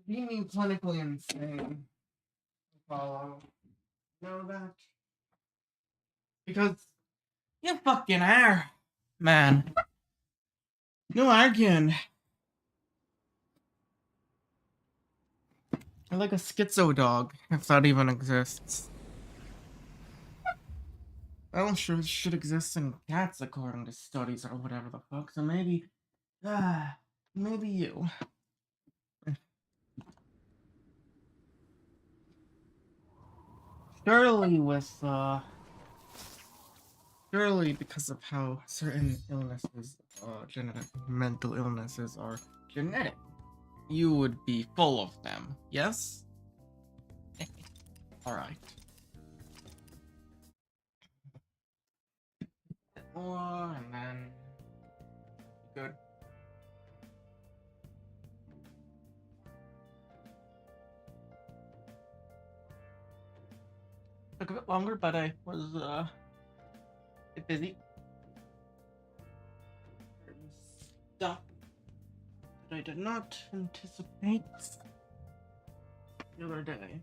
being clinically insane. Follow. Know that? Because you fucking are, man. No arguing. You're like a schizo dog, if that even exists. Well, sure, should exist in cats according to studies or whatever the fuck. So maybe, maybe you. Surely surely because of how certain illnesses, genetic mental illnesses are genetic, you would be full of them, yes? Alright. More, and then... Good. Took a bit longer, but I was, a bit busy. Stuff that I did not anticipate the other day.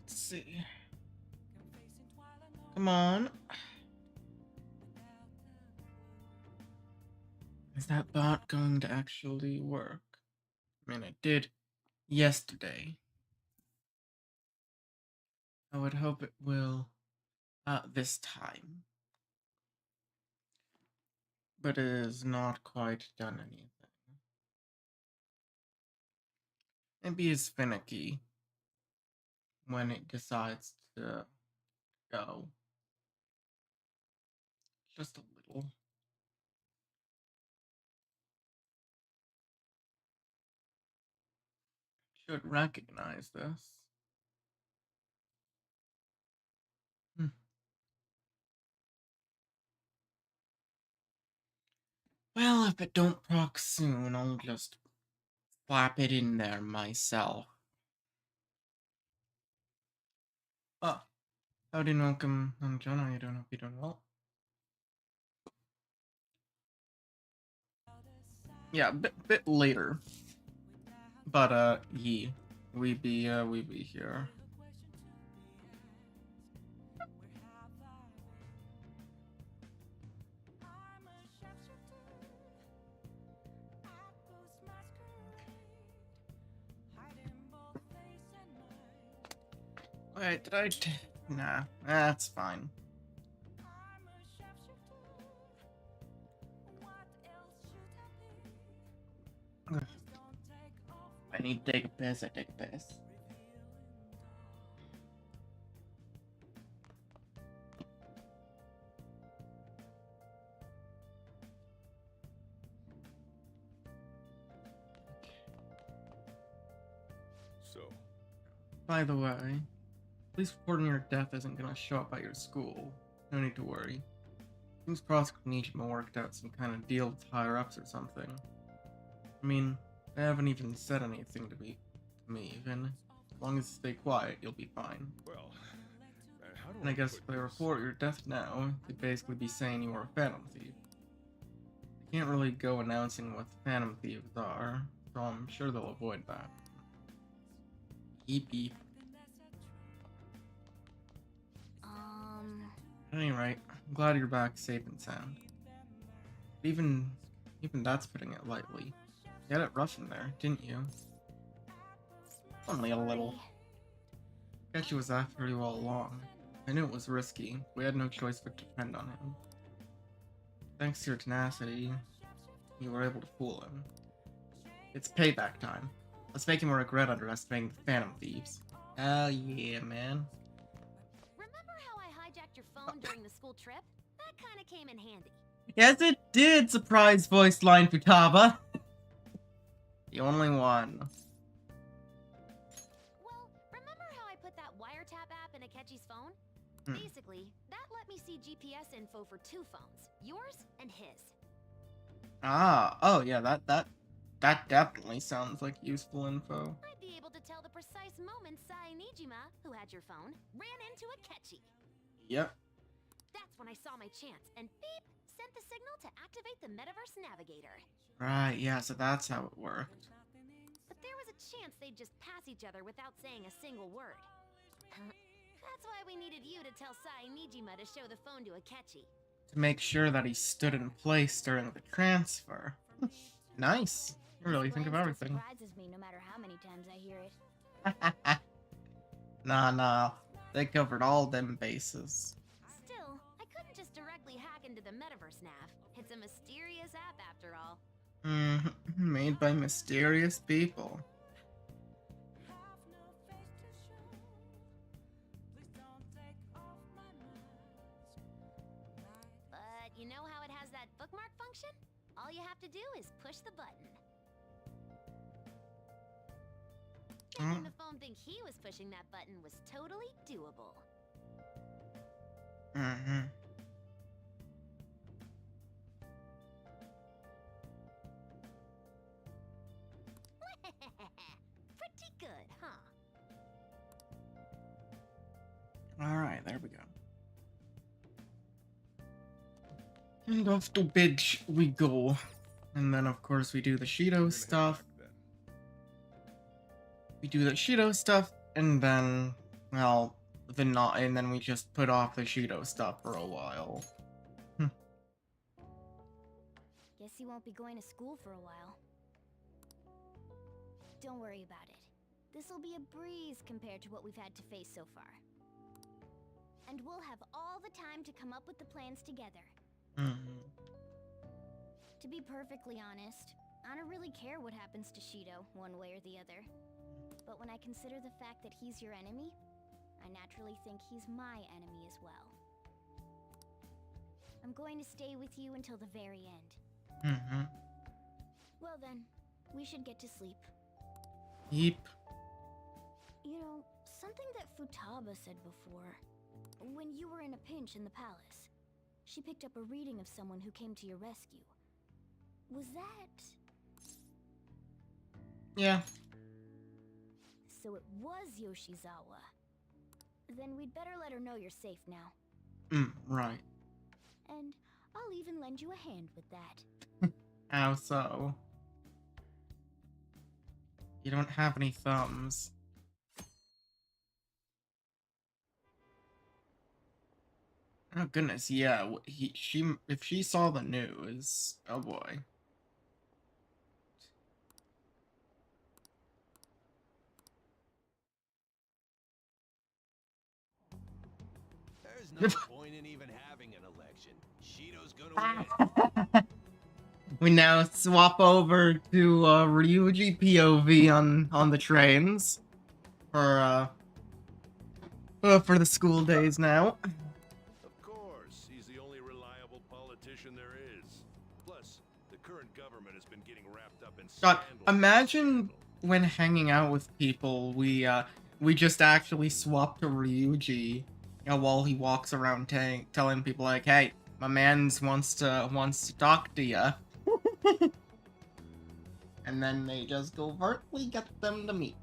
Let's see. Come on. Is that bot going to actually work? I mean, it did yesterday. I would hope it will this time. But it has not quite done anything. Maybe it's finicky when it decides to go. Just a little. Should recognize this. Well, if it don't proc soon, I'll just slap it in there myself. Oh, howdy and welcome. I'm John. How you doing? Hope you're doing well. Yeah, bit later. But we be here. Wait, did I? Nah, that's fine. I need to take a piss. I take a piss. So, by the way, police reporting your death isn't gonna show up at your school. No need to worry. Seems Prosecutor Nijima worked out some kind of deal with higher ups or something. I mean, they haven't even said anything to me even. As long as you stay quiet, you'll be fine. well, how do And I guess put if they this? report your death now, they'd basically be saying you were a Phantom Thief. You can't really go announcing what Phantom Thieves are, so I'm sure they'll avoid that. Beep beep. At any rate, I'm glad you're back safe and sound. Even that's putting it lightly. You had it rough in there, didn't you? Only a little. Ketchy was after you all along. I knew it was risky. We had no choice but to depend on him. Thanks to your tenacity, you were able to fool him. It's payback time. Let's make him regret underestimating the Phantom Thieves. Hell yeah, man. Remember how I hijacked your phone during the school trip? That kind of came in handy. Yes, it did, surprise voice line Futaba. The only one. Well, remember how I put that wiretap app in Akechi's phone? Basically, that let me see GPS info for two phones, yours and his. Oh yeah, that definitely sounds like useful info. I'd be able to tell the precise moment Sai Nijima, who had your phone, ran into Akechi. Yep. That's when I saw my chance, and beep, sent the signal to activate the Metaverse Navigator. Right, yeah, so that's how it worked. But there was a chance they'd just pass each other without saying a single word. That's why we needed you to tell Sai Nijima to show the phone to Akechi. To make sure that he stood in place during the transfer. Nice. You really think of Plan still everything. surprises me no matter how many times I hear it. Nah. They covered all them bases. Still, I couldn't just directly hack into the Metaverse Nav. It's a mysterious app after all. Made by mysterious people. But you know how it has that bookmark function? All you have to do is push the button. Making the phone think he was pushing that button was totally doable. Pretty good, huh? Alright, there we go. And off to bed we go. And then, of course, we do the Shido stuff. We do the Shido stuff, and then, well, and then we just put off the Shido stuff for a while. Guess he won't be going to school for a while. Don't worry about it. This'll be a breeze compared to what we've had to face so far. And we'll have all the time to come up with the plans together. To be perfectly honest, I don't really care what happens to Shido, one way or the other. But when I consider the fact that he's your enemy, I naturally think he's my enemy as well. I'm going to stay with you until the very end. Well then, we should get to sleep. Yep. You know, something that Futaba said before. When you were in a pinch in the palace, she picked up a reading of someone who came to your rescue. Was that... Yeah. So it was Yoshizawa. Then we'd better let her know you're safe now. Right. And I'll even lend you a hand with that. How so? You don't have any thumbs. Oh goodness, yeah. If she saw the news, oh boy. There's no point in even having an election. Shido's gonna win. We now swap over to Ryuji POV on the trains for the school days now. Of course, he's the only reliable politician there is. Plus, the current government has been getting wrapped up in God, scandal. imagine when hanging out with people, we just actually swap to Ryuji, while he walks around telling people like, "Hey, my man's wants to talk to ya," and then they just overtly get them to meet.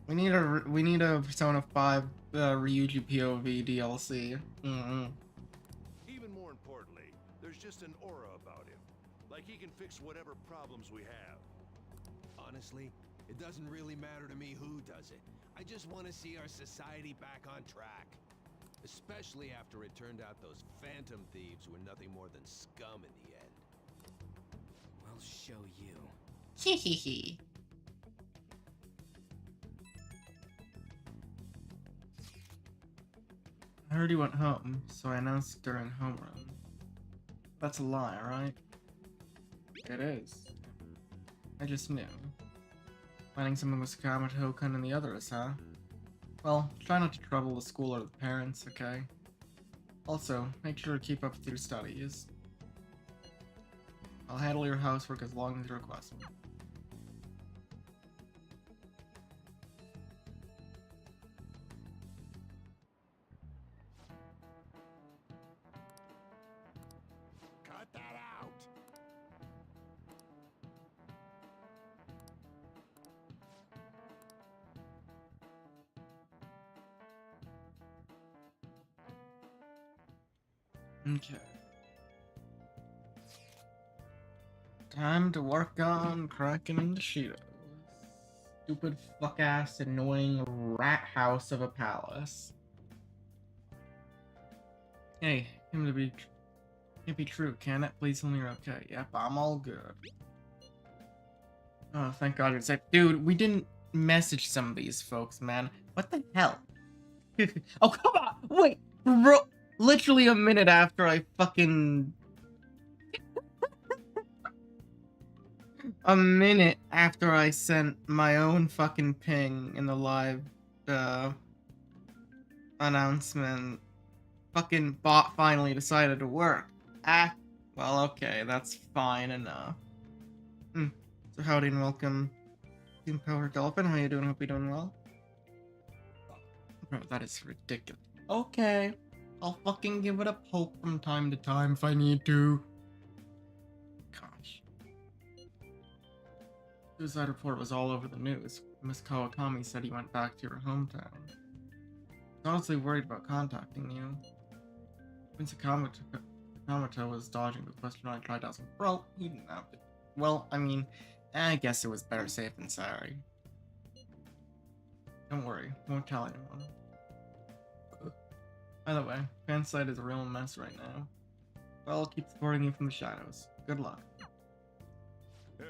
We need a Persona 5 Ryuji POV DLC. Even more importantly, there's just an aura about him. Like he can fix whatever problems we have. Honestly, it doesn't really matter to me who does it. I just want to see our society back on track. Especially after it turned out those phantom thieves were nothing more than scum in the end. We'll show you. Hehehe. I heard you went home, so I announced during homeroom. That's a lie, right? It is. I just knew. Planning something with Sakamoto-kun and the others, huh? Well, try not to trouble the school or the parents, okay? Also, make sure to keep up with your studies. I'll handle your housework as long as you request me. Cut that out! Okay. Time to work on cracking into Cheetos. Stupid fuck ass annoying rat house of a palace. Hey, can't be true, can it? Please tell me you're okay. Yep, I'm all good. Oh, thank God you're safe. Dude, we didn't message some of these folks, man. What the hell? Oh, come on! Wait! Bro, literally a minute after I fucking... A minute after I sent my own fucking ping in the live, announcement, fucking bot finally decided to work. Ah, well, okay, that's fine enough. So howdy and welcome, Team Power Dolphin. How you doing? Hope you're doing well. Bro, that is ridiculous. Okay, I'll fucking give it a poke from time to time if I need to. Gosh. Suicide report was all over the news. Miss Kawakami said he went back to your hometown. I was honestly worried about contacting you. When Sakamoto was dodging the question I tried asking. Bro, he didn't have to. Well, I mean, I guess it was better safe than sorry. Don't worry, won't tell anyone. By the way, fansite is a real mess right now. Well, I'll keep supporting you from the shadows. Good luck. Hey,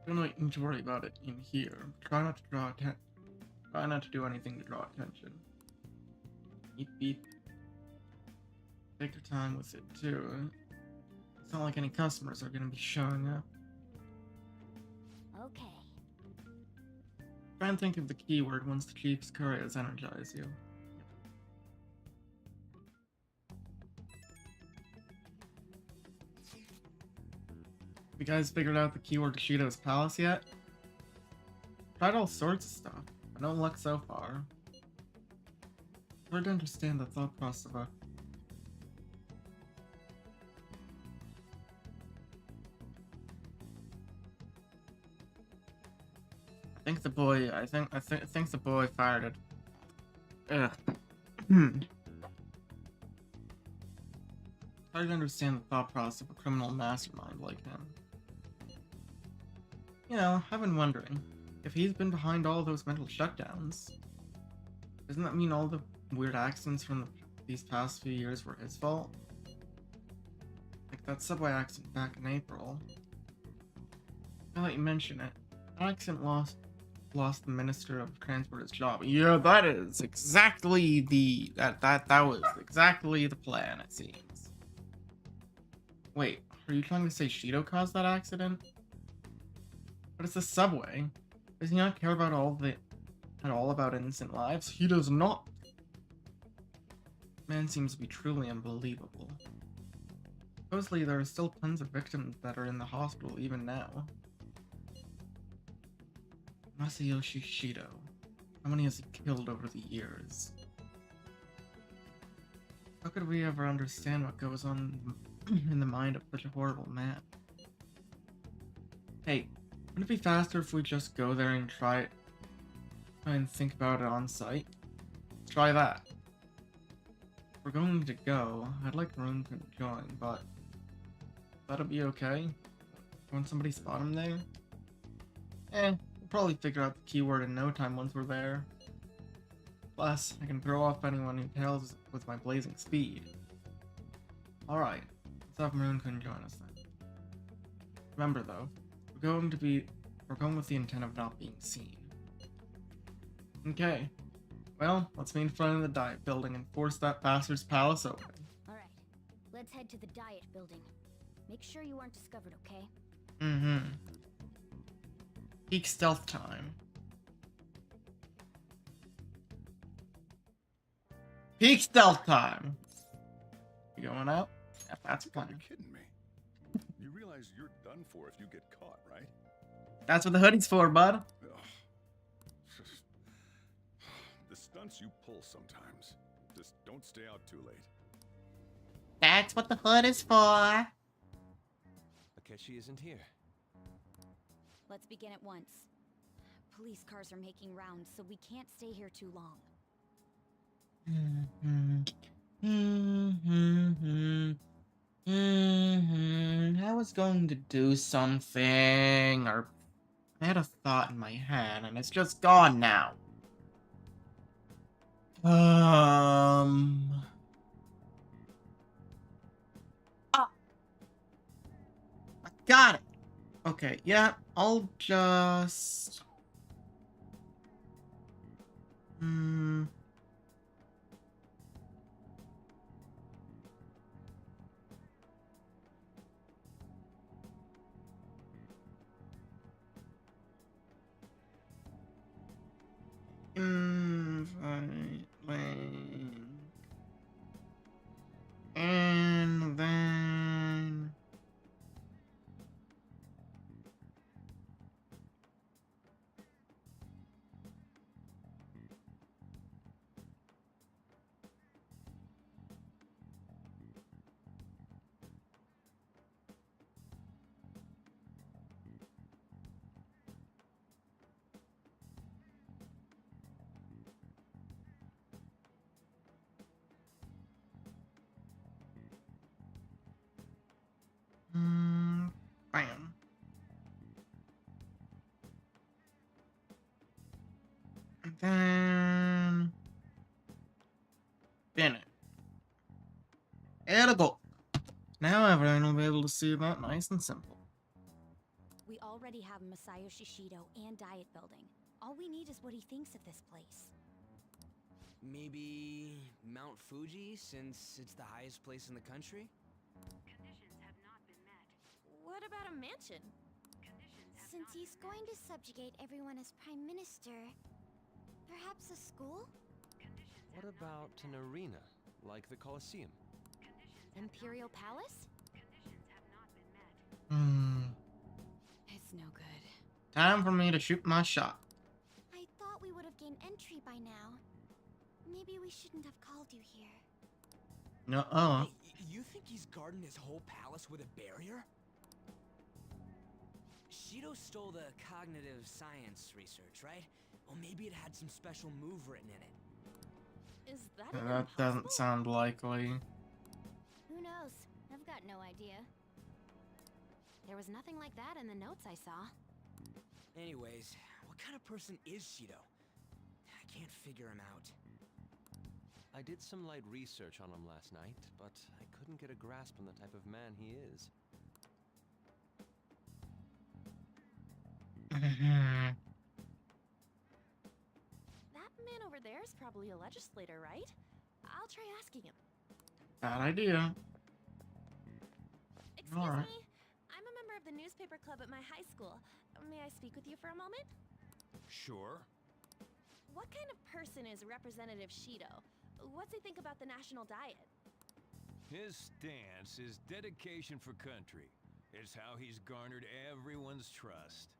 Don't need to worry about it in here. Try not to do anything to draw attention. Beep beep. Take your time with it too. It's not like any customers are gonna be showing up. Okay. Try and think of the keyword once the chief's couriers energize you. You guys figured out the keyword to Shido's palace yet? Tried all sorts of stuff, but no luck so far. Hard to understand the thought process of a... I think the boy fired it. Ugh. Hard to understand the thought process of a criminal mastermind like him. You know, I've been wondering, if he's been behind all those mental shutdowns, doesn't that mean all the weird accidents from these past few years were his fault? Like that subway accident back in April. Now that you mention it, that accident lost the Minister of Transport his job. Yeah, that is exactly that was exactly the plan, it seems. Wait, are you trying to say Shido caused that accident? But it's the subway. Does he not care about at all about innocent lives? He does not. Man seems to be truly unbelievable. Supposedly there are still tons of victims that are in the hospital even now. Masayoshi Shido. How many has he killed over the years? How could we ever understand what goes on in the mind of such a horrible man? Hey, wouldn't it be faster if we just go there and try and think about it on site? Let's try that. If we're going to go, I'd like Rune to join, but that'll be okay. Won't somebody spot him there? We'll probably figure out the keyword in no time once we're there. Plus, I can throw off anyone who tails with my blazing speed. Alright, let's have Maroon-kun join us then. Remember though, we're going with the intent of not being seen. Okay. Well, let's meet in front of the diet building and force that bastard's palace open. Alright. Let's head to the diet building. Make sure you aren't discovered, okay? Mm-hmm. Peak stealth time. Peak stealth time! You going out? Yeah, that's a plan. You're kidding me. You realize you're done for if you get caught, right? That's what the hoodie's for, bud. Ugh. The stunts you pull sometimes. Just don't stay out too late. That's what the hood is for. Akechi isn't here. Let's begin at once. Police cars are making rounds, so we can't stay here too long. I was going to do something, or I had a thought in my head, and it's just gone now. Ah, I got it. Okay, yeah, I'll just. Invite link. And then. Bam. And then. Bin it. There we go. Now everyone will be able to see that nice and simple. We already have Masayoshi Shido and diet building. All we need is what he thinks of this place. Maybe Mount Fuji, since it's the highest place in the country? Conditions have not been met. What about a mansion? Since he's going to subjugate everyone as prime minister, perhaps a school? What about an arena, like the Colosseum? Imperial Palace? It's no good. Time for me to shoot my shot. I thought we would have gained entry by now. Maybe we shouldn't have called you here. Hey, you think he's guarding his whole palace with a barrier? Shido stole the cognitive science research, right? Well, maybe it had some special move written in it. Is that That doesn't sound likely. Who knows? I've got no idea. There was nothing like that in the notes I saw. Anyways, what kind of person is Shido? I can't figure him out. I did some light research on him last night, but I couldn't get a grasp on the type of man he is. That man over there is probably a legislator, right? I'll try asking him. Bad idea. Excuse Alright. me. I'm a member of the newspaper club at my high school. May I speak with you for a moment? Sure. What kind of person is Representative Shido? What's he think about the national diet? His stance is dedication for country. It's how he's garnered everyone's trust.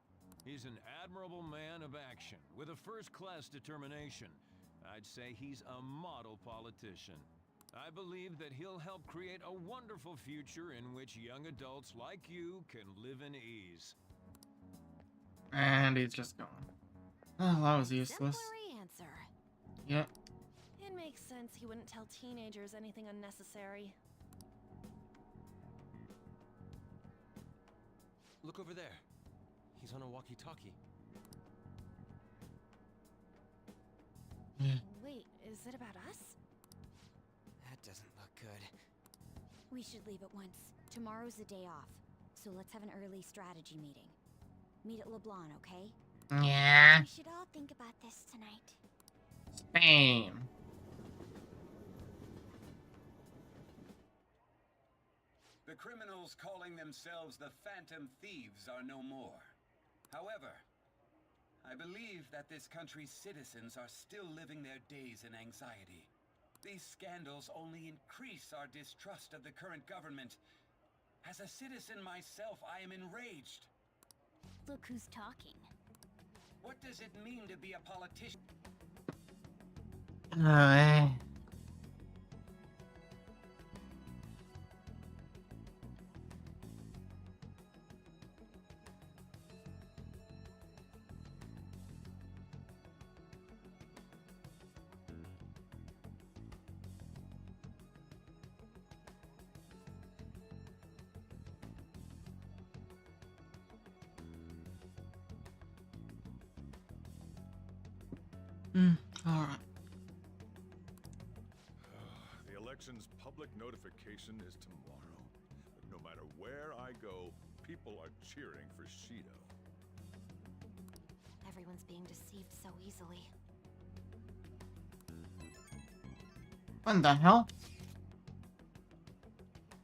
He's an admirable man of action, with a first-class determination. I'd say he's a model politician. I believe that he'll help create a wonderful future in which young adults like you can live in ease. And he's just gone. Oh, that was useless. Exemplary answer. Yep. It makes sense he wouldn't tell teenagers anything unnecessary. Look over there. He's on a walkie-talkie. Wait, is it about us? That doesn't look good. We should leave at once. Tomorrow's the day off, so let's have an early strategy meeting. Meet at LeBlanc, okay? Yeah. We should all think about this tonight. Spain. The criminals calling themselves the Phantom Thieves are no more. However, I believe that this country's citizens are still living their days in anxiety. These scandals only increase our distrust of the current government. As a citizen myself, I am enraged. Look who's talking. What does it mean to be a politician? Alright. The election's public notification is tomorrow. But no matter where I go, people are cheering for Shido. Everyone's being deceived so easily. What the hell?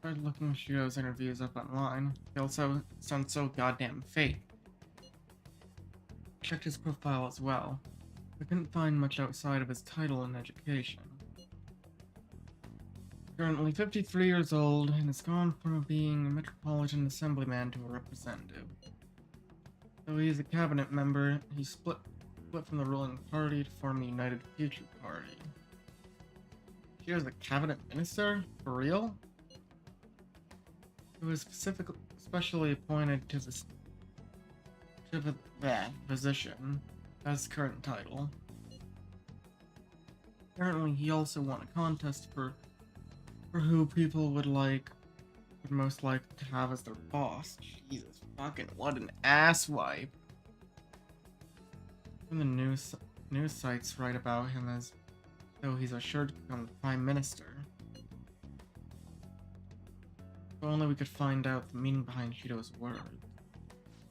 Started looking Shido's interviews up online. They also sound so goddamn fake. Checked his profile as well. I couldn't find much outside of his title and education. Currently 53 years old and has gone from being a Metropolitan Assemblyman to a representative. Though he is a cabinet member, he split from the ruling party to form the United Future Party. She was a cabinet minister? For real? He was specially appointed to that position as his current title. Apparently, he also won a contest for who people would most like to have as their boss. Jesus fucking, what an asswipe. And the news sites write about him as though he's assured to become the Prime Minister. If only we could find out the meaning behind Shido's words.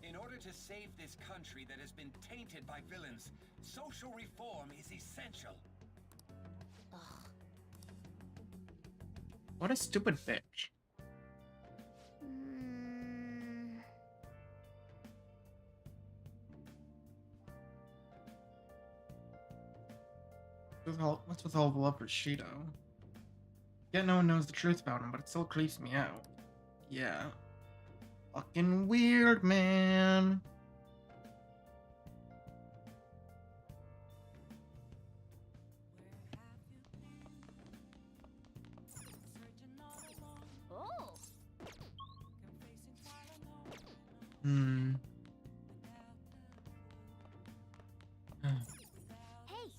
In order to save this country that has been tainted by villains, social reform is essential. What a stupid bitch. What's with all the love for Shido? Yet no one knows the truth about him, but it still creeps me out. Yeah. Fucking weird, man. Oh! Hey!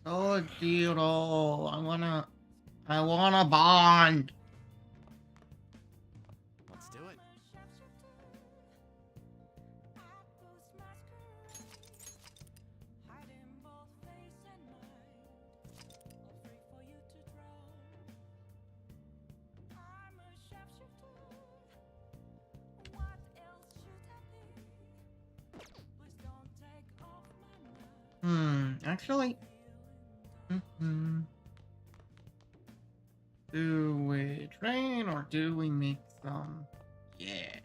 Oh, Jiro, I wanna bond. Let's do it. Actually. Do we train or do we make some? Yeah.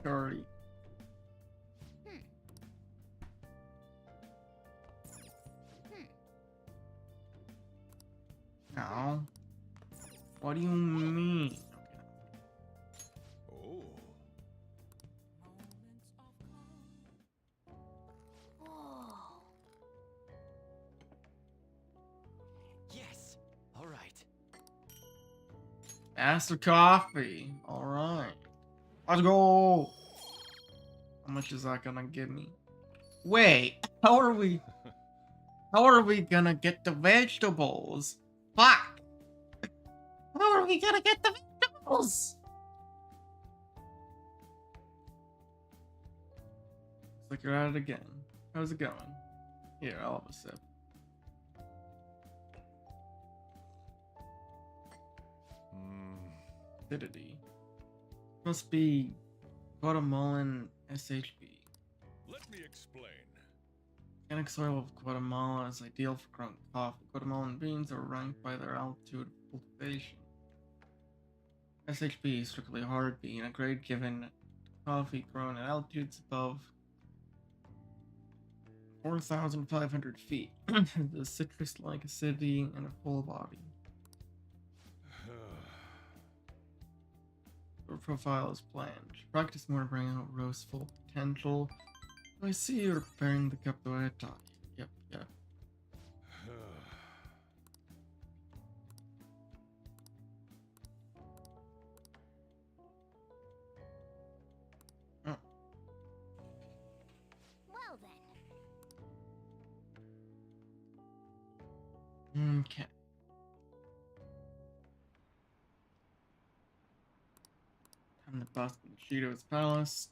Sorry. No. What do you mean? Oh. Yes. All right. Master Coffee. Alright. Let's go. How much is that gonna give me? Wait, how are we gonna get the vegetables? Fuck! How are we gonna get the vegetables? Looks like you're at it again. How's it going? Here, I'll have a sip. Acidity. Must be Guatemalan SHB. Let me explain. Organic soil of Guatemala is ideal for growing coffee. Guatemalan beans are ranked by their altitude of cultivation. SHB is strictly hard bean, a grade given coffee grown at altitudes above 4,500 feet. The citrus-like acidity and a full body. Your profile is planned. Practice more to bring out Rose's full potential. I see you're preparing the capoeira. Yep. Oh. Well then. Okay. And the bus in Cheeto's Palace.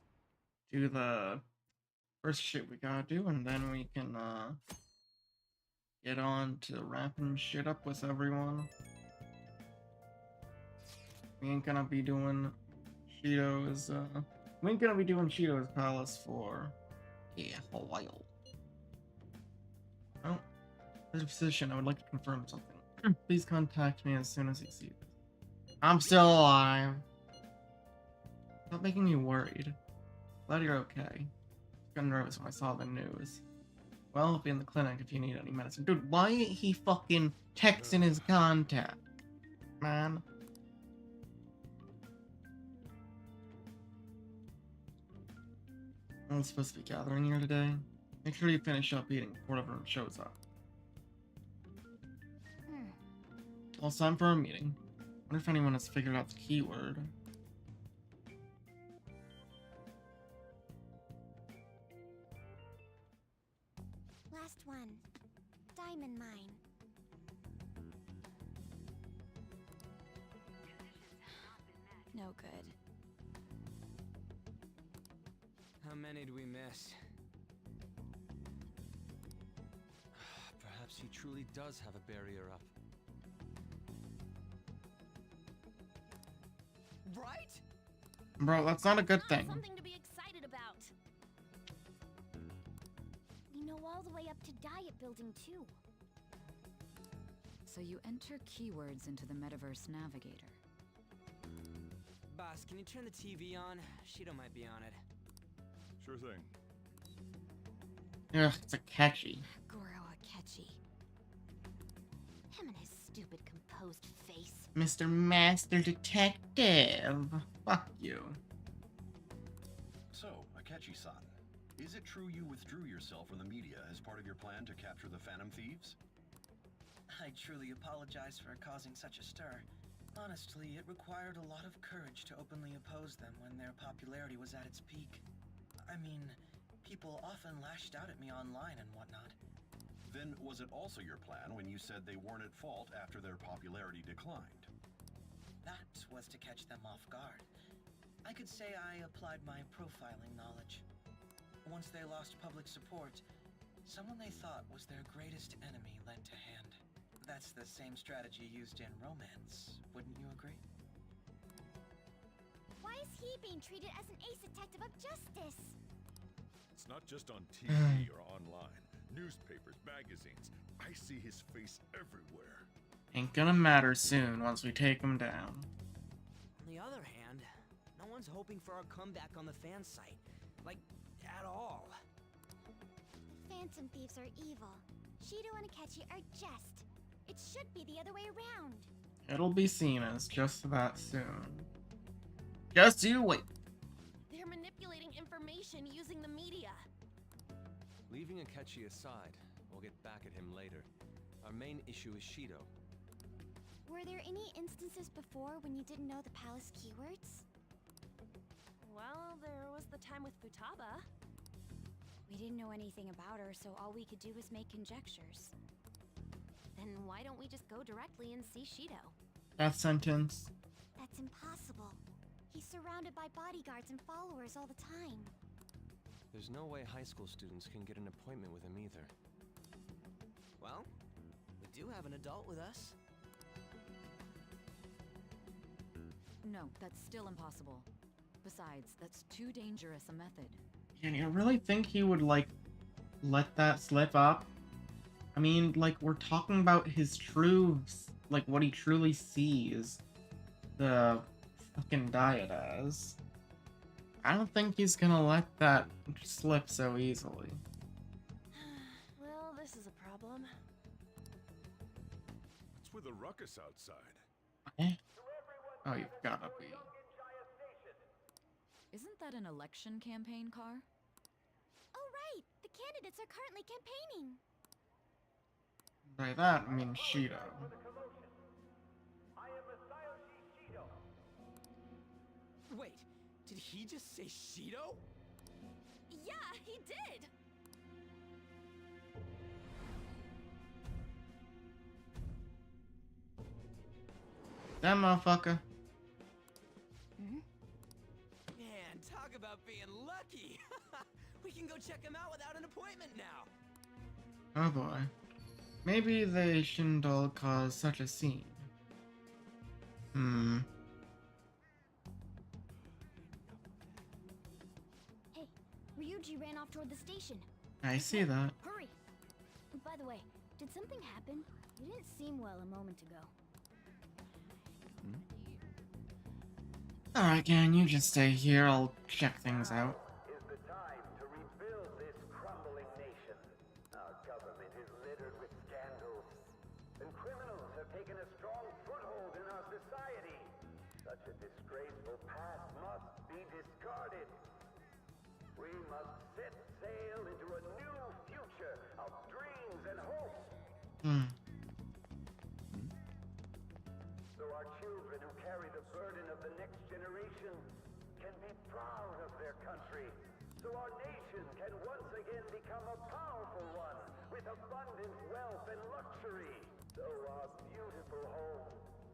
Do the first shit we gotta do, and then we can get on to wrapping shit up with everyone. We ain't gonna be doing Cheeto's Palace for a while. Oh, there's a physician. I would like to confirm something. Please contact me as soon as you see this. I'm still alive. Stop making me worried. Glad you're okay. Got nervous when I saw the news. Well, I'll be in the clinic if you need any medicine. Dude, why ain't he fucking texting his contact? Man. I'm supposed to be gathering here today. Make sure you finish up eating before everyone shows up. Well, it's time for our meeting. Wonder if anyone has figured out the keyword. Last one. Diamond mine. No good. How many do we miss? Perhaps he truly does have a barrier up. Right? Bro, that's not a good thing. Something to be excited about. We know all the way up to Diet Building, too. So you enter keywords into the Metaverse Navigator. Boss, can you turn the TV on? Shido might be on it. Sure thing. Ugh, it's a catchy. Goro Akechi. Him and his stupid composed face. Mr. Master Detective. Fuck you. So, Akechi-san, is it true you withdrew yourself from the media as part of your plan to capture the Phantom Thieves? I truly apologize for causing such a stir. Honestly, it required a lot of courage to openly oppose them when their popularity was at its peak. I mean, people often lashed out at me online and whatnot. Then was it also your plan when you said they weren't at fault after their popularity declined? That was to catch them off guard. I could say I applied my profiling knowledge. Once they lost public support, someone they thought was their greatest enemy lent a hand. That's the same strategy used in romance, wouldn't you agree? Why is he being treated as an ace detective of justice? It's not just on TV or online. Newspapers, magazines. I see his face everywhere. Ain't gonna matter soon once we take him down. On the other hand, no one's hoping for our comeback on the fan site. Like, at all. The Phantom Thieves are evil. Shido and Akechi are just. It should be the other way around. It'll be seen as just that soon. Just you wait. They're manipulating information using the media. Leaving Akechi aside, we'll get back at him later. Our main issue is Shido. Were there any instances before when you didn't know the palace keywords? Well, there was the time with Futaba. We didn't know anything about her, so all we could do was make conjectures. Then why don't we just go directly and see Shido? That sentence. That's impossible. He's surrounded by bodyguards and followers all the time. There's no way high school students can get an appointment with him either. Well, we do have an adult with us. No, that's still impossible. Besides, that's too dangerous a method. And you really think he would, like, let that slip up? I mean, like, we're talking about his true, like, what he truly sees the fucking diet as. I don't think he's gonna let that slip so easily. Well, this is a problem. What's with the ruckus outside? Eh? Oh, you've gotta be. Isn't that an election campaign car? Oh, right! The candidates are currently campaigning. By that, I mean Shido. Wait, did he just say Shido? Yeah, he did! That motherfucker. We can go check him out without an appointment now. Oh boy. Maybe they shouldn't all cause such a scene. Hey, Ryuji ran off toward the station. I see that. Hurry! By the way, did something happen? You didn't seem well a moment ago. Alright, Gan, you just stay here. I'll check things out. Is the time to rebuild this crumbling nation. Our government is littered with scandals, and criminals have taken a strong foothold in our society. Such a disgraceful past must be discarded. We must set sail into a new future of dreams and hopes. So our children who carry the burden of the next generation can be proud of their country. So our nation can once again become a powerful one with abundant wealth and luxury. So our beautiful home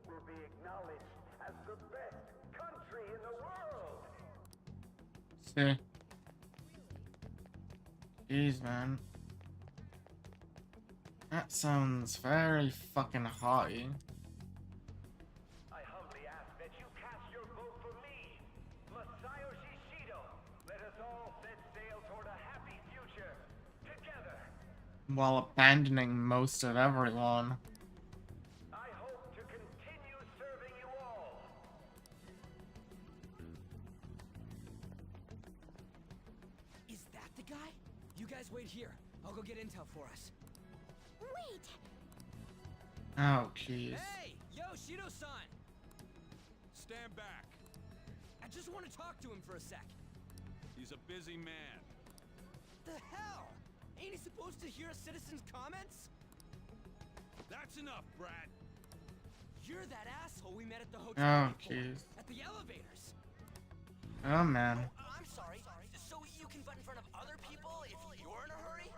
will be acknowledged as the best country in the world. See. Jeez, man. That sounds very fucking haughty. I humbly ask that you cast your vote for me, Masayoshi Shido. Let us all set sail toward a happy future together. While abandoning most of everyone. I hope to continue serving you all. Is that the guy? You guys wait here. I'll go get intel for us. Wait! Oh, jeez. Hey! Yo, Shido-san! Stand back. I just want to talk to him for a sec. He's a busy man. The hell? Ain't he supposed to hear a citizen's comments? That's enough, Brat. You're that asshole we met at the hotel Oh, before, jeez. at the elevators. Oh, man. I'm sorry. So you can butt in front of other people if you're in a hurry?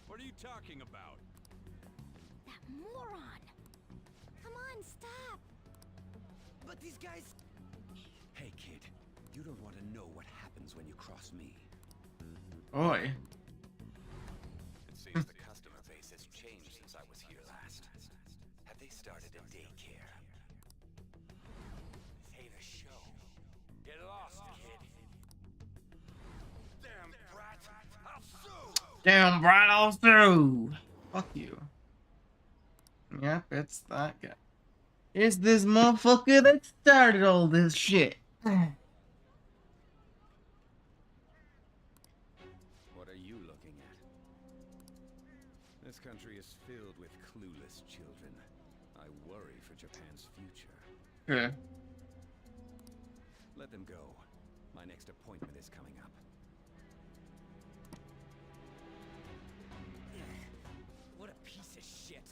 What are you talking about? That moron! Come on, stop! But these guys... Hey, kid. You don't want to know what happens when you cross me. Boy. It seems the customer base has changed since I was here last. Have they started a daycare? This ain't a show. Get lost, kid. Damn brat! I'll sue! Damn, Brad, I'll sue! Fuck you. Yep, it's that guy. It's this motherfucker that started all this shit. What are you looking at? This country is filled with clueless children. I worry for Japan's future. Okay. Let them go. My next appointment is coming up. What a piece of shit.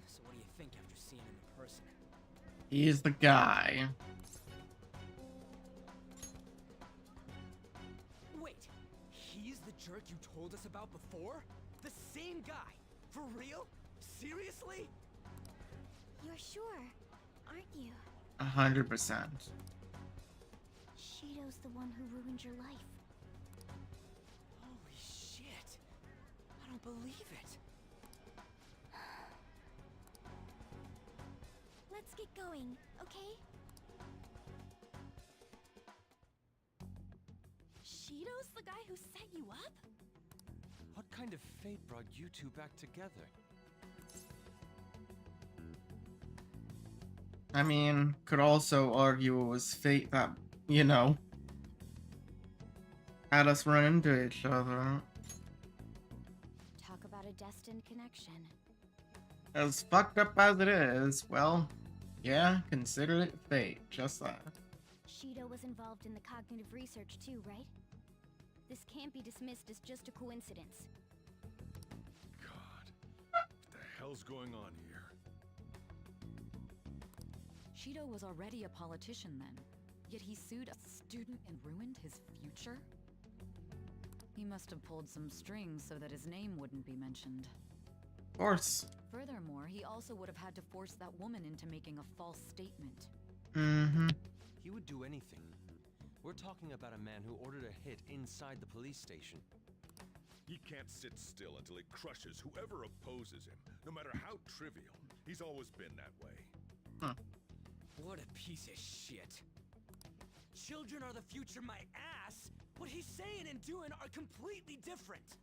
So what do you think after seeing him in person? He's the guy. Wait, he's the jerk you told us about before? The same guy? For real? Seriously? You're sure, aren't you? 100%. Shido's the one who ruined your life. Holy shit. I don't believe it. Let's get going, okay? Shido's the guy who set you up? What kind of fate brought you two back together? I mean, could also argue it was fate that, you know, had us run into each other. Talk about a destined connection. As fucked up as it is, well, yeah, consider it fate, just that. Shido was involved in the cognitive research too, right? This can't be dismissed as just a coincidence. God. What the hell's going on here? Shido was already a politician then, yet he sued a student and ruined his future? He must have pulled some strings so that his name wouldn't be mentioned. Of course. Furthermore, he also would have had to force that woman into making a false statement. Mm-hmm. He would do anything. We're talking about a man who ordered a hit inside the police station. He can't sit still until he crushes whoever opposes him, no matter how trivial. He's always been that way. Huh. What a piece of shit. Children are the future, my ass. What he's saying and doing are completely different.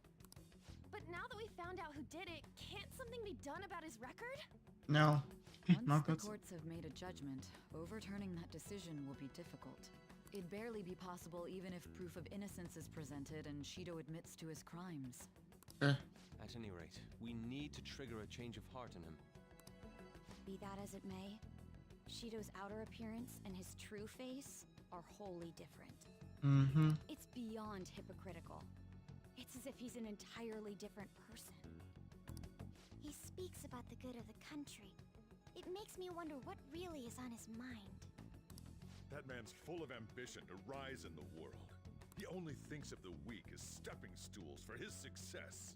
But now that we found out who did it, can't something be done about his record? No. Once Not the good. courts have made a judgment, overturning that decision will be difficult. It'd barely be possible even if proof of innocence is presented and Shido admits to his crimes. At any rate, we need to trigger a change of heart in him. Be that as it may, Shido's outer appearance and his true face are wholly different. Mm-hmm. It's beyond hypocritical. It's as if he's an entirely different person. He speaks about the good of the country. It makes me wonder what really is on his mind. That man's full of ambition to rise in the world. He only thinks of the weak as stepping stools for his success.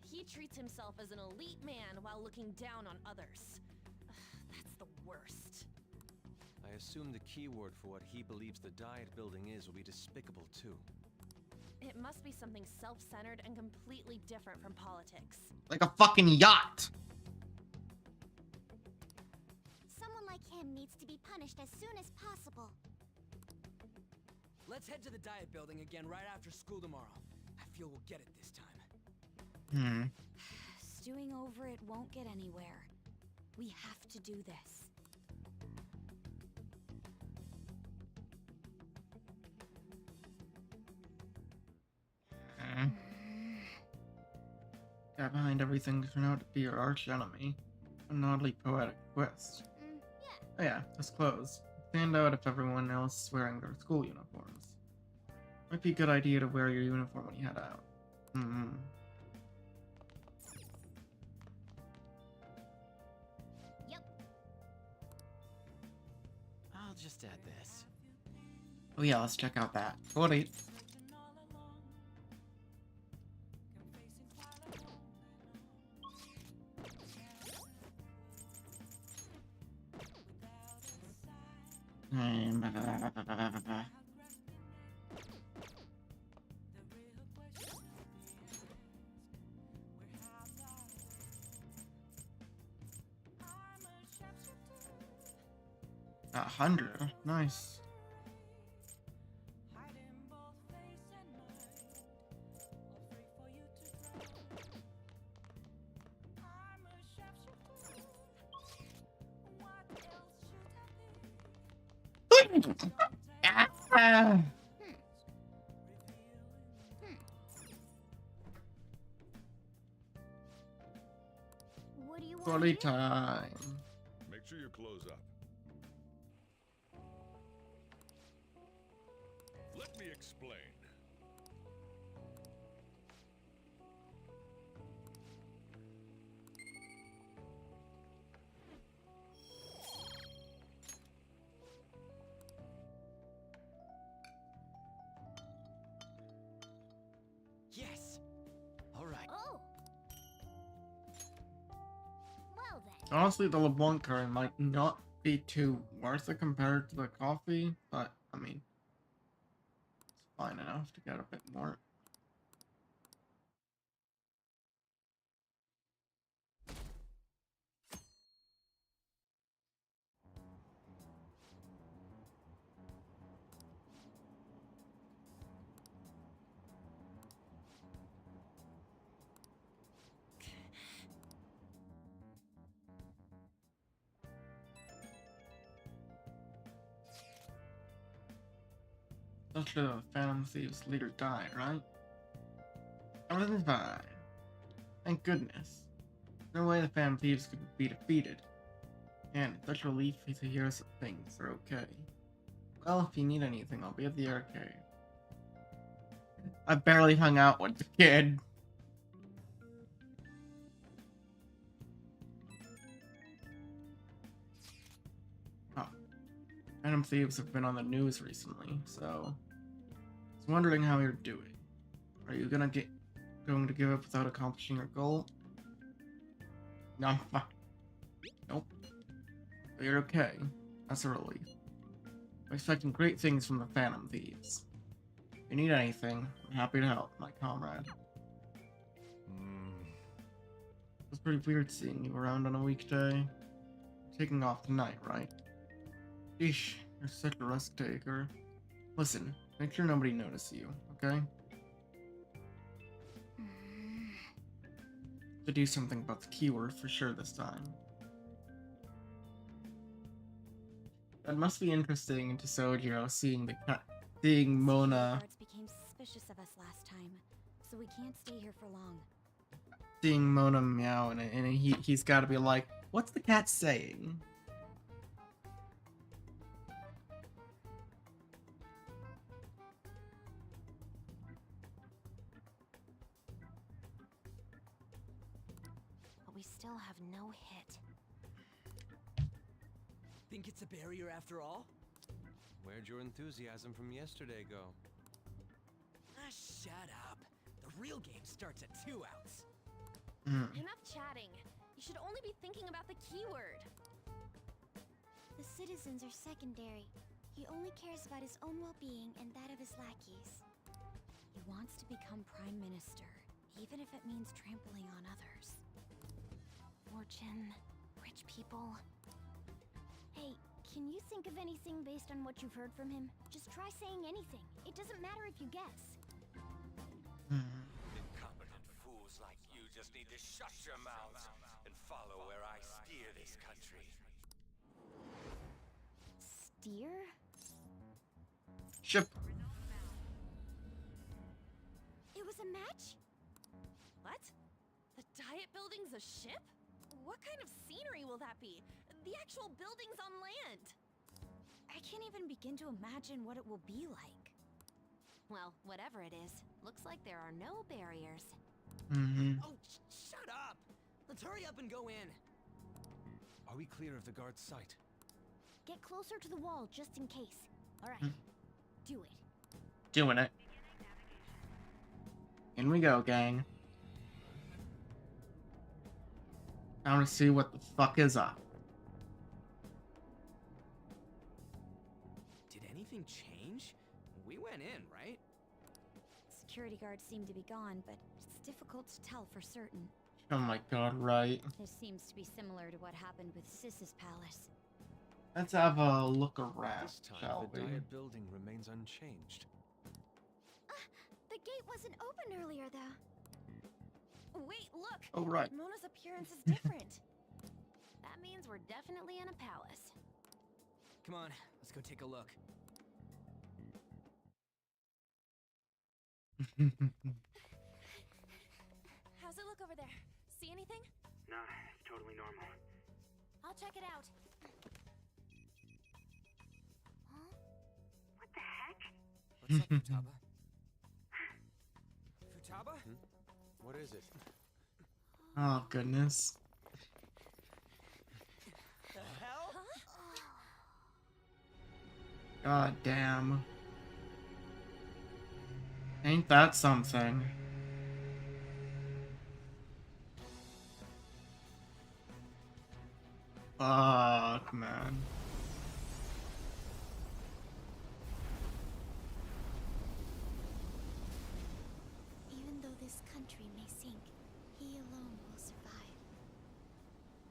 He treats himself as an elite man while looking down on others. That's the worst. I assume the key word for what he believes the Diet building is will be despicable too. It must be something self-centered and completely different from politics. Like a fucking yacht. Someone like him needs to be punished as soon as possible. Let's head to the Diet building again right after school tomorrow. I feel we'll get it this time. Stewing over it won't get anywhere. We have to do this. Guy behind everything turned out to be your arch enemy. An oddly poetic twist. Oh yeah, this clothes. Stand out if everyone else is wearing their school uniforms. Might be a good idea to wear your uniform when you head out. Yep. I'll just add this. Oh yeah, let's check out that. 48. A 100. Nice. What do you want? Fully time. Make sure your clothes up. Let me explain. Yes! Alright. Oh! Well then. Honestly, the LeBlanc curry might not be too worth it compared to the coffee, but I mean, it's fine enough to get a bit more. Especially the Phantom Thieves leader died, right? Everything's fine. Thank goodness. No way the Phantom Thieves could be defeated. And it's such a relief to hear some things are okay. Well, if you need anything, I'll be at the arcade. I barely hung out with the kid. Oh. Phantom Thieves have been on the news recently, so I was wondering how you're doing. Are you going to give up without accomplishing your goal? No, I'm fine. Nope. But you're okay. That's a relief. I'm expecting great things from the Phantom Thieves. If you need anything, I'm happy to help, my comrade. It was pretty weird seeing you around on a weekday. Taking off tonight, right? Eesh, you're such a risk taker. Listen, make sure nobody notices you, okay? To do something about the keyword for sure this time. That must be interesting to Sojiro seeing seeing Mona. Guards became suspicious of us last time, so we can't stay here for long. Seeing Mona meow and he's got to be like, what's the cat saying? But we still have no hit. Think it's a barrier after all? Where'd your enthusiasm from yesterday go? Ah, shut up. The real game starts at 2 outs. Enough chatting. You should only be thinking about the keyword. The citizens are secondary. He only cares about his own well-being and that of his lackeys. He wants to become Prime Minister, even if it means trampling on others. Fortune, rich people. Hey, can you think of anything based on what you've heard from him? Just try saying anything. It doesn't matter if you guess. Incompetent fools like you just need to shut your mouths and follow where I steer this country. Steer? Ship. It was a match? What? The Diet Building's a ship? What kind of scenery will that be? The actual building's on land. I can't even begin to imagine what it will be like. Well, whatever it is, looks like there are no barriers. Oh, shut up! Let's hurry up and go in. Are we clear of the guard's sight? Get closer to the wall just in case. Alright, do it. Doing it. In we go, gang. Time to see what the fuck is up. Did anything change? We went in, right? Security guards seem to be gone, but it's difficult to tell for certain. Oh my god, right. This seems to be similar to what happened with Sis's palace. Let's have a look around, This time, shall the we? Diet building remains unchanged. The gate wasn't open earlier, though. Wait, look! Oh, right. Mona's appearance is different. That means we're definitely in a palace. Come on, let's go take a look. How's it look over there? See anything? Nah, it's totally normal. I'll check it out. Huh? What the heck? What's up, Futaba? Futaba? What is it? Oh, goodness. The hell? God damn. Ain't that something? Fuck, man. Even though this country may sink, he alone will survive.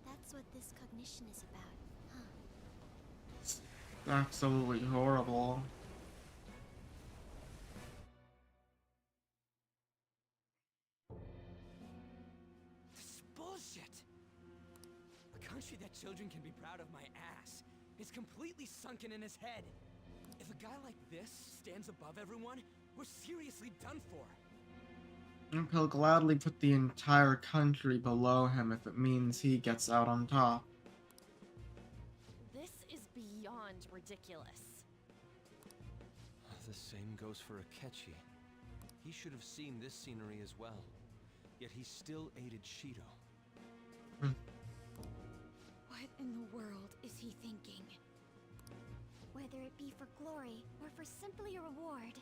That's what this cognition is about, huh? It's absolutely horrible. This is bullshit! A country that children can be proud of my ass is completely sunken in his head. If a guy like this stands above everyone, we're seriously done for. And he'll gladly put the entire country below him if it means he gets out on top. This is beyond ridiculous. The same goes for Akechi. He should have seen this scenery as well. Yet he still aided Shido. What in the world is he thinking? Whether it be for glory or for simply a reward,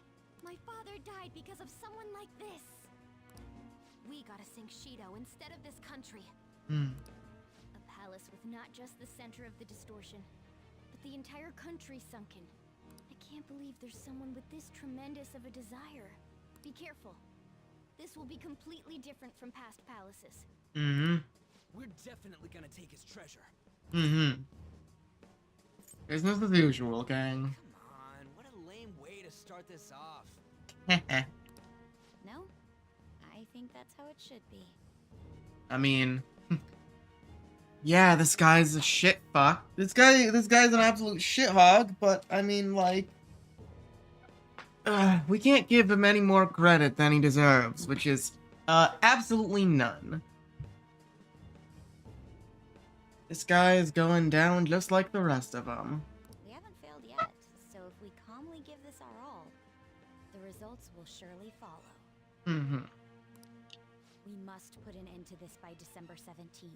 my father died because of someone like this. We gotta sink Shido instead of this country. A palace with not just the center of the distortion, but the entire country sunken. can't believe there's someone with this tremendous of a desire. Be careful. This will be completely different from past palaces. Mm-hmm. We're definitely gonna take his treasure. Mm-hmm. Business as usual, gang. Come on, what a lame way to start this off. No? I think that's how it should be. I mean, yeah, this guy's a shit fuck. This guy's an absolute shit hog, but I mean, like, we can't give him any more credit than he deserves, which is, absolutely none. This guy is going down just like the rest of them. We haven't failed yet, so if we calmly give this our all, the results will surely follow. Mm-hmm. We must put an end to this by December 17th,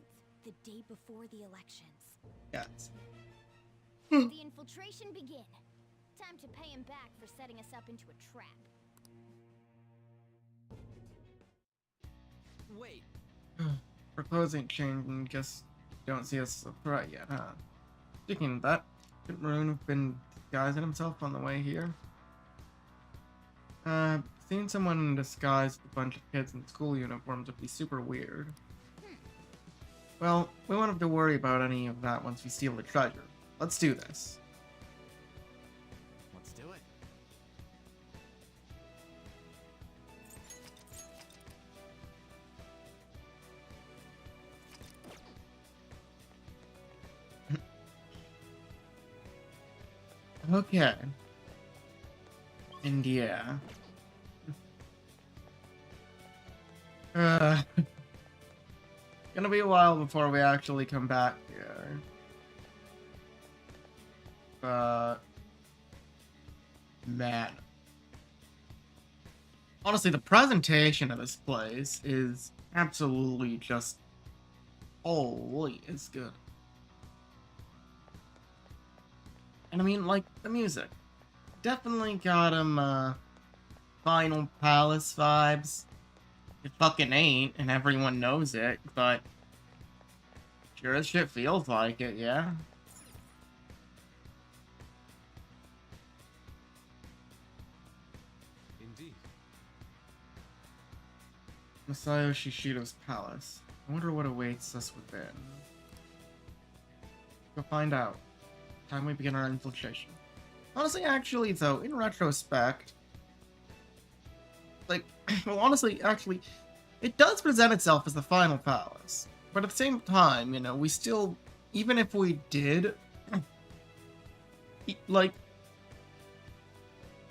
the day before the elections. Yes. The infiltration begin. Time to pay him back for setting us up into a trap. Wait. Proposing change and just don't see us as a threat yet, huh? Speaking of that, could Maroon have been disguising himself on the way here? Seeing someone in disguise with a bunch of kids in school uniforms would be super weird. Well, we won't have to worry about any of that once we steal the treasure. Let's do this. Let's do it. Okay. And yeah. Gonna be a while before we actually come back here. But man. Honestly, the presentation of this place is absolutely just holy, it's good. And I mean, like, the music. Definitely got him, Final Palace vibes. It fucking ain't, and everyone knows it, but sure as shit feels like it, yeah? Indeed. Masayo Shishido's palace. I wonder what awaits us within. Go find out. Time we begin our infiltration. Honestly, actually, though, in retrospect, like, well, honestly, actually, it does present itself as the final palace. But at the same time, you know, we still, even if we did, like,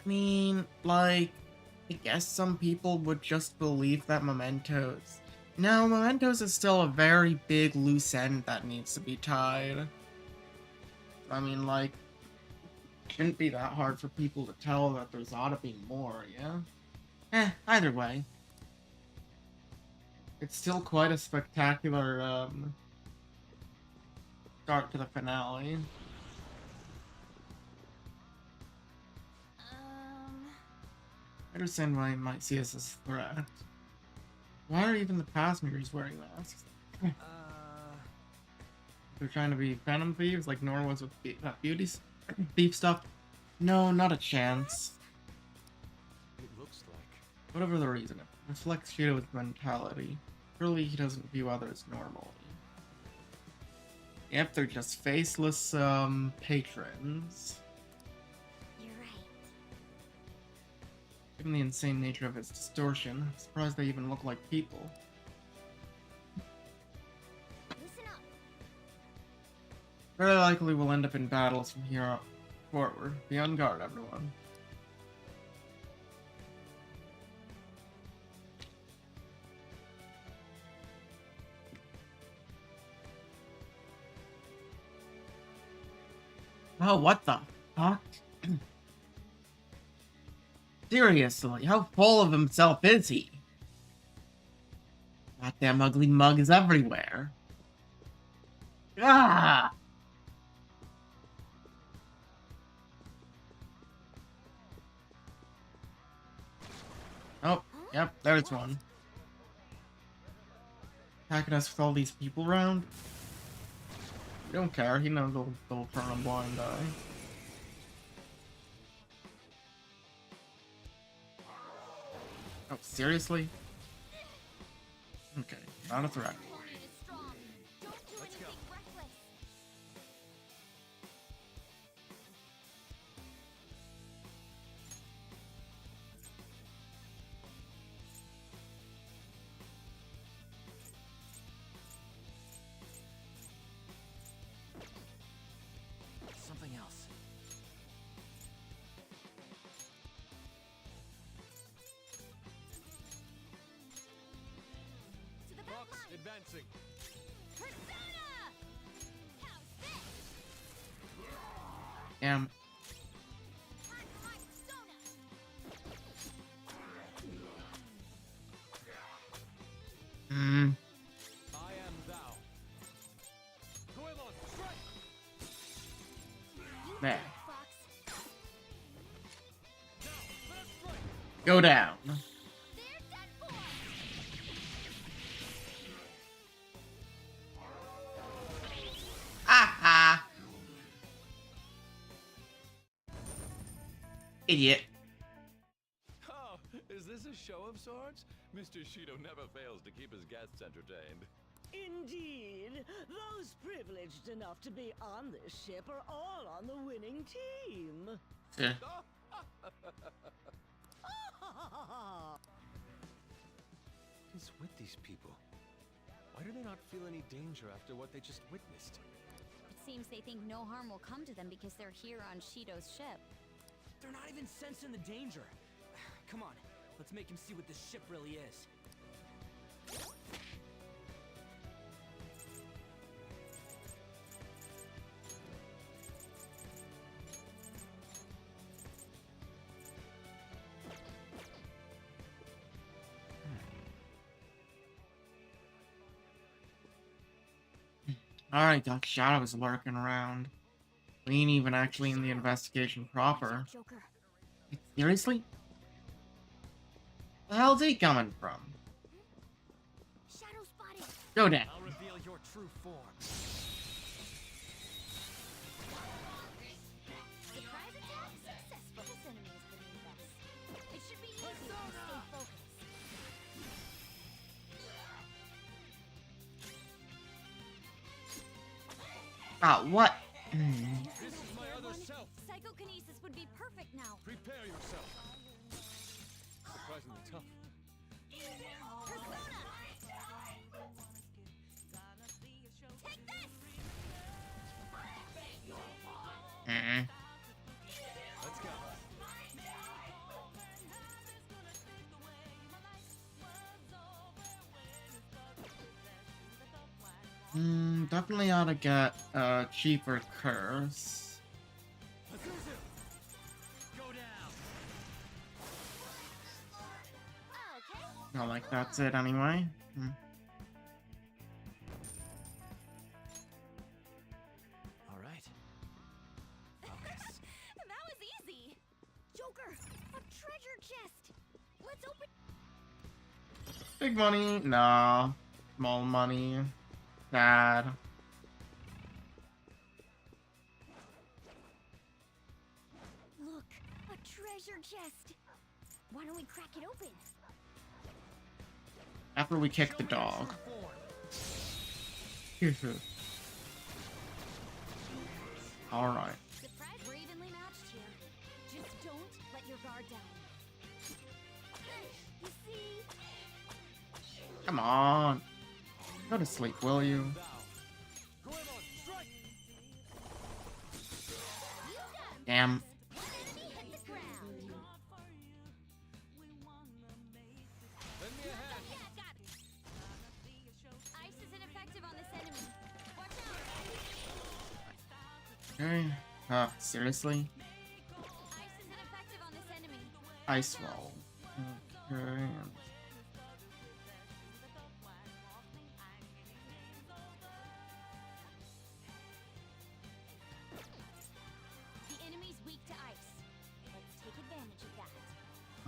I mean, like, I guess some people would just believe that Mementos. No, Mementos is still a very big loose end that needs to be tied. I mean, like, shouldn't be that hard for people to tell that there's ought to be more, yeah? Either way. It's still quite a spectacular, start to the finale. I understand why you might see us as a threat. Why are even the passengers wearing masks? They're trying to be phantom thieves like Nora was with that beauty thief stuff? No, not a chance. It looks like. Whatever the reason, it reflects Shido's mentality. Surely he doesn't view others normally. Yep, they're just faceless, patrons. You're right. Given the insane nature of its distortion, I'm surprised they even look like people. Listen up. Very likely we'll end up in battles from here forward. Be on guard, everyone. Oh, what the fuck? Seriously, how full of himself is he? Goddamn ugly mug is everywhere. Ah! Oh, yep, there's one. Attacking us with all these people around? He don't care, he knows they'll turn a blind eye. Oh, seriously? Okay, not a threat. Let's go. Something else. To the Fox, back line. advancing. Persona! How's this? Damn. Time for my persona. Hmm. I am thou. Goemon, strike! There. Fox. Go down. They're done for. Ah. Idiot. Oh, is this a show of sorts? Mr. Shido never fails to keep his guests entertained. Indeed. Those privileged enough to be on this ship are all on the winning team. Yeah. What is with these people? Why do they not feel any danger after what they just witnessed? It seems they think no harm will come to them because they're here on Shido's ship. They're not even sensing the danger. Come on, let's make him see what this ship really is. Alright, Doc Shadow's lurking around. We ain't even actually in the investigation proper. Joker. Seriously? Where the hell's he coming from? Shadow spotted. Go down. I'll reveal your true form. Surprise attack successful. This enemy is beneath us. It should be easy to stay focused. Ah, what? This is my other self. Psychokinesis would be perfect now. Prepare yourself. Surprisingly tough. Persona! Take this! Let's go. Definitely ought to get a cheaper curse. Go down. Not like that's it anyway. All right. That was easy. Joker, a treasure chest. Let's open. Big money? No. Small money. Sad. Look, a treasure chest. Why don't we crack it open? After we kick the dog. Alright. Surprise, we're evenly matched here. Just don't let your guard down. You see? Come on. Go to sleep, will you? Damn. Ice is ineffective on this enemy. Watch out! Okay. Seriously? Ice is ineffective on this enemy. Ice roll. Okay. The enemy's weak to ice. Let's take advantage of that.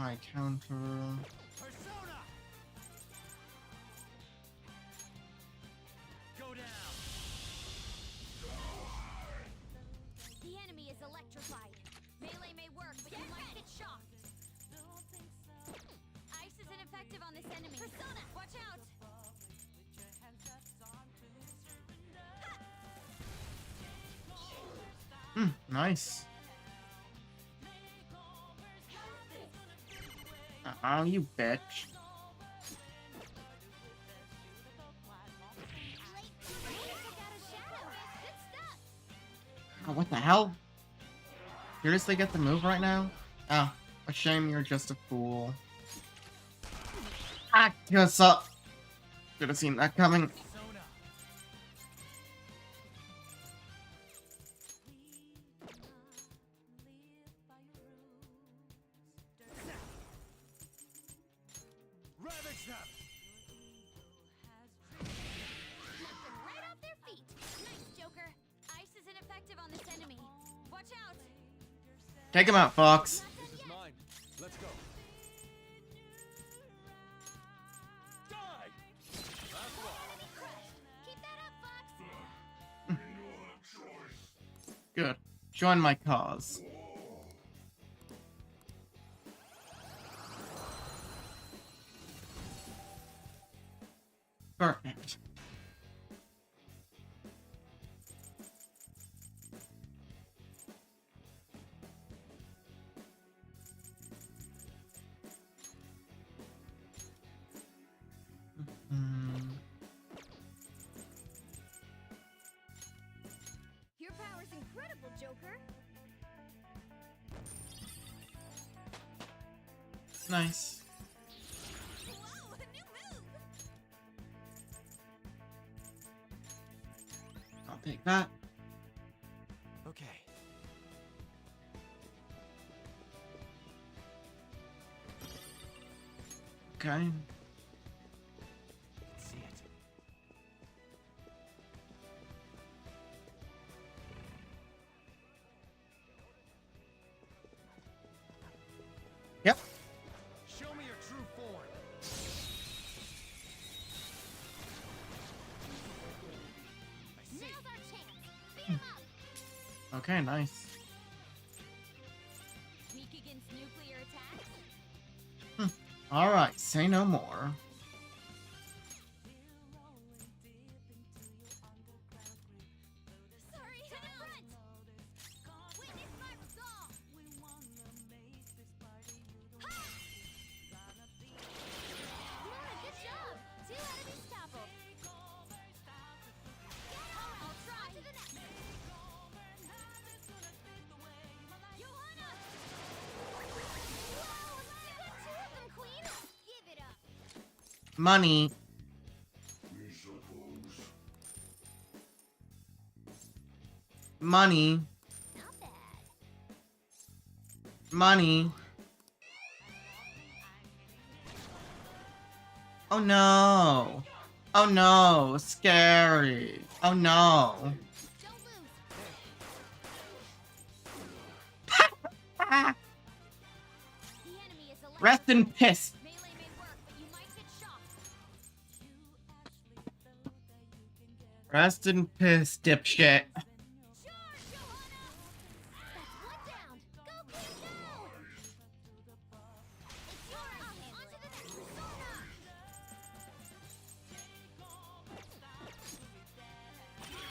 High counter. Persona! Go down. The enemy is electrified. Melee may work, but you might get shocked. Ice is effective on this enemy. Persona, watch out! Nice. Oh, you bitch. Oh, what the hell? Seriously get the move right now? Oh, a shame you're just a fool. Ah, what's up? Should have seen that coming. Ravage them! Knocked them right off their feet. Nice, Joker. Ice is ineffective on this enemy. Watch out! Take him out, Fox. This is mine. Let's go. Die! Keep that up, Fox! Good. Join my cause. Perfect. Your power's incredible, Joker. Nice. Whoa, a new move! I'll take that. Okay. Okay. See it. Yep. Show me your true form. Now's our chance. Beat him up. Okay, nice. Weak against nuclear attacks? Alright, say no more. Sorry, to the front! Witness my resolve! Ha! Luna, good job! 2 enemies toppled. I'll try to the next. Johanna! Whoa! You got 2 of them, Queen! Give it up! Money. Money. Not bad. Money. Oh no. Oh no. Scary. Oh no. Don't lose. The enemy is a Rest in piss. melee may work, but you might get shocked. Rest in piss, dipshit. Charge, Johanna! That's 1 down. Go, Queen, go! It's yours. On to the next persona.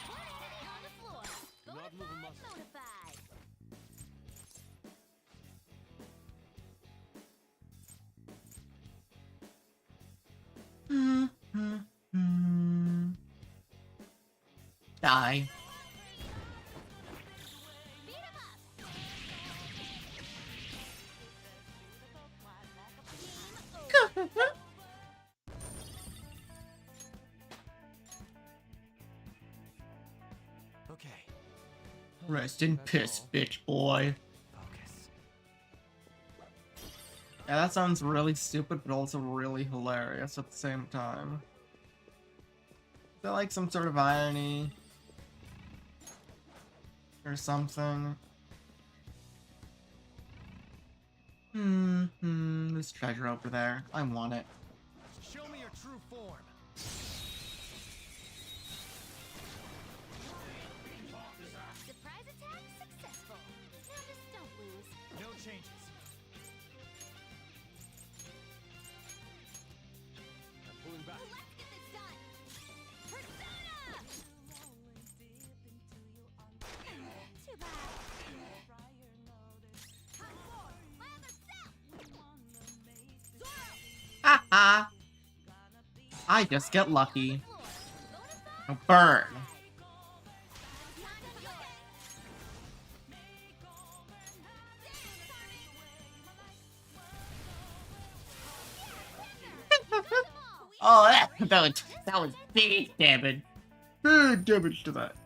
One enemy on the floor. Do not move a muscle. Notified. Die. Beat him up. Game over. Okay. Rest in piss, bitch boy. Focus. Yeah, that sounds really stupid, but also really hilarious at the same time. Is there like some sort of irony? Or something? This treasure over there. I want it. Show me your true form. Surprise attack successful. Now just don't lose. No changes. Haha! I just get lucky. Oh, burn. Oh, that was big damage. Big damage to that.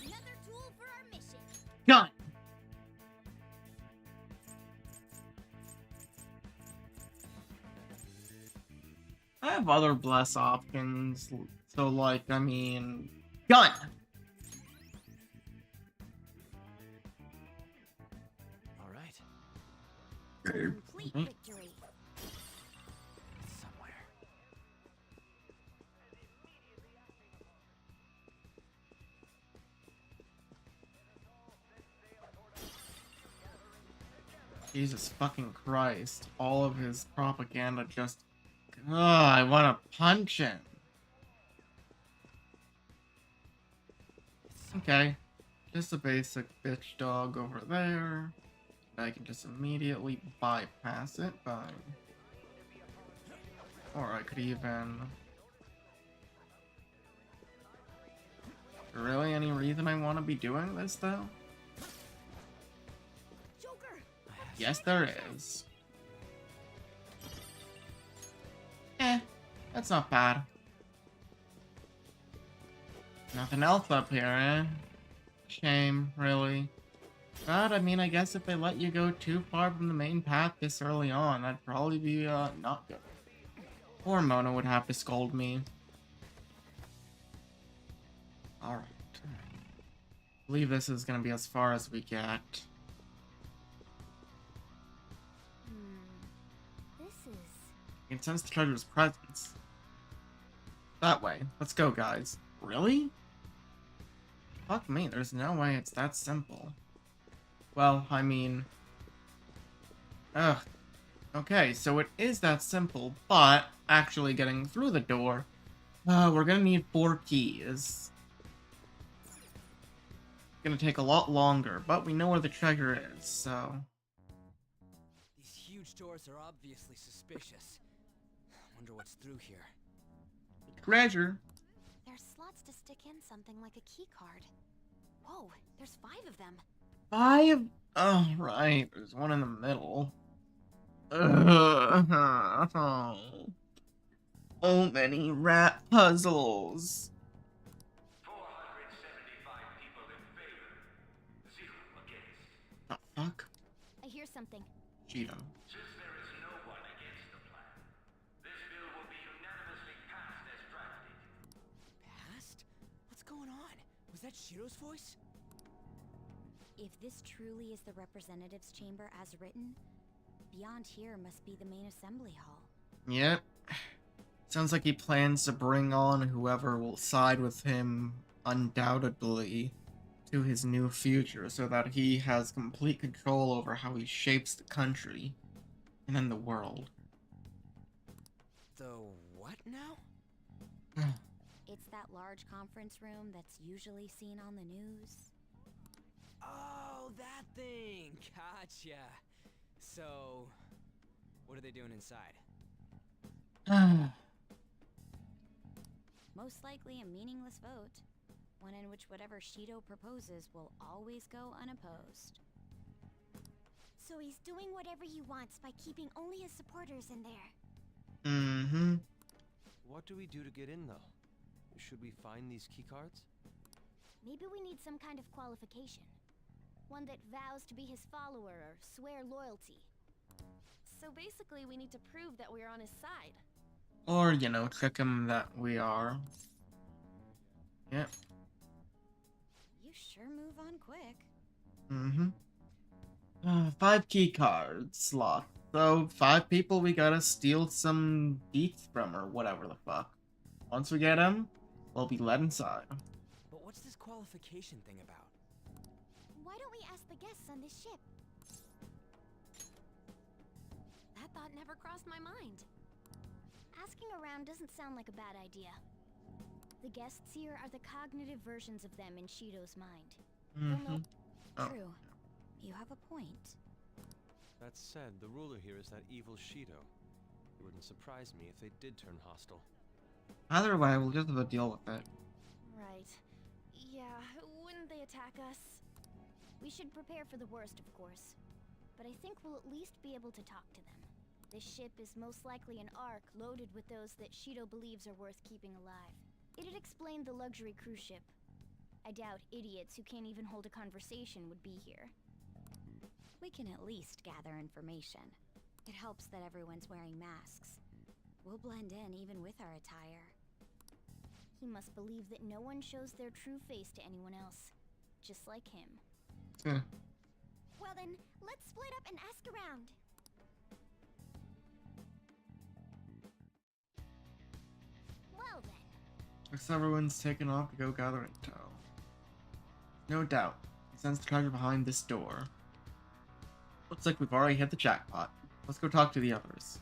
Another tool for our mission. Gun. I have other bless options, so like, I mean, gun. All right. Complete victory. Somewhere. Jesus fucking Christ. All of his propaganda just... Ugh, I want to punch him. Okay. Just a basic bitch dog over there. I can just immediately bypass it by... Or I could even... Really any reason I want to be doing this, though? Yes, there is. That's not bad. Nothing else up here, eh? Shame, really. But, I mean, I guess if they let you go too far from the main path this early on, that'd probably be, not good. Or Mona would have to scold me. Alright. I believe this is gonna be as far as we get. This is... I can sense the treasure's presence. That way. Let's go, guys. Really? Fuck me, there's no way it's that simple. Well, I mean... Ugh. Okay, so it is that simple, but actually getting through the door, we're gonna need 4 keys. It's gonna take a lot longer, but we know where the treasure is, so... These huge doors are obviously suspicious. Wonder what's through here. Treasure. There's slots to stick in something like a key card. Whoa, there's 5 of them. 5? Oh, right. There's one in the middle. So many rat puzzles. 475 people in favor, 0 against. The fuck? I hear something. Cheetah. Since there is no one against the plan, this bill will be unanimously passed as drafted. Passed? What's going on? Was that Shiro's voice? If this truly is the representatives' chamber as written, beyond here must be the main assembly hall. Yep. Sounds like he plans to bring on whoever will side with him, undoubtedly, to his new future, so that he has complete control over how he shapes the country, and then the world. The what now? It's that large conference room that's usually seen on the news. Oh, that thing! Gotcha! So, what are they doing inside? Most likely a meaningless vote, one in which whatever Shido proposes will always go unopposed. So he's doing whatever he wants by keeping only his supporters in there. Mm-hmm. What do we do to get in, though? Should we find these keycards? Maybe we need some kind of qualification. One that vows to be his follower or swear loyalty. So basically, we need to prove that we're on his side. Or, you know, trick him that we are. Yep. You sure move on quick. Mm-hmm. 5 key cards slot. So, 5 people we gotta steal some beats from, or whatever the fuck. Once we get them, we'll be let inside. But what's this qualification thing about? Why don't we ask the guests on this ship? That thought never crossed my mind. Asking around doesn't sound like a bad idea. The guests here are the cognitive versions of them in Shido's mind. Mm-hmm. Oh. True. You have a point. That said, the ruler here is that evil Shido. It wouldn't surprise me if they did turn hostile. Either way, we'll just have to deal with it. Right. Yeah, wouldn't they attack us? We should prepare for the worst, of course. But I think we'll at least be able to talk to them. This ship is most likely an ark loaded with those that Shido believes are worth keeping alive. It'd explain the luxury cruise ship. I doubt idiots who can't even hold a conversation would be here. We can at least gather information. It helps that everyone's wearing masks. We'll blend in even with our attire. He must believe that no one shows their true face to anyone else. Just like him. Well then, let's split up and ask around. Well then. Looks everyone's taken off to go gather intel. No doubt. He sends the treasure behind this door. Looks like we've already hit the jackpot. Let's go talk to the others.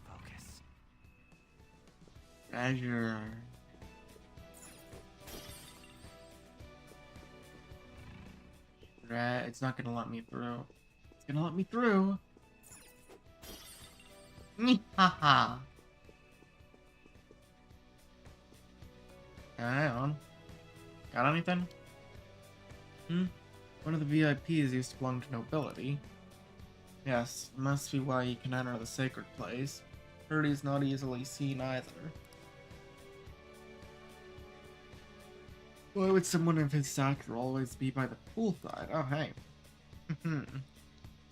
Focus. Treasure. It's not gonna let me through. It's gonna let me through. Haha. Hang on. Got anything? One of the VIPs used to belong to nobility. Yes, must be why he can enter the sacred place. Heard he's not easily seen either. Why would someone of his stature always be by the poolside? Oh, hey.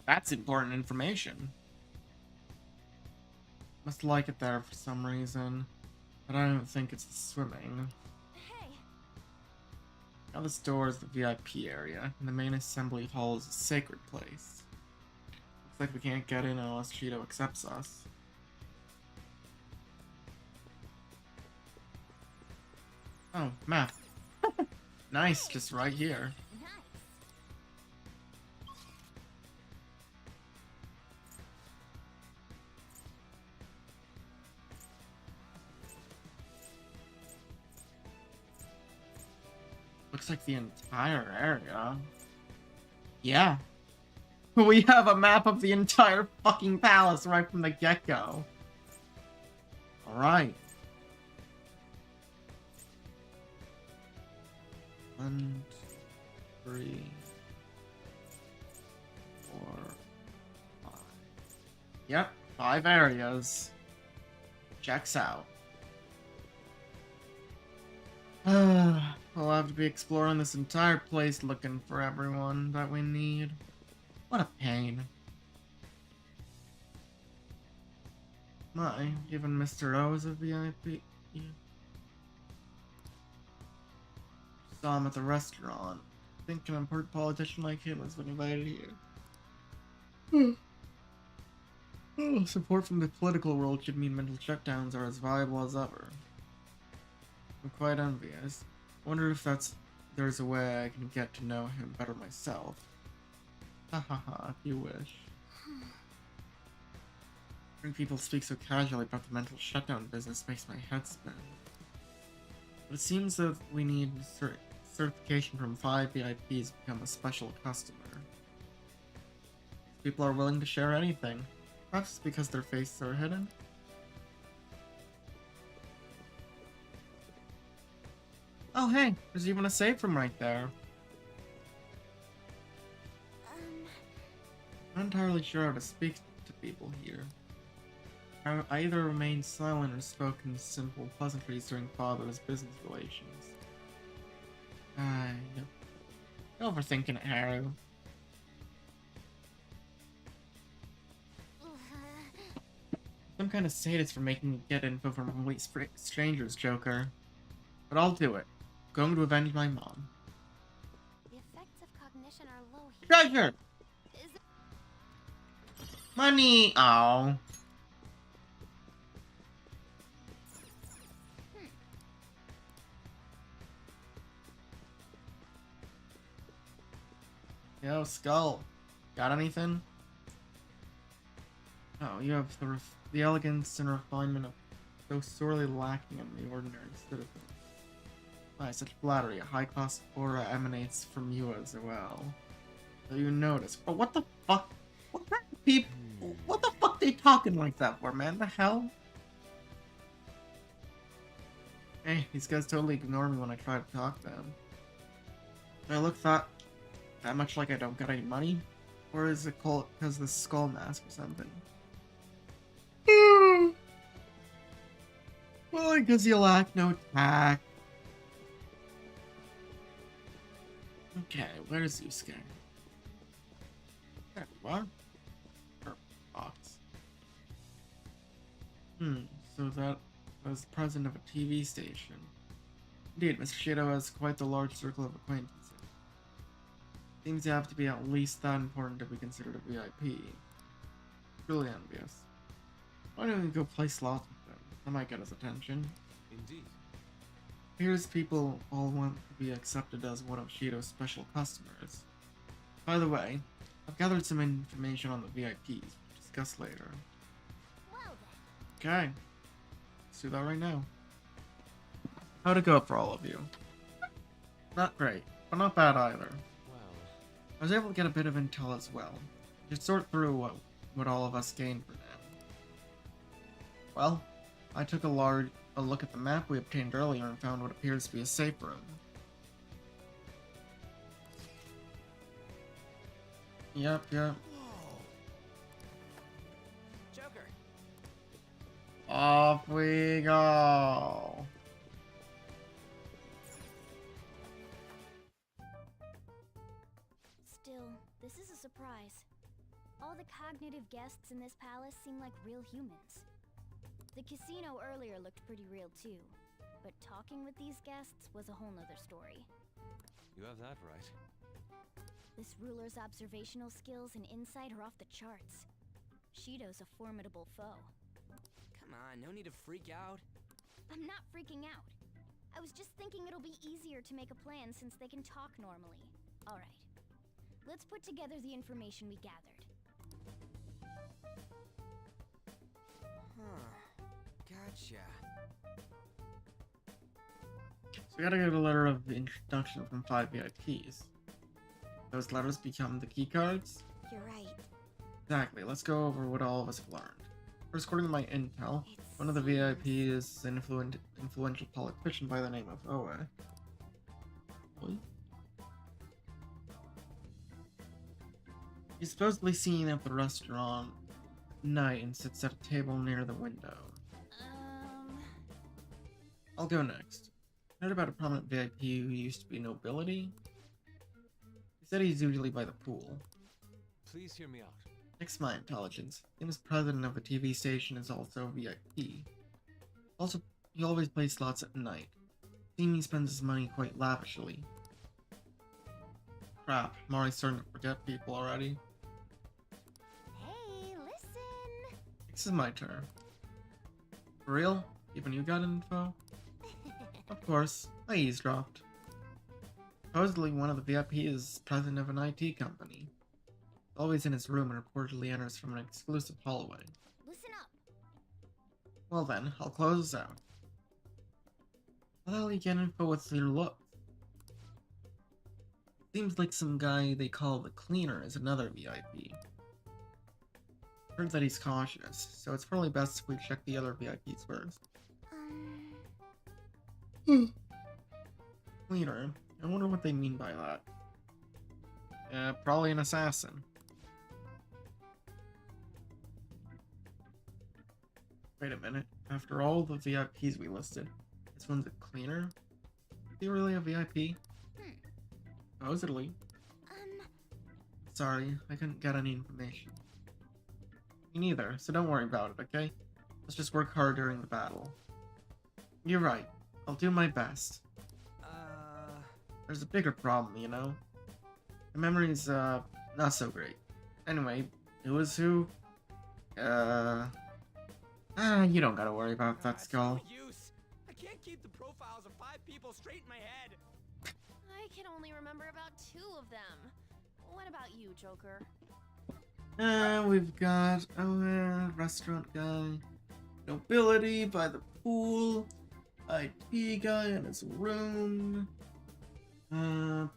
That's important information. Must like it there for some reason, but I don't think it's the swimming. Hey. Now this door is the VIP area, and the main assembly hall is a sacred place. Looks like we can't get in unless Shido accepts us. Oh, map. Nice, just right here. Looks like the entire area. Yeah. We have a map of the entire fucking palace right from the get-go. Alright. 1, 2, 3, 4, 5. Yep, 5 areas. Checks out. We'll have to be exploring this entire place looking for everyone that we need. What a pain. My, even Mr. O is a VIP. Yeah. Saw him at the restaurant. Think an important politician like him has been invited here. Support from the political world should mean mental shutdowns are as viable as ever. I'm quite envious. Wonder if there's a way I can get to know him better myself. Hahaha, if you wish. Hearing people speak so casually about the mental shutdown business makes my head spin. But it seems that we need certification from 5 VIPs to become a special customer. People are willing to share anything. Perhaps it's because their faces are hidden? Oh hey, there's even a save from right there. I'm not entirely sure how to speak to people here. I either remained silent or spoken simple pleasantries during father's business relations. Yep. Overthinking it, Haru. Some kind of sadist for making me get info from complete strangers, Joker. But I'll do it. Going to avenge my mom. The effects of cognition are low here. Treasure! Money! Oh. Yo, Skull. Got anything? Oh, you have the elegance and refinement of so sorely lacking in the ordinary citizen. By such flattery, a high-class aura emanates from you as well. So you notice. But what the fuck? What kind of people? What the fuck they talking like that for, man? The hell? Hey, these guys totally ignore me when I try to talk to them. Do I look that much like I don't get any money? Or is it called because of the skull mask or something? Well, because you lack no tact. Okay, where's Yusuke? There you are. Purple box. So that was the president of a TV station. Indeed, Mr. Shido has quite the large circle of acquaintances. Seems to have to be at least that important to be considered a VIP. Really envious. Why don't we go play slots with them? That might get his attention. Indeed. Here's people all want to be accepted as one of Shido's special customers. By the way, I've gathered some information on the VIPs. We'll discuss later. Okay. Let's do that right now. How'd it go for all of you? Not great, but not bad either. I was able to get a bit of intel as well. Just sort through what all of us gained for now. Well, I took a look at the map we obtained earlier and found what appears to be a safe room. Yep. Joker. Off we go. Still, this is a surprise. All the cognitive guests in this palace seem like real humans. The casino earlier looked pretty real too, but talking with these guests was a whole nother story. You have that right. This ruler's observational skills and insight are off the charts. Shido's a formidable foe. Come on, no need to freak out. I'm not freaking out. I was just thinking it'll be easier to make a plan since they can talk normally. Alright. Let's put together the information we gathered. Huh. Gotcha. So we gotta get a letter of introduction from 5 VIPs. Those letters become the keycards? You're right. Exactly, let's go over what all of us have learned. First, according to my intel, one of the VIPs is an influential politician by the name of Oe. What? He's supposedly seen at the restaurant at night and sits at a table near the window. I'll go next. Heard about a prominent VIP who used to be nobility? He said he's usually by the pool. Please hear me out. Next to my intelligence, famous president of a TV station is also a VIP. Also, he always plays slots at night. Seems he spends his money quite lavishly. Crap, I'm already starting to forget people already. Hey, listen! This is my turn. For real? Even you got info? Of course, I eavesdropped. Supposedly one of the VIPs is president of an IT company. Always in his room and reportedly enters from an exclusive hallway. Listen up! Well then, I'll close this out. How the hell you get info with your look? Seems like some guy they call the cleaner is another VIP. Heard that he's cautious, so it's probably best if we check the other VIPs first. Cleaner? I wonder what they mean by that. Probably an assassin. Wait a minute. After all the VIPs we listed, this one's a cleaner? Is he really a VIP? Supposedly. Sorry, I couldn't get any information. Me neither, so don't worry about it, okay? Let's just work hard during the battle. You're right. I'll do my best. There's a bigger problem, you know? My memory's, not so great. Anyway, who was who? You don't gotta worry about that, Skull. It's no use. I can't keep the profiles of 5 people straight in my head. I can only remember about 2 of them. What about you, Joker? We've got restaurant guy, nobility by the pool, IT guy in his room,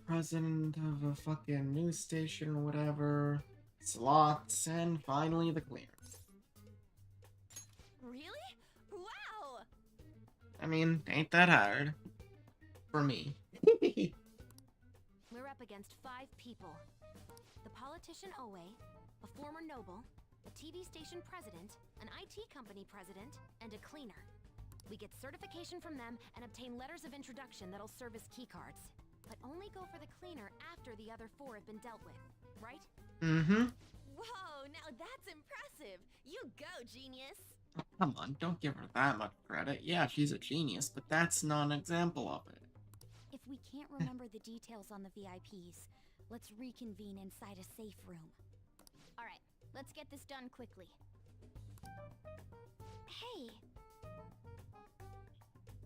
president of a fucking news station or whatever, slots, and finally the cleaners. Really? Wow! I mean, ain't that hard. For me. We're up against 5 people. The politician Owe, a former noble, a TV station president, an IT company president, and a cleaner. We get certification from them and obtain letters of introduction that'll serve as keycards. But only go for the cleaner after the other 4 have been dealt with, right? Mm-hmm. Whoa, now that's impressive! You go, genius! Oh, come on, don't give her that much credit. Yeah, she's a genius, but that's not an example of it. If we can't remember the details on the VIPs, let's reconvene inside a safe room. Alright, let's get this done quickly. Hey!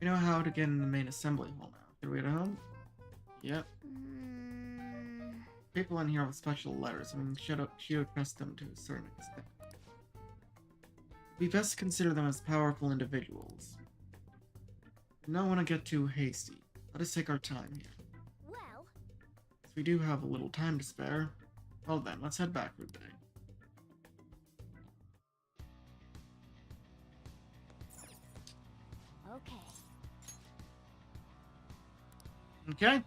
We know how to get in the main assembly hall now. Should we head home? Yep. People in here with special letters. I mean, should trust them to a certain extent. We best consider them as powerful individuals. We don't want to get too hasty. Let us take our time here. Well, As we do have a little time to spare. Well then, let's head back for the day. okay. Okay.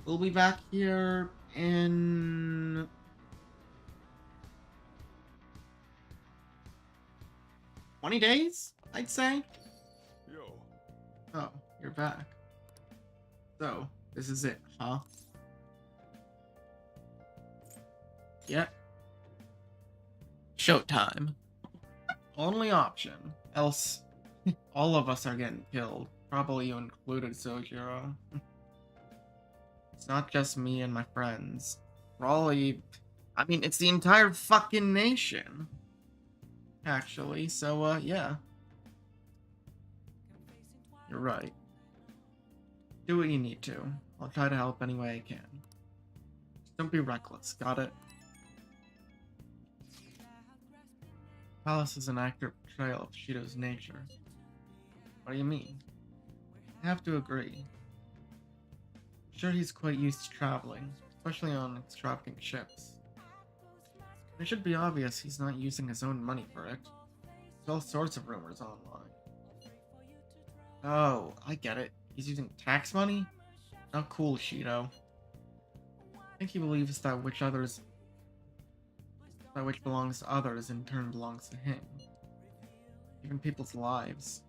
We'll be back here in... $20 days, I'd say. Yo. Oh, you're back. So, this is it, huh? Yep. Showtime. Only option. Else, all of us are getting killed. Probably you included, Sojiro. It's not just me and my friends. Probably... I mean, it's the entire fucking nation. Actually, so, yeah. You're right. Do what you need to. I'll try to help any way I can. Just don't be reckless, got it? Palace is an accurate portrayal of Shido's nature. What do you mean? I have to agree. I'm sure he's quite used to traveling, especially on extravagant ships. It should be obvious he's not using his own money for it. There's all sorts of rumors online. Oh, I get it. He's using tax money? Not cool, Shido. I think he believes that which belongs to others in turn belongs to him. Even people's lives.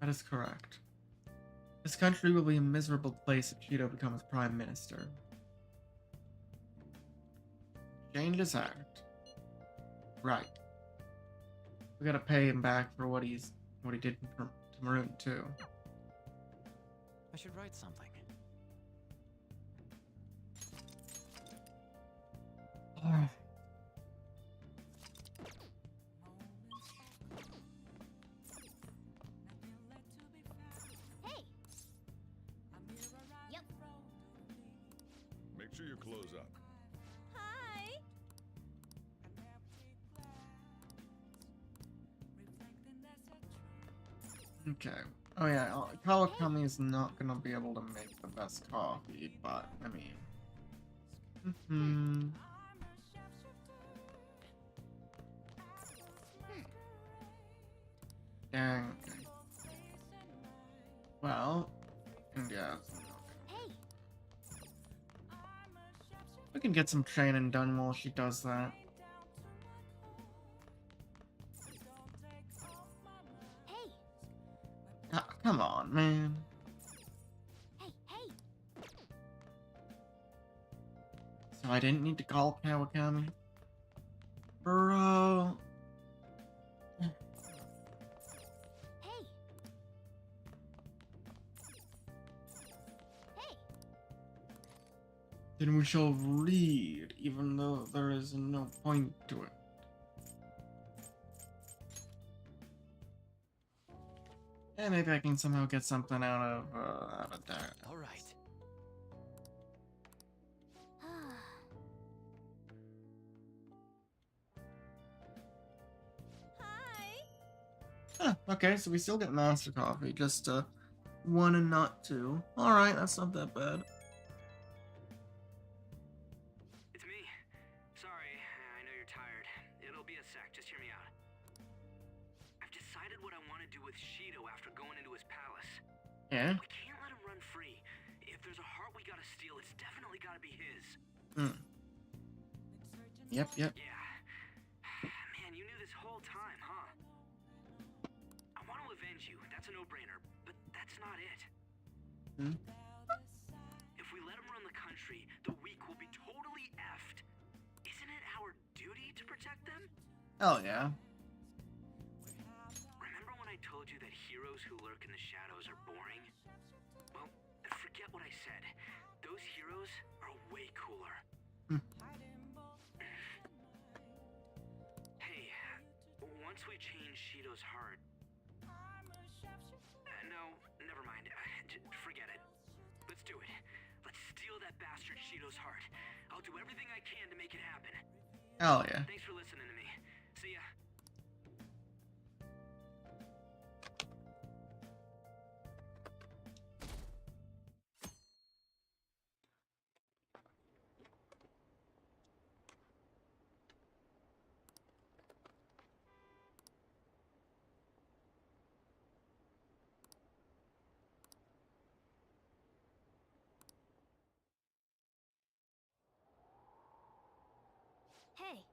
That is correct. This country will be a miserable place if Shido becomes Prime Minister. Change his heart. Right. We gotta pay him back for what he did to Maroon too. I should write something. Hey! Yep. Make sure you close up. Hi! Okay. Oh yeah, Kawakami is not gonna be able to make the best coffee, but I mean... Dang. Okay. Well, yeah. Hey! We can get some training done while she does that. Hey! Come on, man. Hey, hey! So I didn't need to call Kawakami? Bro. Hey! Hey! Then we shall read, even though there is no point to it. And maybe I can somehow get something out of that. All right. Hi! Okay, so we still get Master Coffee, just 1 and not 2. Alright, that's not that bad. It's me. Sorry, I know you're tired. It'll be a sec, just hear me out. I've decided what I want to do with Shido after going into his palace. Yeah? We can't let him run free. If there's a heart we gotta steal, it's definitely gotta be his. Yep. Yeah. Man, you knew this whole time, huh? I want to avenge you. That's a no-brainer. But that's not it. If we let him run the country, the weak will be totally effed. Isn't it our duty to protect them? Hell yeah. Remember when I told you that heroes who lurk in the shadows are boring? Well, forget what I said. Those heroes are way cooler. Hey, once we change Shido's heart... no, never mind. Forget it. Let's do it. Let's steal that bastard Shido's heart. I'll do everything I can to make it happen. Hell yeah. Thanks for listening to me. See ya. Hey,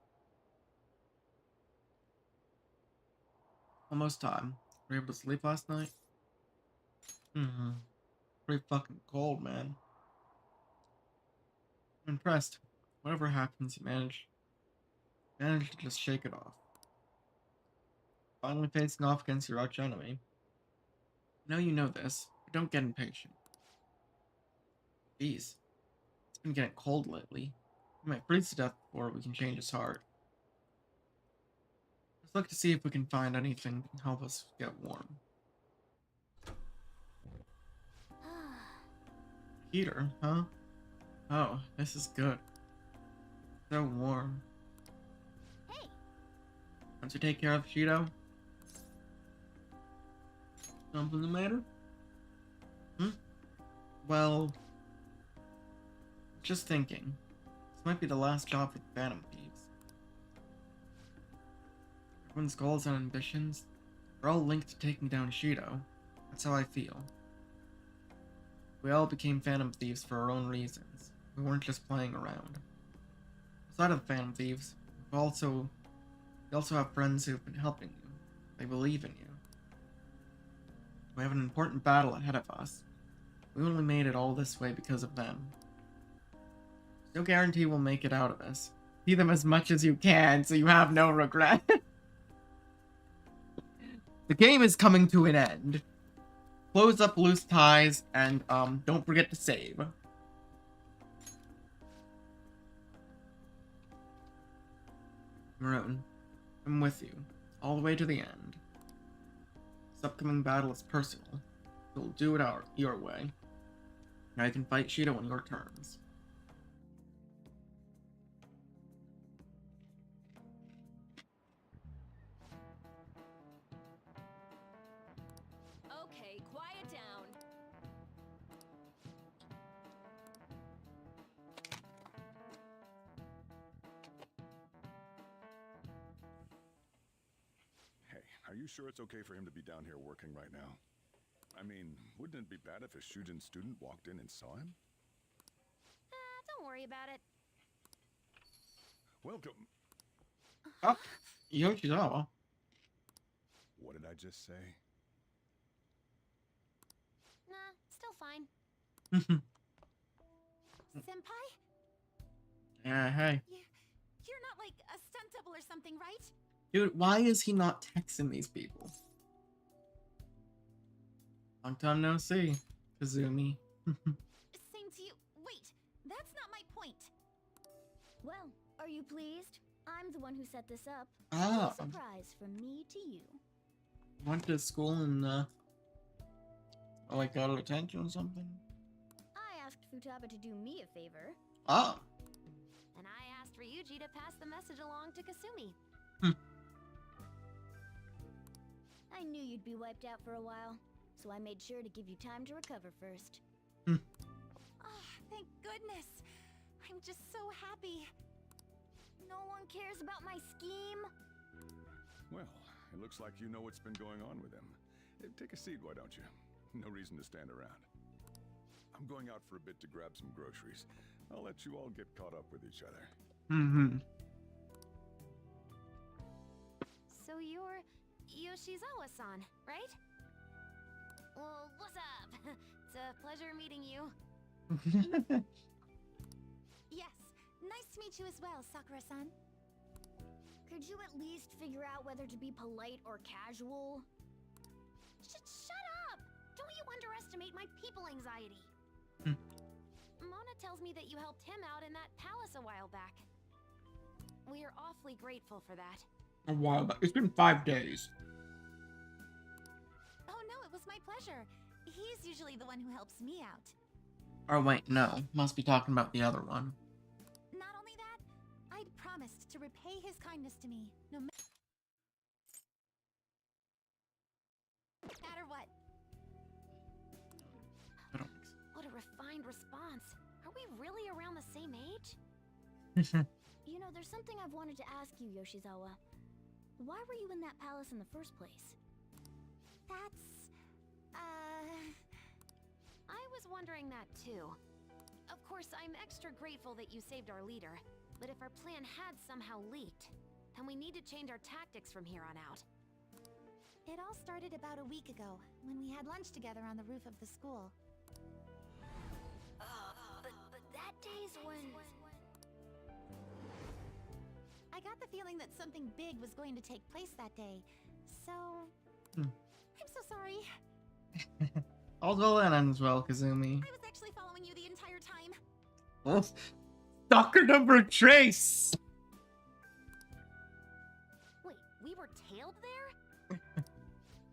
Almost time. Were you able to sleep last night? Pretty fucking cold, man. I'm impressed. Whatever happens, you managed to just shake it off. Finally facing off against your arch enemy. I know you know this, but don't get impatient. Jeez. It's been getting cold lately. We might freeze to death before we can change his heart. Let's look to see if we can find anything that can help us get warm. Heater, huh? Oh, this is good. So warm. hey, Once you take care of Shido? Something the matter? Well, just thinking. This might be the last job for the Phantom Thieves. Everyone's goals and ambitions are all linked to taking down Shido. That's how I feel. We all became Phantom Thieves for our own reasons. We weren't just playing around. Aside of the Phantom Thieves, we also have friends who've been helping you. They believe in you. We have an important battle ahead of us. We only made it all this way because of them. No guarantee we'll make it out of this. See them as much as you can so you have no regret. The game is coming to an end. Close up loose ties and don't forget to save. Maroon, I'm with you, all the way to the end. This upcoming battle is personal. We'll do it your way. Now you can fight Shido on your terms. okay, quiet down. Hey, are you sure it's okay for him to be down here working right now? I mean, wouldn't it be bad if a Shujin student walked in and saw him? Don't worry about it. Welcome. Oh, Yoshizawa. What did I just say? Nah, still fine. Senpai? Yeah, hey. You're not like a stunt double or something, right? Dude, why is he not texting these people? Long time no see, Kazumi. Same to you. Wait, that's not my point. Well, are you pleased? I'm the one who set this up. Ah. A surprise from me to you. Went to school and, like, got attention or something? I asked Futaba to do me a favor. Ah. And I asked Ryuji to pass the message along to Kasumi. I knew you'd be wiped out for a while, so I made sure to give you time to recover first. Oh, thank goodness. I'm just so happy. No one cares about my scheme. Well, it looks like you know what's been going on with him. Take a seat, why don't you? No reason to stand around. I'm going out for a bit to grab some groceries. I'll let you all get caught up with each other. So you're Yoshizawa-san, right? Well, what's up? It's a pleasure meeting you. Yes, nice to meet you as well, Sakura-san. Could you at least figure out whether to be polite or casual? Shut up! Don't you underestimate my people anxiety. Mona tells me that you helped him out in that palace a while back. We are awfully grateful for that. A while back. It's been 5 days. Oh no, it was my pleasure. He's usually the one who helps me out. Oh wait, no. Must be talking about the other one. Not only that, I'd promised to repay his kindness to me, no matter what. What a refined response. Are we really around the same age? You know, there's something I've wanted to ask you, Yoshizawa. Why were you in that palace in the first place? I was wondering that too. Of course, I'm extra grateful that you saved our leader, but if our plan had somehow leaked, then we need to change our tactics from here on out. It all started about a week ago, when we had lunch together on the roof of the school. But that day's when... I got the feeling that something big was going to take place that day, so... I'm so sorry. All well and ends well, Kazumi. I was actually following you the entire time. Well, stalker number trace! Wait, we were tailed there?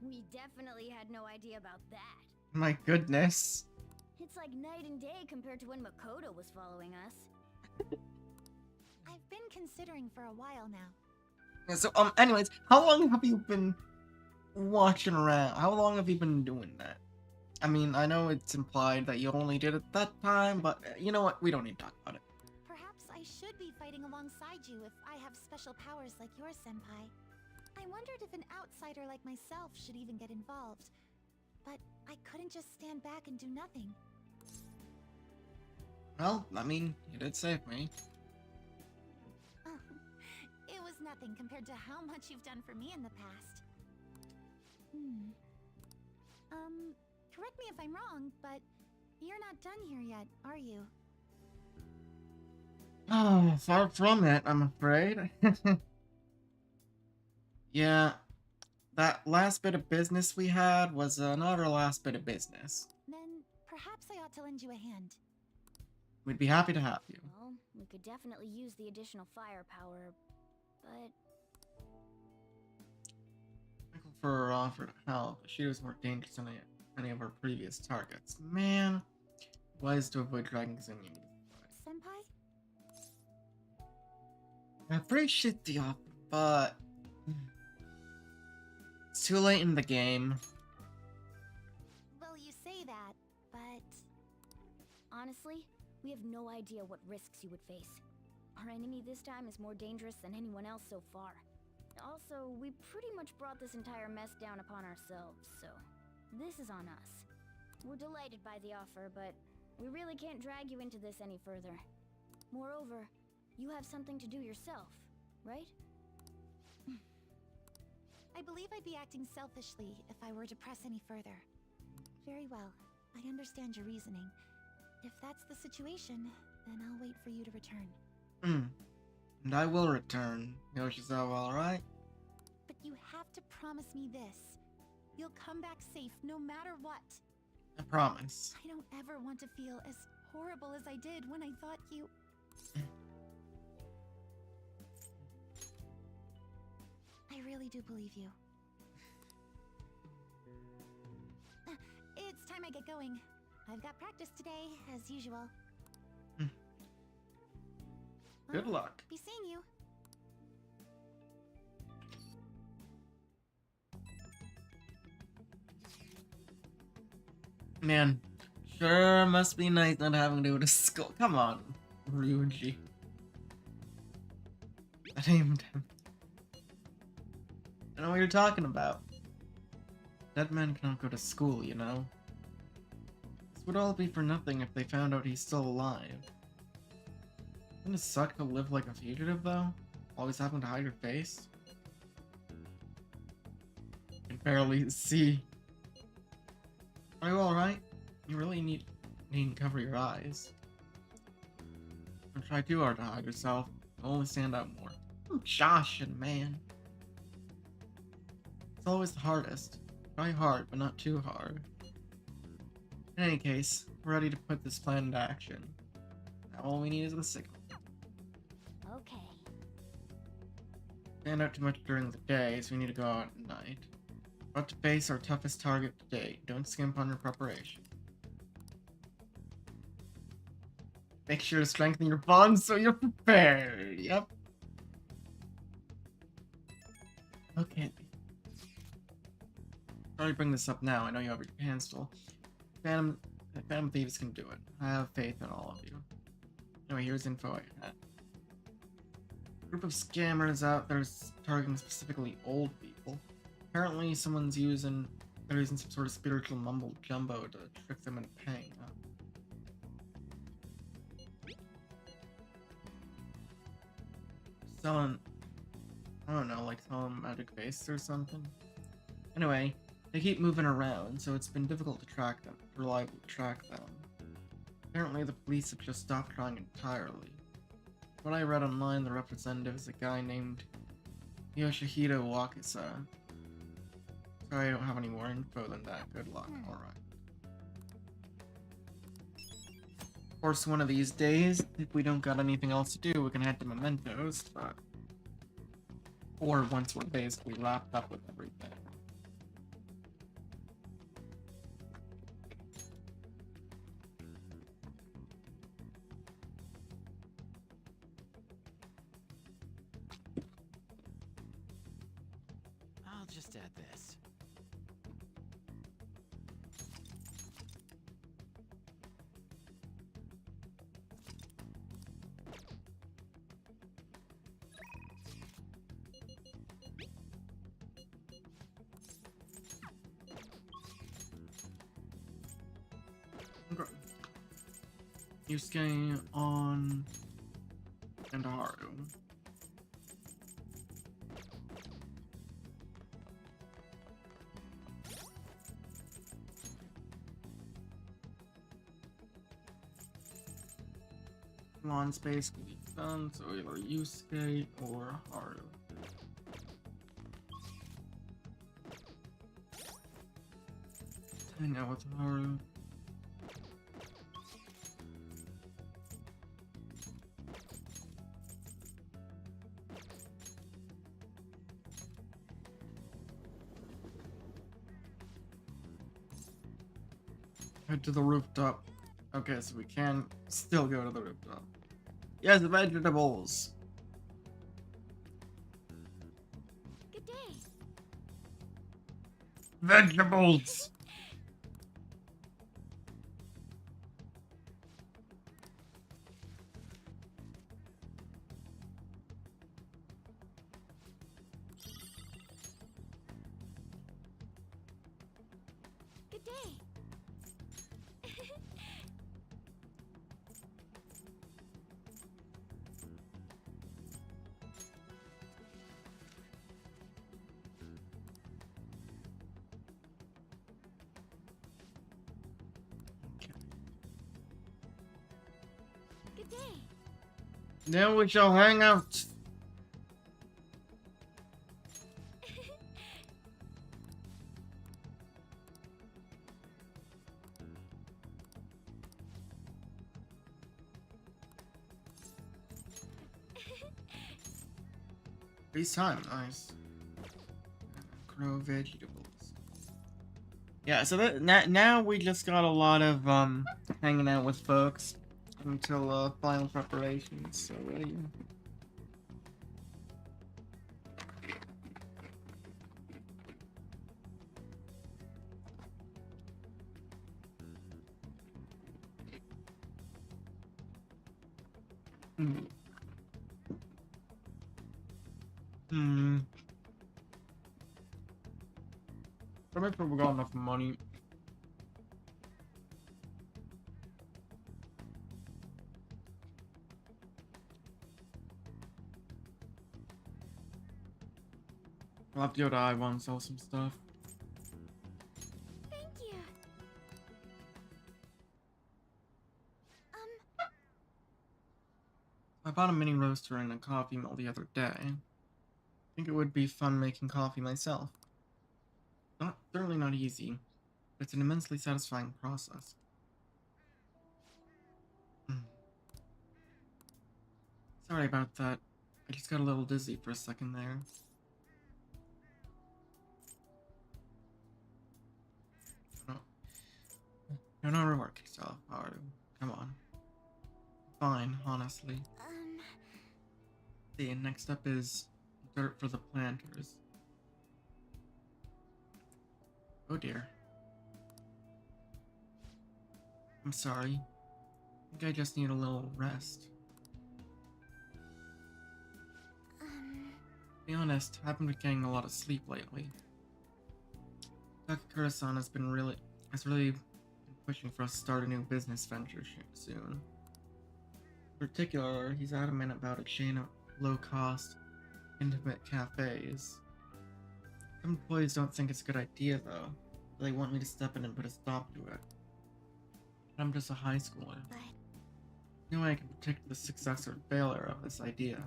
We definitely had no idea about that. My goodness. It's like night and day compared to when Makoto was following us. I've been considering for a while now. So, anyways, how long have you been watching around? How long have you been doing that? I mean, I know it's implied that you only did it that time, but you know what? We don't need to talk about it. Perhaps I should be fighting alongside you if I have special powers like yours, Senpai. I wondered if an outsider like myself should even get involved. But I couldn't just stand back and do nothing. Well, I mean, you did save me. It was nothing compared to how much you've done for me in the past. Correct me if I'm wrong, but you're not done here yet, are you? Oh, far from it, I'm afraid. Yeah, that last bit of business we had was not our last bit of business. Then perhaps I ought to lend you a hand. We'd be happy to have you. Well, we could definitely use the additional firepower, but... For her offer to help, she was more dangerous than any of our previous targets. Man, wise to avoid dragging Kazumi. Senpai? I appreciate the offer, but it's too late in the game. Well, you say that, but... Honestly, we have no idea what risks you would face. Our enemy this time is more dangerous than anyone else so far. Also, we pretty much brought this entire mess down upon ourselves, so this is on us. We're delighted by the offer, but we really can't drag you into this any further. Moreover, you have something to do yourself, right? I believe I'd be acting selfishly if I were to press any further. Very well, I understand your reasoning. If that's the situation, then I'll wait for you to return. And I will return. Yoshizawa, alright? But you have to promise me this. You'll come back safe no matter what. I promise. I don't ever want to feel as horrible as I did when I thought you... I really do believe you. It's time I get going. I've got practice today, as usual. Good luck. Be seeing you. Man, sure must be nice not having to go to school. Come on, Ryuji. I named him. I know what you're talking about. Dead men cannot go to school, you know? This would all be for nothing if they found out he's still alive. Wouldn't it suck to live like a fugitive, though? Always having to hide your face? I can barely see. Are you alright? You really need to cover your eyes. Don't try too hard to hide yourself. You'll only stand out more. I'm joshing, man. It's always the hardest. Try hard, but not too hard. In any case, we're ready to put this plan into action. Now all we need is the signal. Okay. Stand out too much during the day, so we need to go out at night. About to face our toughest target today. Don't skimp on your preparation. Make sure to strengthen your bonds so you're prepared. Yep. Okay. Sorry to bring this up now. I know you have your hands full. Phantom Thieves can do it. I have faith in all of you. Anyway, here's info I had. A group of scammers out there targeting specifically old people. Apparently, they're using some sort of spiritual mumbo jumbo to trick them into paying up. Selling, I don't know, like selling magic vase or something. Anyway, they keep moving around, so it's been difficult to reliably track them. Apparently, the police have just stopped trying entirely. What I read online, the representative is a guy named Yoshihito Wakasa. Sorry, I don't have any more info than that. Good luck. Alright. Of course, one of these days, if we don't got anything else to do, we can head to Mementos, but... Or once we're basically wrapped up with everything. I'll just add this. Okay. Yusuke on and Haru. Lawn space can be done, so either Yusuke or Haru. Hang out with Haru. Head to the rooftop. Okay, so we can still go to the rooftop. Yes, vegetables! Good day. Vegetables! Good day. Good day. Then we shall hang out. FaceTime, nice. Grow vegetables. Yeah, so now we just got a lot of hanging out with folks until final preparations. So yeah. Hmm. Hmm. I don't think we got enough money. I'll have to go to Iowa and sell some stuff. Thank you. I bought a mini roaster and a coffee mill the other day. I think it would be fun making coffee myself. Certainly not easy, but it's an immensely satisfying process. Sorry about that. I just got a little dizzy for a second there. No. Don't overwork yourself, Haru. Come on. Fine, honestly. See, next up is dirt for the planters. Oh dear. I'm sorry. I think I just need a little rest. To be honest, I haven't been getting a lot of sleep lately. Takakura-san has really been pushing for us to start a new business venture soon. In particular, he's adamant about a chain of low-cost, intimate cafes. Some employees don't think it's a good idea, though. They want me to step in and put a stop to it. But I'm just a high schooler. No way I can predict the success or failure of this idea.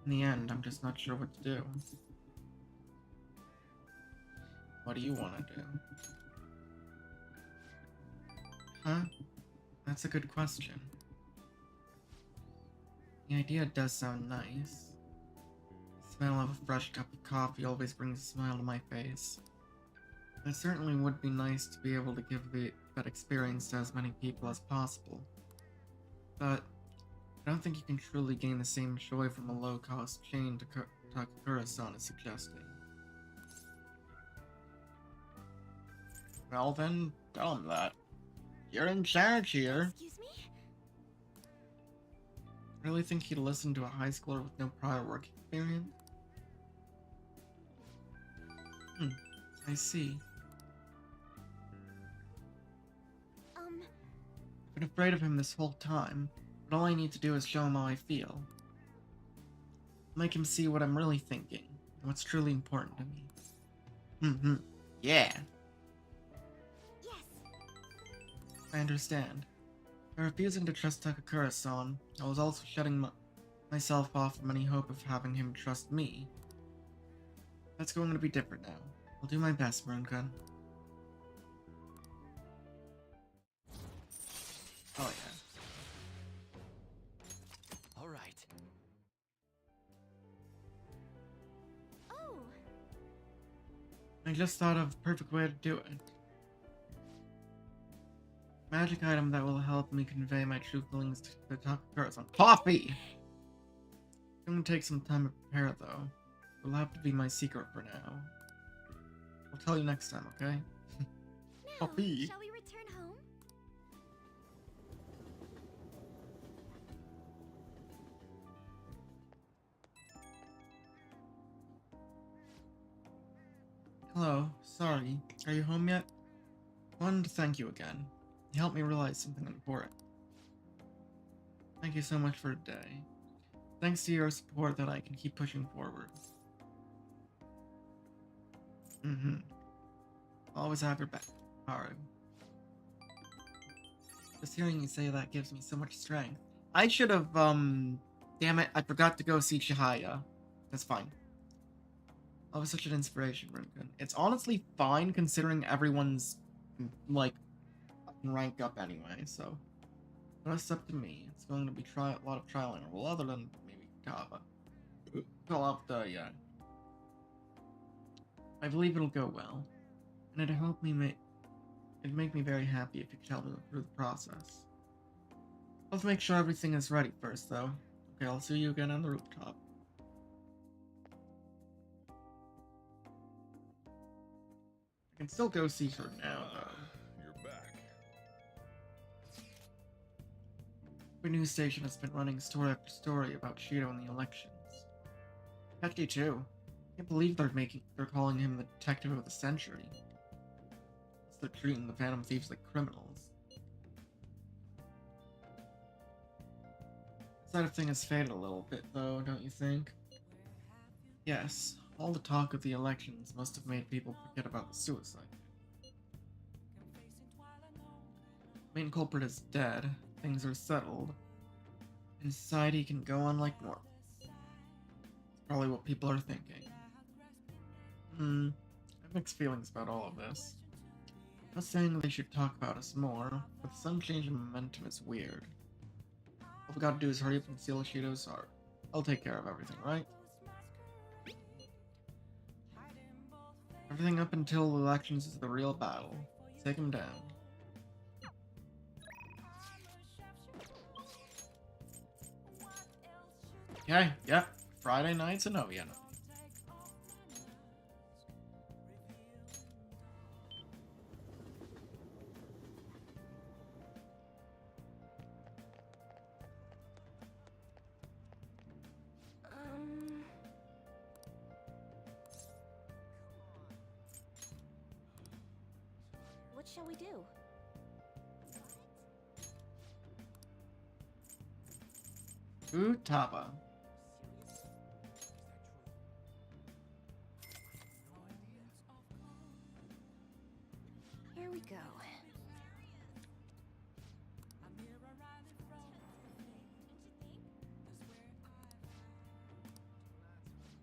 In the end, I'm just not sure what to do. What do you want to do? Huh? That's a good question. The idea does sound nice. The smell of a fresh cup of coffee always brings a smile to my face. It certainly would be nice to be able to give that experience to as many people as possible. But I don't think you can truly gain the same joy from a low-cost chain Takakura-san is suggesting. Well then, tell him that. You're in charge here. Excuse me? Really think he'd listen to a high schooler with no prior work experience? I see. I've been afraid of him this whole time, but all I need to do is show him how I feel. Make him see what I'm really thinking, and what's truly important to me. Yeah. Yes. I understand. By refusing to trust Takakura-san, I was also shutting myself off from any hope of having him trust me. That's going to be different now. I'll do my best, Maroon-kun. Oh yeah. All right. Oh. I just thought of the perfect way to do it. Magic item that will help me convey my true feelings to the Takakura-san. Coffee! It's going to take some time to prepare, though. It'll have to be my secret for now. I'll tell you next time, okay? Now, Coffee! shall we return home? Hello, sorry. Are you home yet? I wanted to thank you again. You helped me realize something important. Thank you so much for today. Thanks to your support that I can keep pushing forward. Always have your back, Haru. Just hearing you say that gives me so much strength. I should have, damn it, I forgot to go see Chihaya. That's fine. I was such an inspiration, Rinken. It's honestly fine considering everyone's, like, rank up anyway, so. The rest up to me. It's going to be a lot of trial and error. Well, other than maybe Kaba. I'll have to, yeah. I believe it'll go well. And it'd help me it'd make me very happy if you could help me through the process. Let's make sure everything is ready first, though. Okay, I'll see you again on the rooftop. I can still go see her now, though. You're back. The news station has been running story after story about Shido and the elections. Catchy too. Can't believe they're calling him the detective of the century. They're treating the Phantom Thieves like criminals. This side of thing has faded a little bit though, don't you think? Yes, all the talk of the elections must have made people forget about the suicide. The main culprit is dead, things are settled, and society can go on like normal. It's probably what people are thinking. I have mixed feelings about all of this. I'm not saying they should talk about us more, but some change in momentum is weird. All we gotta do is hurry up and steal Shido's heart. I'll take care of everything, right? Everything up until the elections is the real battle. Take him down. Okay, yep. Friday nights and oh yeah. What shall we do? Futaba. Here we go.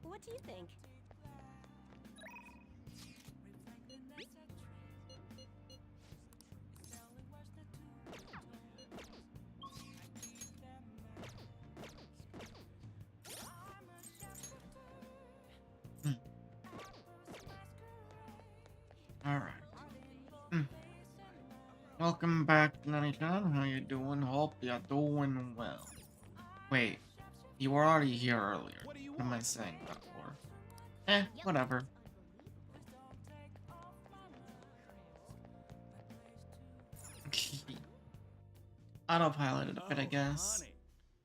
What do you think? Alright. Welcome back, Nanny-chan. How you doing? Hope you're doing well. Wait, you were already here earlier. What am I saying that for? Whatever. Autopiloted a bit, I guess.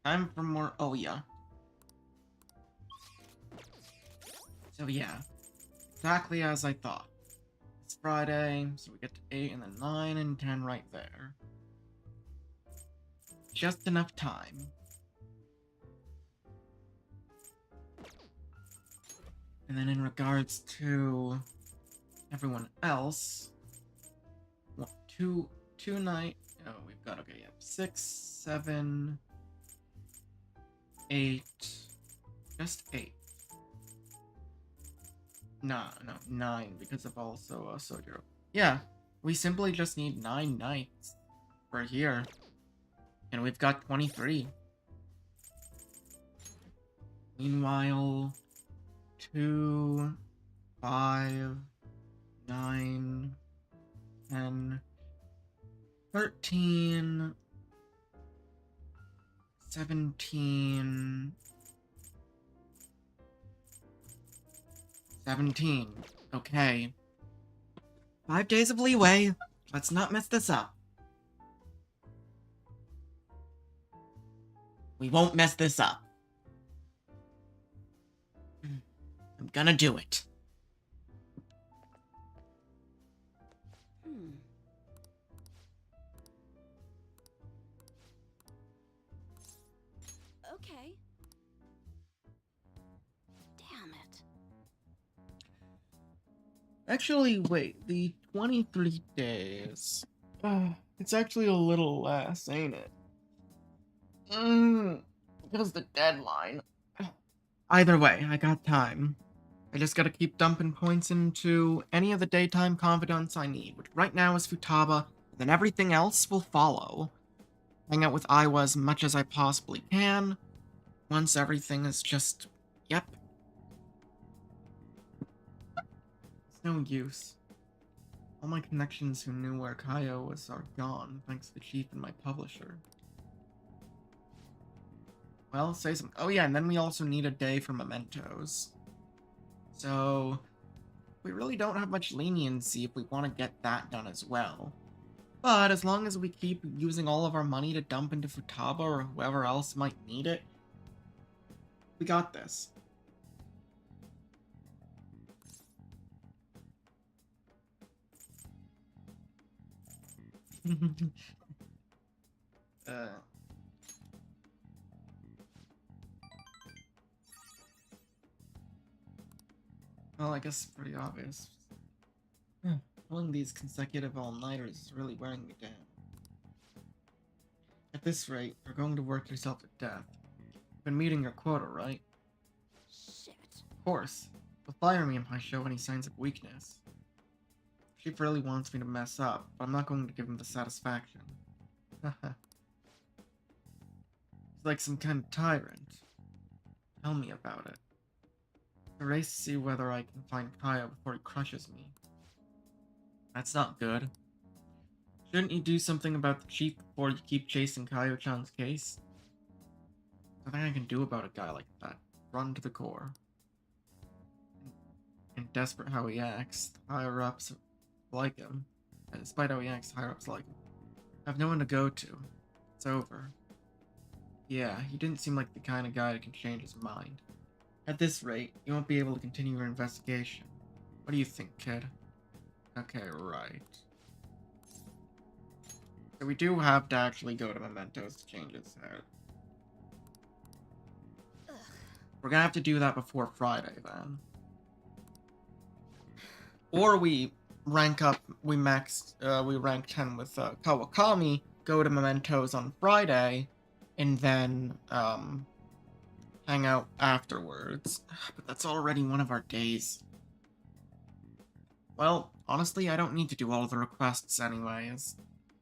Time for more. Oh, yeah. So, yeah. Exactly as I thought. It's Friday, so we get to 8 and then 9 and 10 right there. Just enough time. And then in regards to everyone else, what, two night. Oh, we've got, okay, yeah, 6, 7, 8, just 8. No, 9, because of also Sojiro. Yeah, we simply just need 9 nights for here. And we've got 23. Meanwhile, 2, 5, 9, 10, 13, 17, 17. Okay. 5 days of leeway. Let's not mess this up. We won't mess this up. I'm gonna do it. Okay. Damn it. Actually, wait, the 23 days. It's actually a little less, ain't it? Because the deadline. Either way, I got time. I just gotta keep dumping points into any of the daytime confidants I need, which right now is Futaba, then everything else will follow. Hang out with Aiwa as much as I possibly can. Once everything is just... Yep. It's no use. All my connections who knew where Kaio was are gone, thanks to the chief and my publisher. Well, say something. Oh yeah, and then we also need a day for mementos. So, we really don't have much leniency if we want to get that done as well. But as long as we keep using all of our money to dump into Futaba or whoever else might need it, we got this. Well, I guess it's pretty obvious. Pulling these consecutive all-nighters is really wearing me down. At this rate, you're going to work yourself to death. You've been meeting your quota, right? Shit. Of course. He'll fire me if I show any signs of weakness. Chief really wants me to mess up, but I'm not going to give him the satisfaction. He's like some kind of tyrant. Tell me about it. The race to see whether I can find Kaya before he crushes me. That's not good. Shouldn't you do something about the chief before you keep chasing Kaio-chan's case? Nothing I can do about a guy like that. Run to the core. And desperate how he acts, the higher-ups like him. And despite how he acts, higher-ups like him. I have no one to go to. It's over. Yeah, he didn't seem like the kind of guy that can change his mind. At this rate, you won't be able to continue your investigation. What do you think, kid? Okay, right. So we do have to actually go to Mementos to change his hair. We're gonna have to do that before Friday, then. Or we rank up, we rank 10 with Kawakami, go to Mementos on Friday, and then, hang out afterwards. But that's already one of our days. Well, honestly, I don't need to do all the requests anyways.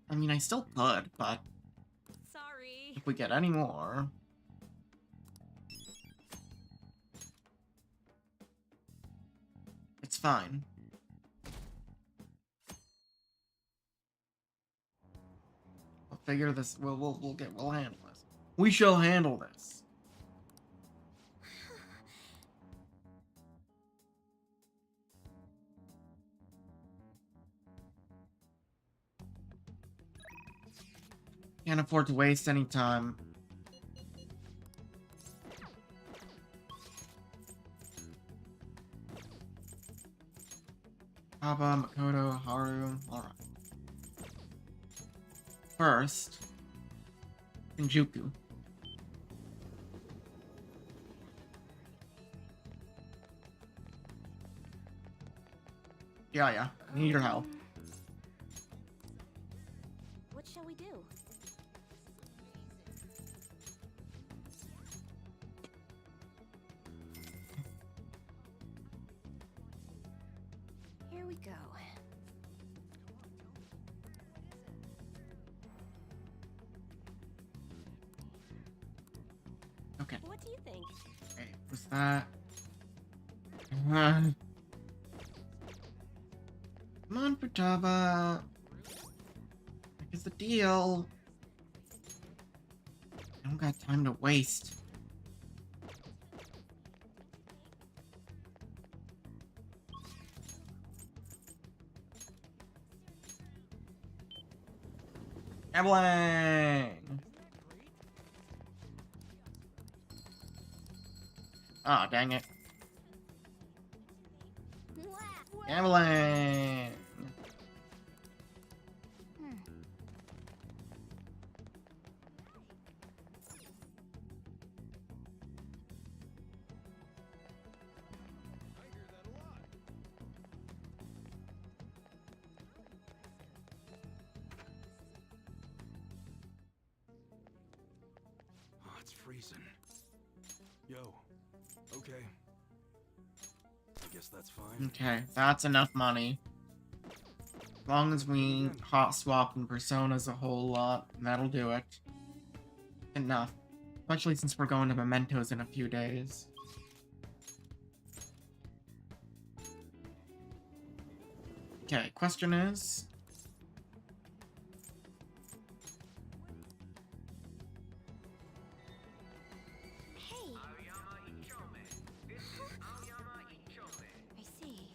I mean, I still could, but... Sorry. If we get any more... It's fine. We'll figure this, we'll handle this. We shall handle this. Can't afford to waste any time. Papa, Makoto, Haru, alright. First, Shinjuku. Yeah, I need your help. What shall we do? Here we go. Okay. What do you think? Hey, what's that? Come on, Futaba. Here's the deal. I don't got time to waste. Evelyn! Ah, oh, dang it. Evelyn! Oh, it's freezing. Yo, okay. I guess that's fine. Okay, that's enough money. As long as we hot swap and personas a whole lot, that'll do it. Enough. Especially since we're going to Mementos in a few days. Okay, question is... I see.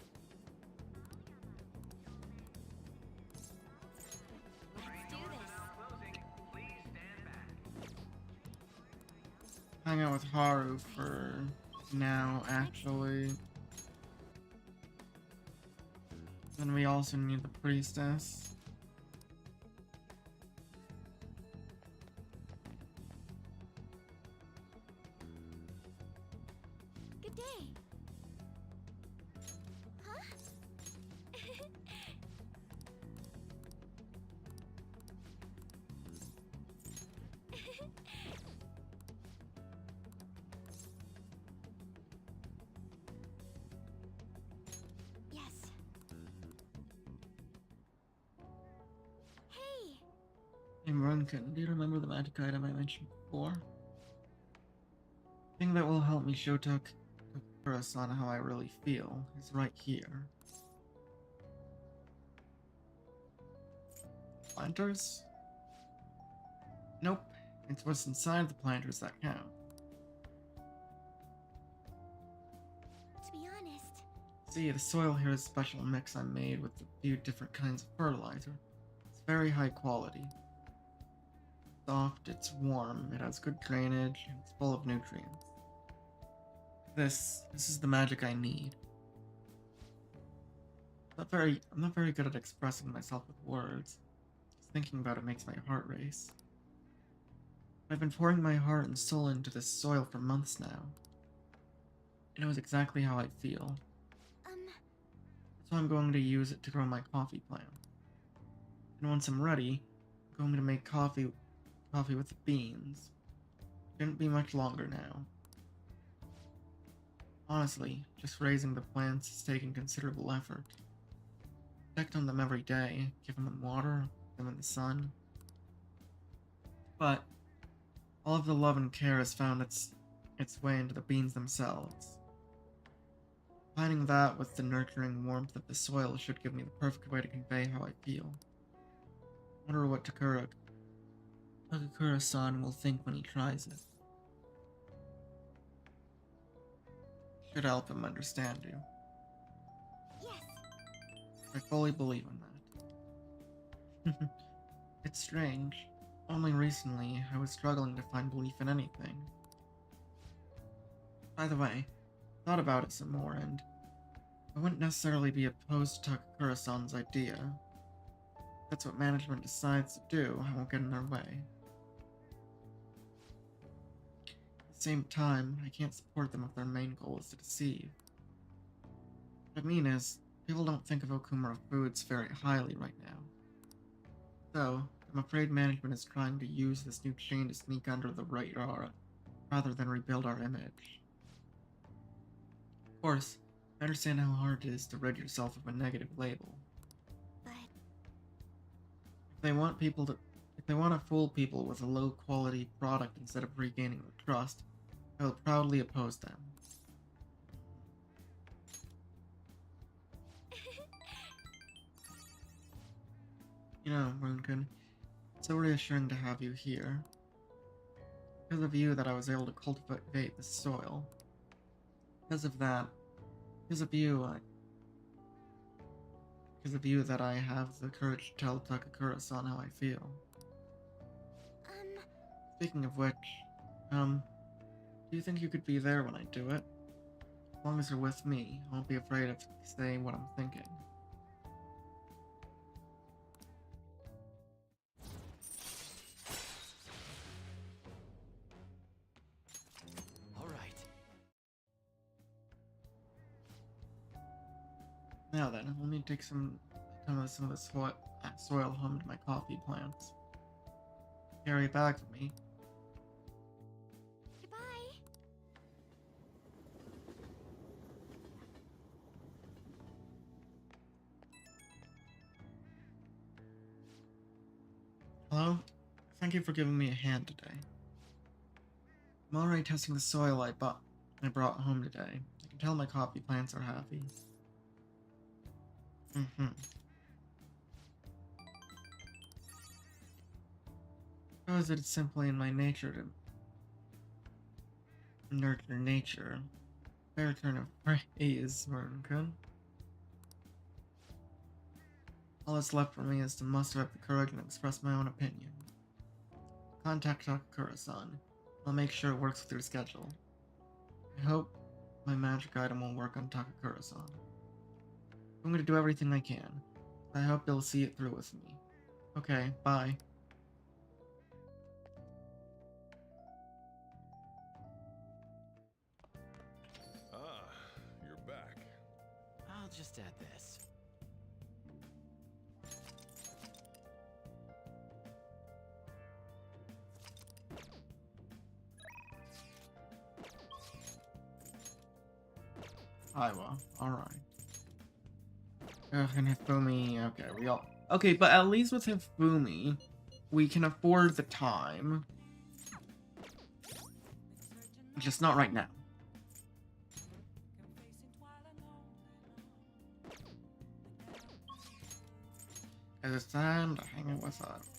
hang out with Haru for now, actually. Then we also need the priestess. Good day. Huh? Yes. Hey. Hey Runkin, do you remember the magic item I mentioned before? The thing that will help me show Takura-san how I really feel is right here. Planters? Nope, it's what's inside the planters that count. To be honest, See, the soil here is a special mix I made with a few different kinds of fertilizer. It's very high quality. Soft, it's warm, it has good drainage, and it's full of nutrients. This is the magic I need. I'm not very good at expressing myself with words. Just thinking about it makes my heart race. I've been pouring my heart and soul into this soil for months now. It knows exactly how I feel. So I'm going to use it to grow my coffee plant. And once I'm ready, I'm going to make coffee with the beans. Shouldn't be much longer now. Honestly, just raising the plants is taking considerable effort. Protect on them every day, giving them water, them in the sun. But all of the love and care has found its way into the beans themselves. Combining that with the nurturing warmth of the soil should give me the perfect way to convey how I feel. I wonder what Takakura-san will think when he tries it. Should help him understand you. yes. I fully believe in that. It's strange. Only recently, I was struggling to find belief in anything. By the way, I thought about it some more, and I wouldn't necessarily be opposed to Takakura-san's idea. If that's what management decides to do, I won't get in their way. At the same time, I can't support them if their main goal is to deceive. What I mean is, people don't think of Okumura Foods very highly right now. So, I'm afraid management is trying to use this new chain to sneak under the radar, rather than rebuild our image. Of course, I understand how hard it is to rid yourself of a negative label. But If they want to fool people with a low-quality product instead of regaining their trust, I will proudly oppose them. You know, Runkin, it's so reassuring to have you here. Because of you that I was able to cultivate this soil. Because of you that I have the courage to tell Takakura-san how I feel. Speaking of which, do you think you could be there when I do it? As long as you're with me, I won't be afraid of saying what I'm thinking. All right. Now then, let me take some of the soil home to my coffee plants. Carry it back with me. goodbye. Hello? Thank you for giving me a hand today. I'm already testing the soil I brought home today. I can tell my coffee plants are happy. Suppose it's simply in my nature to nurture nature. Fair turn of phrase, Martin-kun. All that's left for me is to muster up the courage and express my own opinion. Contact Takakura-san. I'll make sure it works with your schedule. I hope my magic item will work on Takakura-san. I'm gonna do everything I can. I hope you'll see it through with me. Okay, bye. Ah, you're back. I'll just add this. Iowa, alright. And Hifumi, okay, we all... Okay, but at least with Hifumi, we can afford the time. Just not right now. As it's time to hang out with us.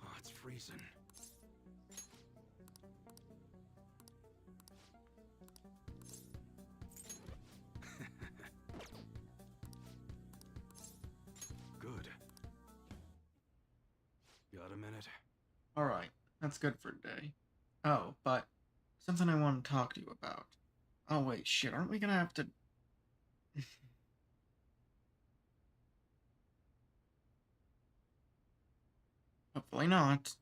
Oh, it's freezing. Good. Got a minute? Alright, that's good for a day. Oh, but something I want to talk to you about. Oh wait, shit, aren't we gonna have to... Hopefully not.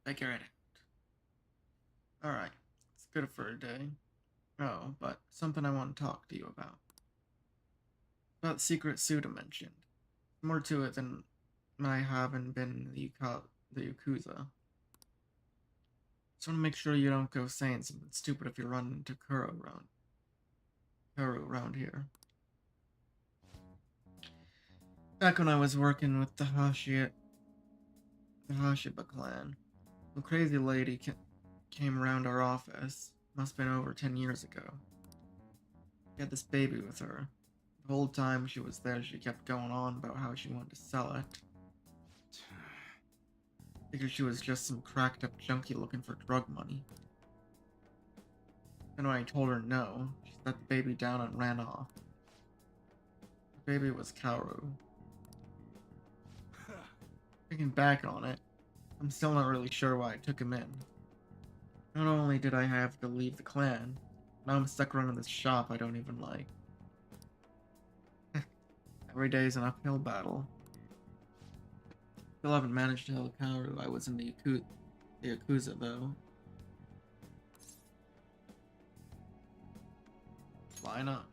Figure it out. Alright, it's good for a day. Oh, but something I want to talk to you about. About the secret suit I mentioned. More to it than I haven't been the Yakuza. Just want to make sure you don't go saying something stupid if you run into Kuro around here. Back when I was working with the Hashiba clan, the crazy lady came around our office. Must have been over 10 years ago. She had this baby with her. The whole time she was there, she kept going on about how she wanted to sell it. Figured she was just some cracked up junkie looking for drug money. Then when I told her no, she set the baby down and ran off. The baby was Kaoru. Thinking back on it, I'm still not really sure why I took him in. Not only did I have to leave the clan, now I'm stuck running this shop I don't even like. Every day is an uphill battle. Still haven't managed to tell Kaoru I was in the Yakuza though. Why not?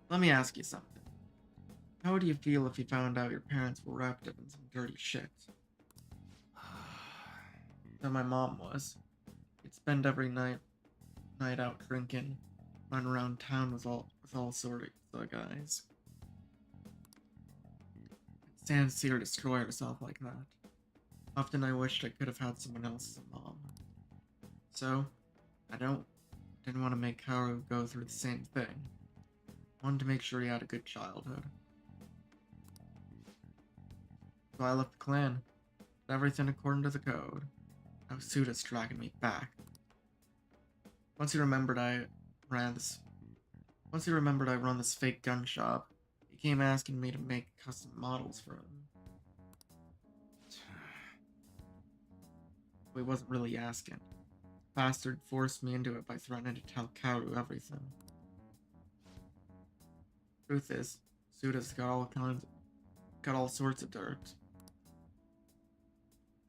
Let me ask you something. How would you feel if you found out your parents were wrapped up in some dirty shit? So my mom was. We'd spend every night out drinking, run around town with all sorts of guys. Stand to see her destroy herself like that. Often I wished I could have had someone else as a mom. So, didn't want to make Kaoru go through the same thing. Wanted to make sure he had a good childhood. So I left the clan. Did everything according to the code. Now Suda's dragging me back. Once he remembered I run this fake gun shop, he came asking me to make custom models for him. But he wasn't really asking. Bastard forced me into it by threatening to tell Kaoru everything. Truth is, Suda's got all sorts of dirt.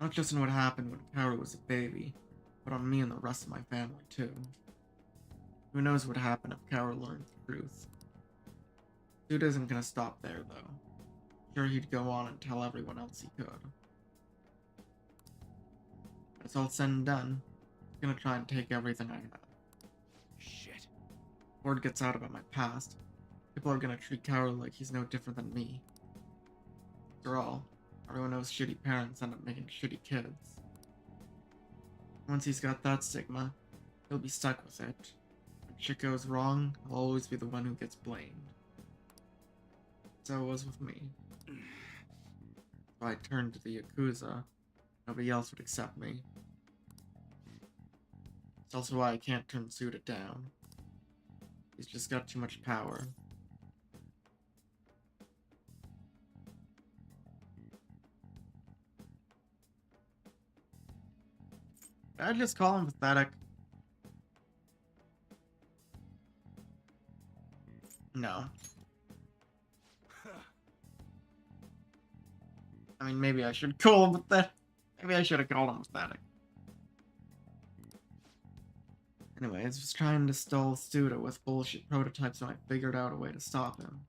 Not just in what happened when Kaoru was a baby, but on me and the rest of my family too. Who knows what happened if Kaoru learned the truth. Suda isn't gonna stop there though. Sure, he'd go on and tell everyone else he could. When it's all said and done, he's gonna try and take everything I have. Shit. Word gets out about my past. People are gonna treat Kaoru like he's no different than me. After all, everyone knows shitty parents end up making shitty kids. Once he's got that stigma, he'll be stuck with it. When shit goes wrong, I'll always be the one who gets blamed. So it was with me. So I turned to the Yakuza, nobody else would accept me. It's also why I can't turn Suda down. He's just got too much power. Did I just call him pathetic? No. I mean, maybe I should call him pathetic. Maybe I should have called him pathetic. Anyways, was trying to stall Suda with bullshit prototypes and I figured out a way to stop him.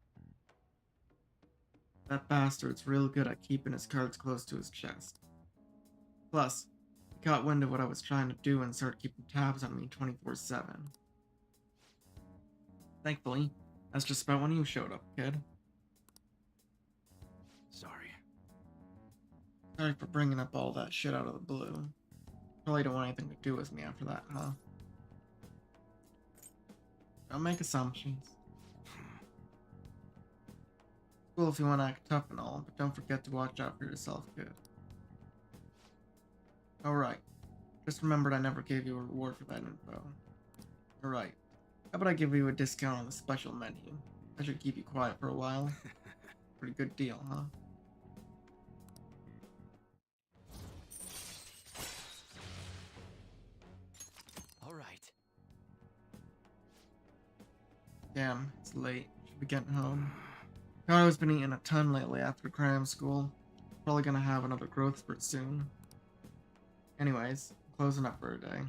That bastard's real good at keeping his cards close to his chest. Plus, he caught wind of what I was trying to do and started keeping tabs on me 24/7. Thankfully, that's just about when you showed up, kid. Sorry. Sorry for bringing up all that shit out of the blue. Probably don't want anything to do with me after that, huh? Don't make assumptions. Cool if you want to act tough and all, but don't forget to watch out for yourself, kid. Alright. Just remembered I never gave you a reward for that info. Alright. How about I give you a discount on the special menu? I should keep you quiet for a while. Pretty good deal, huh? Alright. Damn, it's late. Should be getting home. Kara's been eating a ton lately after cram school. Probably gonna have another growth spurt soon. Anyways, closing up for a day.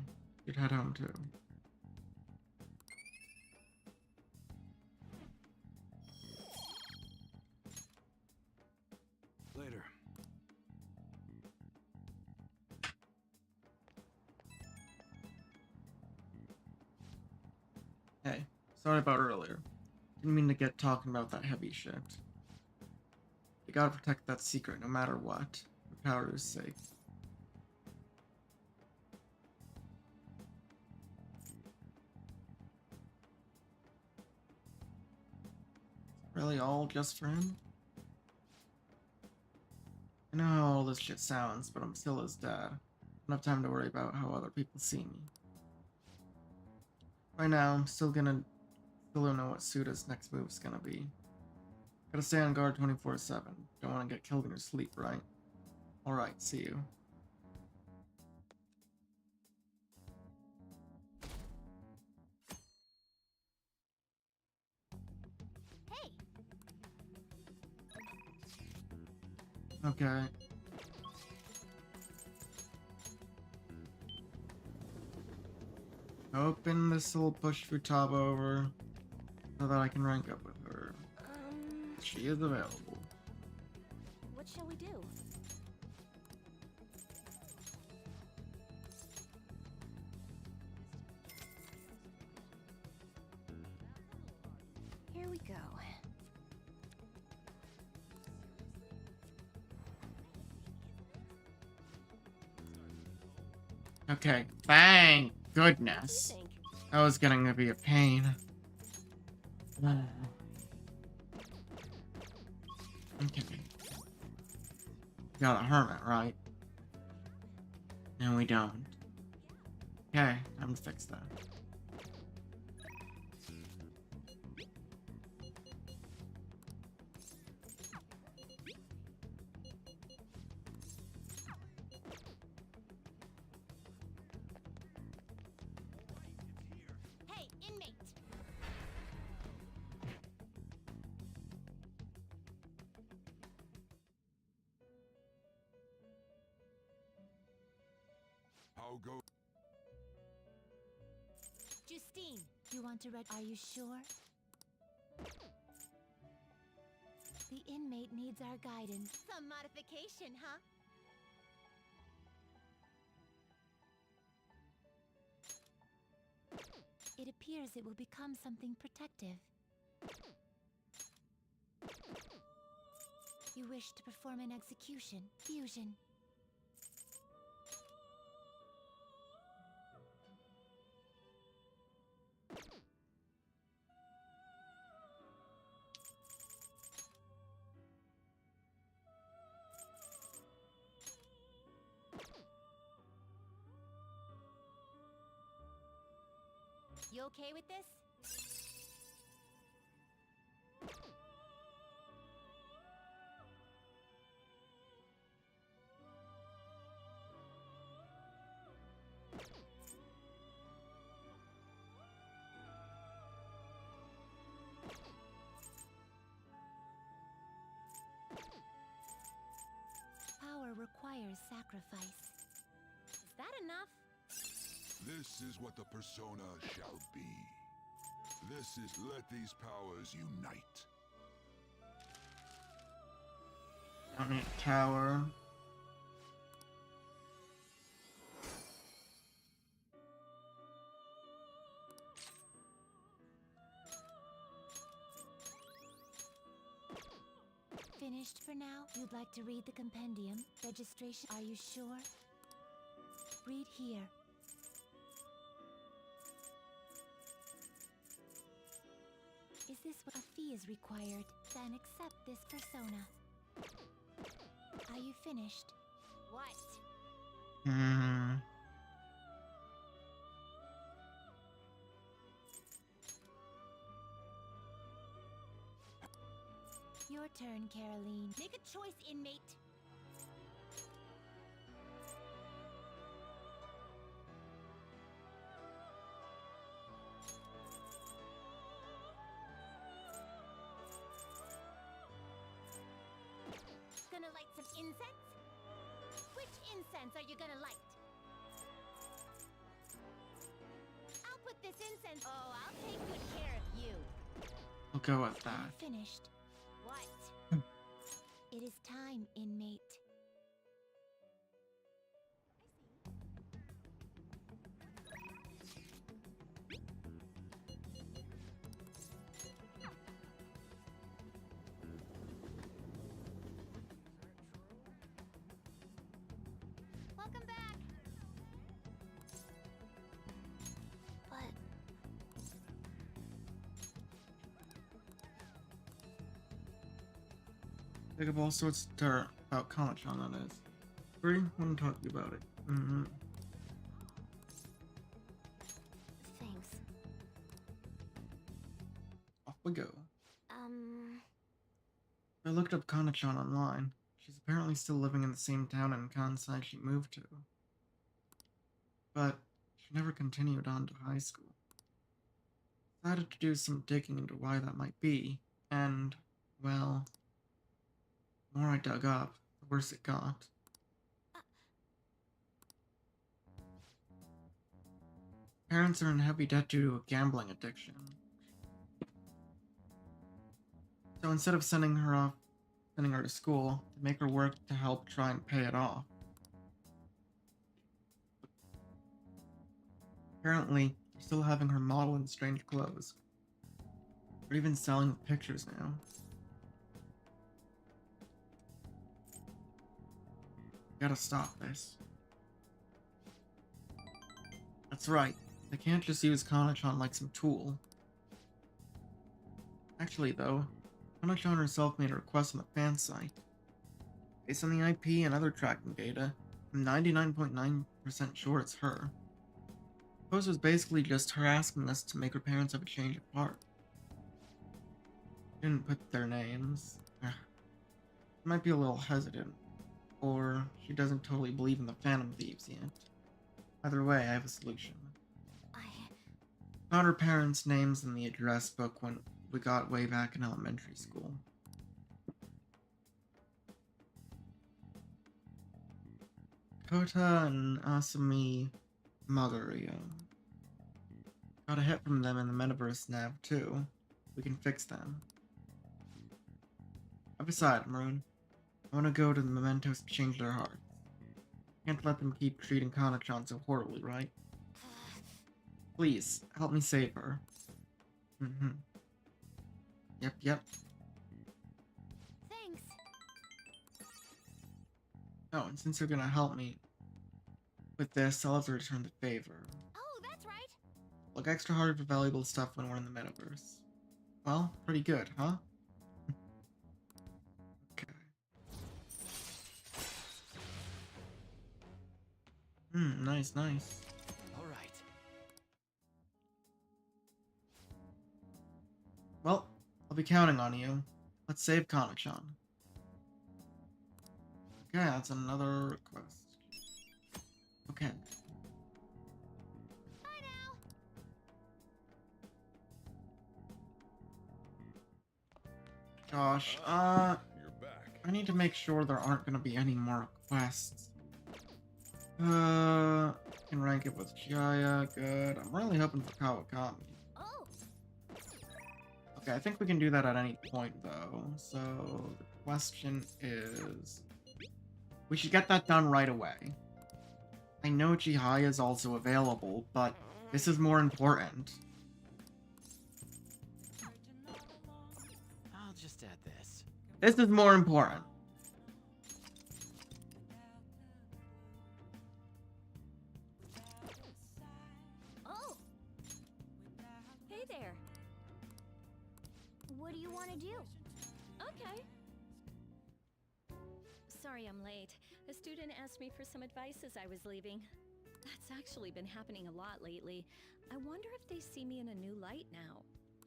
You'd head home too. Later. Hey, sorry about earlier. Didn't mean to get talking about that heavy shit. You gotta protect that secret no matter what, for Kaoru's sake. Really all just for him? I know how all this shit sounds, but I'm still his dad. I don't have time to worry about how other people see me. Right now, I'm still don't know what Suda's next move's gonna be. Gotta stay on guard 24/7. Don't want to get killed in your sleep, right? Alright, see you. Hey! Okay. Hoping this will push Futaba over so that I can rank up with her. She is available. What shall we do? Here we go. Okay, thank goodness. That was getting to be a pain. Okay. Got a hermit, right? No, we don't. Okay, I'm gonna fix that. Hey, inmate! How go? Justine! You want to read? Are you sure? The inmate needs our guidance. Some modification, huh? It appears it will become something protective. You wish to perform an execution. Fusion. You okay with this? Power requires sacrifice. Is that enough? This is what the persona shall be. This is let these powers unite. I need a tower. Finished for now? You'd like to read the compendium? Registration? Are you sure? Read here. Is this what a fee is required? Then accept this persona. Are you finished? What? Your turn, Caroline. Make a choice, inmate. Gonna light some incense? Which incense are you gonna light? I'll put this incense. Oh, I'll take good care of you. I'll go with that. Finished. What? It is time, inmate. Welcome back. But Pick up all sorts of dirt about Comic-Con, that is. Free? Want to talk to you about it. thanks. Off we go. I looked up Kana-chan online. She's apparently still living in the same town in Kansai she moved to. But she never continued on to high school. Decided to do some digging into why that might be, and, well, the more I dug up, the worse it got. Parents are in heavy debt due to a gambling addiction. So instead of sending her to school, they make her work to help try and pay it off. Apparently, they're still having her model in strange clothes. They're even selling the pictures now. Gotta stop this. That's right. They can't just use Kana-chan like some tool. Actually, though, Kana-chan herself made a request on the fan site. Based on the IP and other tracking data, I'm 99.9% sure it's her. The post was basically just her asking us to make her parents have a change of heart. Didn't put their names. She might be a little hesitant, or she doesn't totally believe in the Phantom Thieves yet. Either way, I have a solution. Found her parents' names in the address book when we got way back in elementary school. Kota and Asami Magario. Got a hit from them in the metaverse nav too. We can fix them. I've decided, Maroon. I want to go to the mementos to change their hearts. Can't let them keep treating Kana-chan so horribly, right? Please, help me save her. Yep. Thanks. Oh, and since you're gonna help me with this, I'll have to return the favor. Oh, that's right. Look extra hard for valuable stuff when we're in the metaverse. Well, pretty good, huh? Okay. Nice. All right. I'll be counting on you. Let's save Comic-Con. Okay, that's another request. Okay. Gosh, You're back. I need to make sure there aren't gonna be any more requests. Can rank it with Jaya, good. I'm really hoping for Kawakami. Okay, I think we can do that at any point, though. So, the question is... We should get that done right away. I know Jihai is also available, but this is more important. I'll just add this. This is more important. Oh! Hey there. What do you want to do? Okay. Sorry I'm late. A student asked me for some advice as I was leaving. That's actually been happening a lot lately. I wonder if they see me in a new light now.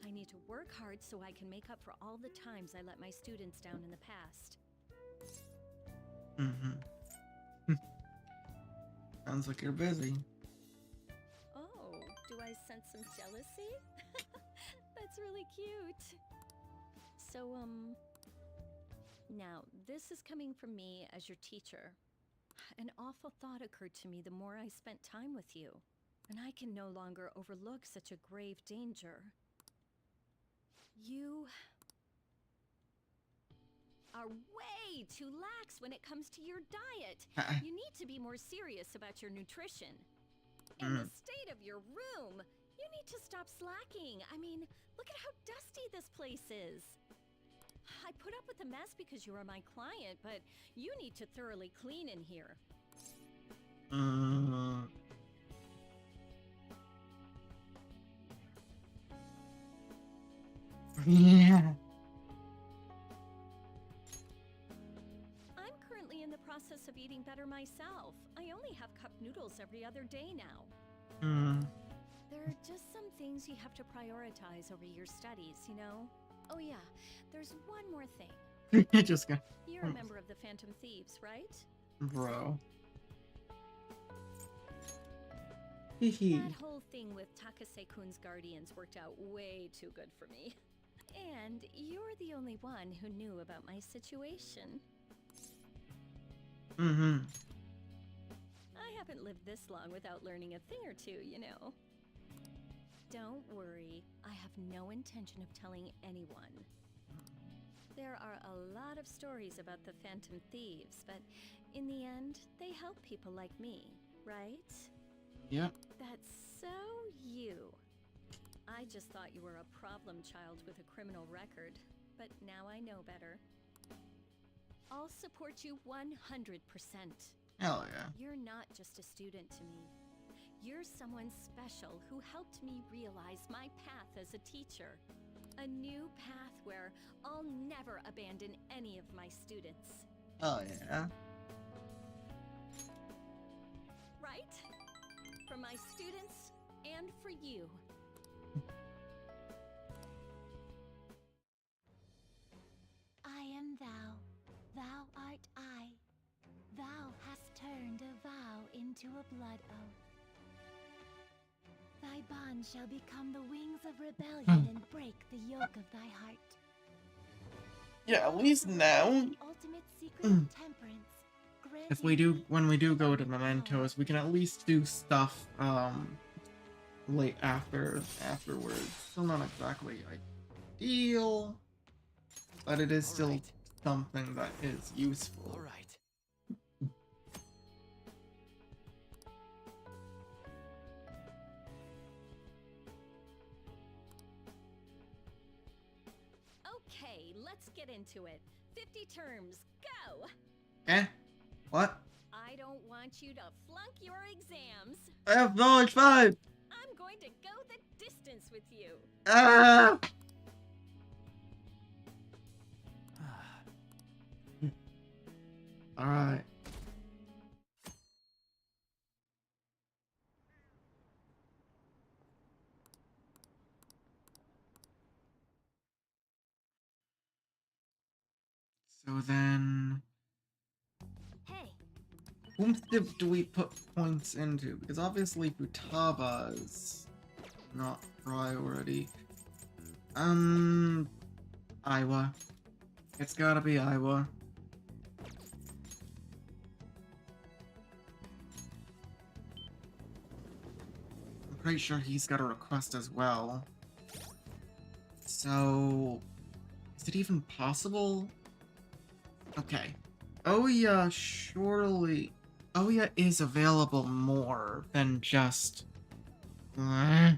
I need to work hard so I can make up for all the times I let my students down in the past. Sounds like you're busy. Oh, do I sense some jealousy? That's really cute. So, now, this is coming from me as your teacher. An awful thought occurred to me the more I spent time with you, and I can no longer overlook such a grave danger. You are way too lax when it comes to your diet. You need to be more serious about your nutrition. And the state of your room. You need to stop slacking. I mean, look at how dusty this place is. I put up with the mess because you are my client, but you need to thoroughly clean in here. Yeah. I'm currently in the process of eating better myself. I only have cup noodles every other day now. There are just some things you have to prioritize over your studies, you know? Oh yeah, there's one more thing. Just got... You're a member of the Phantom Thieves, right? Bro. That whole thing with Takase-kun's guardians worked out way too good for me. And you're the only one who knew about my situation. I haven't lived this long without learning a thing or two, you know. Don't worry, I have no intention of telling anyone. There are a lot of stories about the Phantom Thieves, but in the end, they help people like me, right? Yep. That's so you. I just thought you were a problem child with a criminal record, but now I know better. I'll support you 100%. Hell yeah. You're not just a student to me. You're someone special who helped me realize my path as a teacher. A new path where I'll never abandon any of my students. Oh yeah. Right? For my students and for you. I am thou, thou art I. Thou hast turned a vow into a blood oath. Thy bond shall become the wings of rebellion and break the yoke of thy heart. Yeah, at least now. Ultimate secret of temperance. If we do, when we do go to Mementos, we can at least do stuff, late afterwards. Still not exactly ideal, but it is still something that is useful. All right. Okay, let's get into it. 50 terms, go! Eh? What? I don't want you to flunk your exams. I have knowledge 5! I'm going to go the distance with you. Ah! Alright. So then, Hey, whom do we put points into? Because obviously Futaba is not priority. Iowa. It's gotta be Iowa. I'm pretty sure he's got a request as well. So, is it even possible? Okay. Ouya surely... Ouya is available more than just... How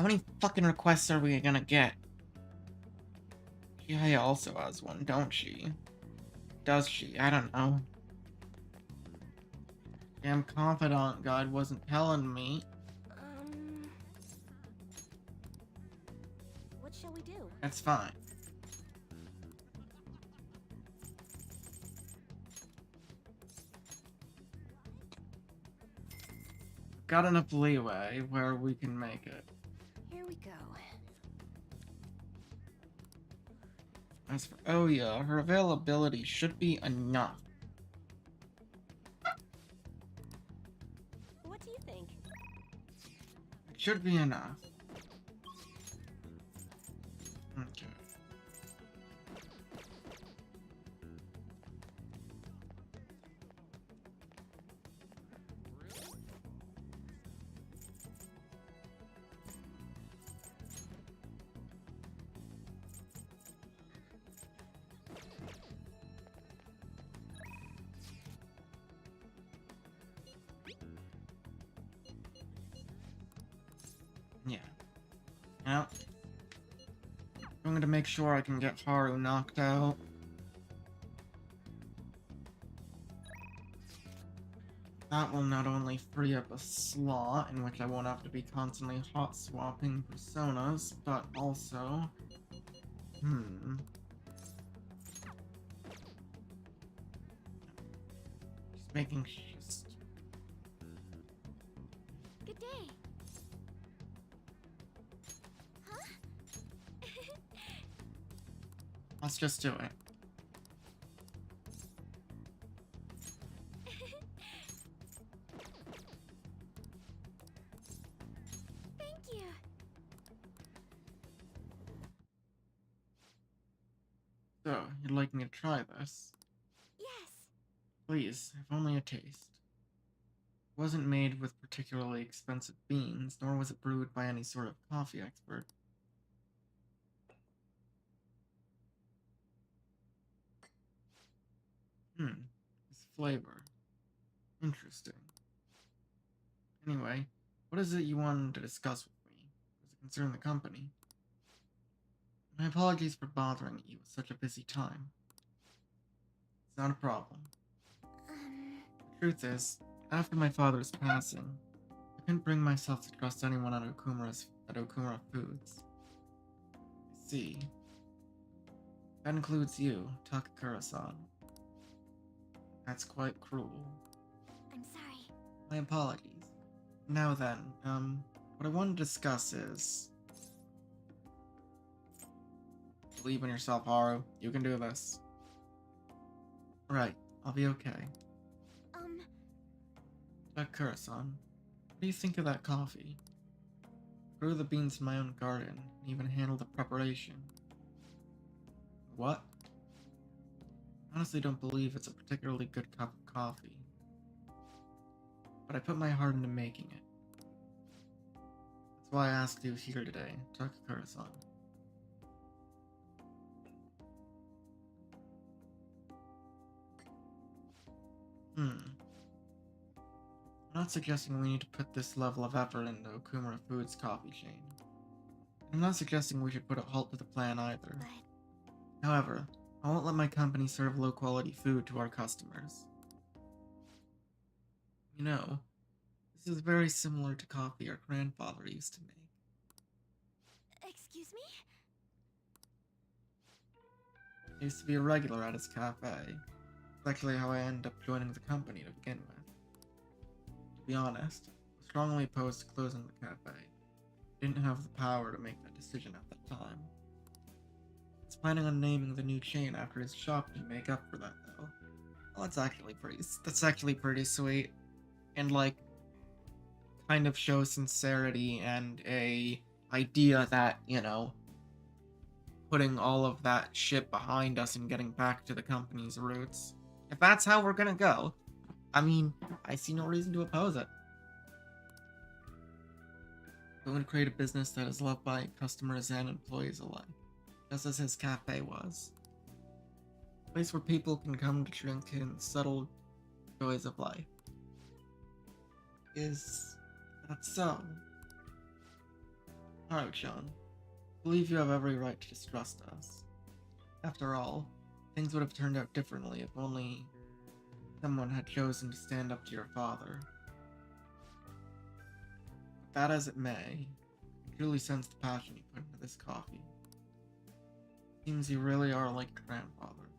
many fucking requests are we gonna get? Chihaya also has one, don't she? Does she? I don't know. Damn confidant guide wasn't telling me. what shall we do? That's fine. Got enough leeway where we can make it. Here we go. As for Ouya, her availability should be enough. What do you think? It should be enough. Okay. Yeah. Now, I'm going to make sure I can get Haru knocked out. That will not only free up a slot in which I won't have to be constantly hot swapping personas, but also... Just making just... Good day. Huh? Let's just do it. Thank you. So, you'd like me to try this? Yes. Please, if only a taste. It wasn't made with particularly expensive beans, nor was it brewed by any sort of coffee expert. This flavor. Interesting. Anyway, what is it you wanted to discuss with me? Does it concern the company? My apologies for bothering you at such a busy time. It's not a problem. The truth is, after my father's passing, I couldn't bring myself to trust anyone at Okumura Foods. I see. That includes you, Takakura-san. That's quite cruel. I'm sorry. My apologies. Now then, what I want to discuss is... Believe in yourself, Haru. You can do this. Right, I'll be okay. Takakura-san, what do you think of that coffee? I grew the beans in my own garden, and even handled the preparation. What? I honestly don't believe it's a particularly good cup of coffee. But I put my heart into making it. That's why I asked you here today, Takakura-san. I'm not suggesting we need to put this level of effort into Okumura Foods' coffee chain. I'm not suggesting we should put a halt to the plan either. However, I won't let my company serve low-quality food to our customers. You know, this is very similar to coffee our grandfather used to make. Excuse me? I used to be a regular at his cafe. It's actually how I ended up joining the company to begin with. To be honest, I was strongly opposed to closing the cafe. I didn't have the power to make that decision at that time. It's planning on naming the new chain after his shop to make up for that, though. Well, that's actually pretty sweet. And, like, kind of shows sincerity and a idea that, you know, putting all of that shit behind us and getting back to the company's roots. If that's how we're gonna go, I mean, I see no reason to oppose it. We want to create a business that is loved by customers and employees alike, just as his cafe was. A place where people can come to drink in subtle joys of life. Is that so? Alright, Sean. I believe you have every right to distrust us. After all, things would have turned out differently if only someone had chosen to stand up to your father. That as it may, I truly sense the passion you put into this coffee. Seems you really are like your grandfather.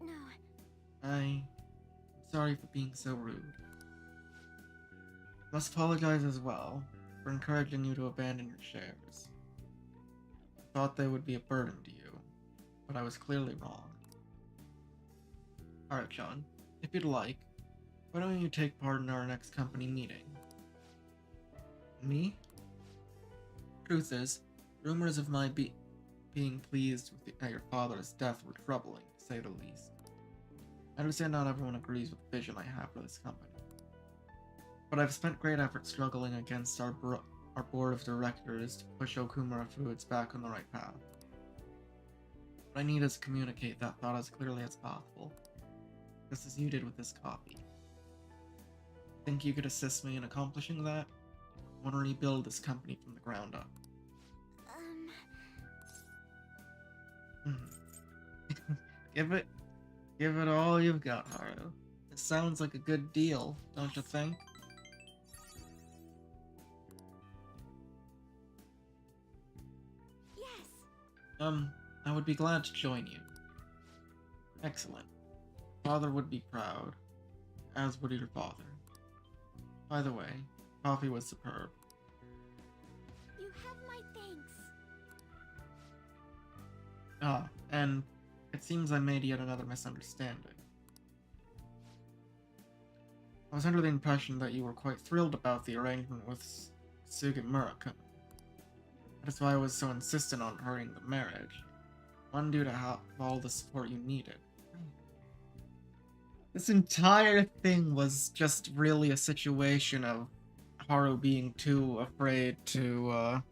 No. I'm sorry for being so rude. Must apologize as well for encouraging you to abandon your shares. I thought they would be a burden to you, but I was clearly wrong. Alright, Sean, if you'd like, why don't you take part in our next company meeting? Me? Truth is, rumors of my being pleased at your father's death were troubling, to say the least. I understand not everyone agrees with the vision I have for this company. But I've spent great effort struggling against our board of directors to push Okumura Foods back on the right path. What I need is to communicate that thought as clearly as possible, just as you did with this coffee. Think you could assist me in accomplishing that? I want to rebuild this company from the ground up. Give it all you've got, Haru. It sounds like a good deal, don't you think? Yes. I would be glad to join you. Excellent. Father would be proud, as would your father. By the way, coffee was superb. You have my thanks. Ah, and it seems I made yet another misunderstanding. I was under the impression that you were quite thrilled about the arrangement with Sugemura-kun. That is why I was so insistent on hurrying the marriage. I wanted you to have all the support you needed. This entire thing was just really a situation of Haru being too afraid to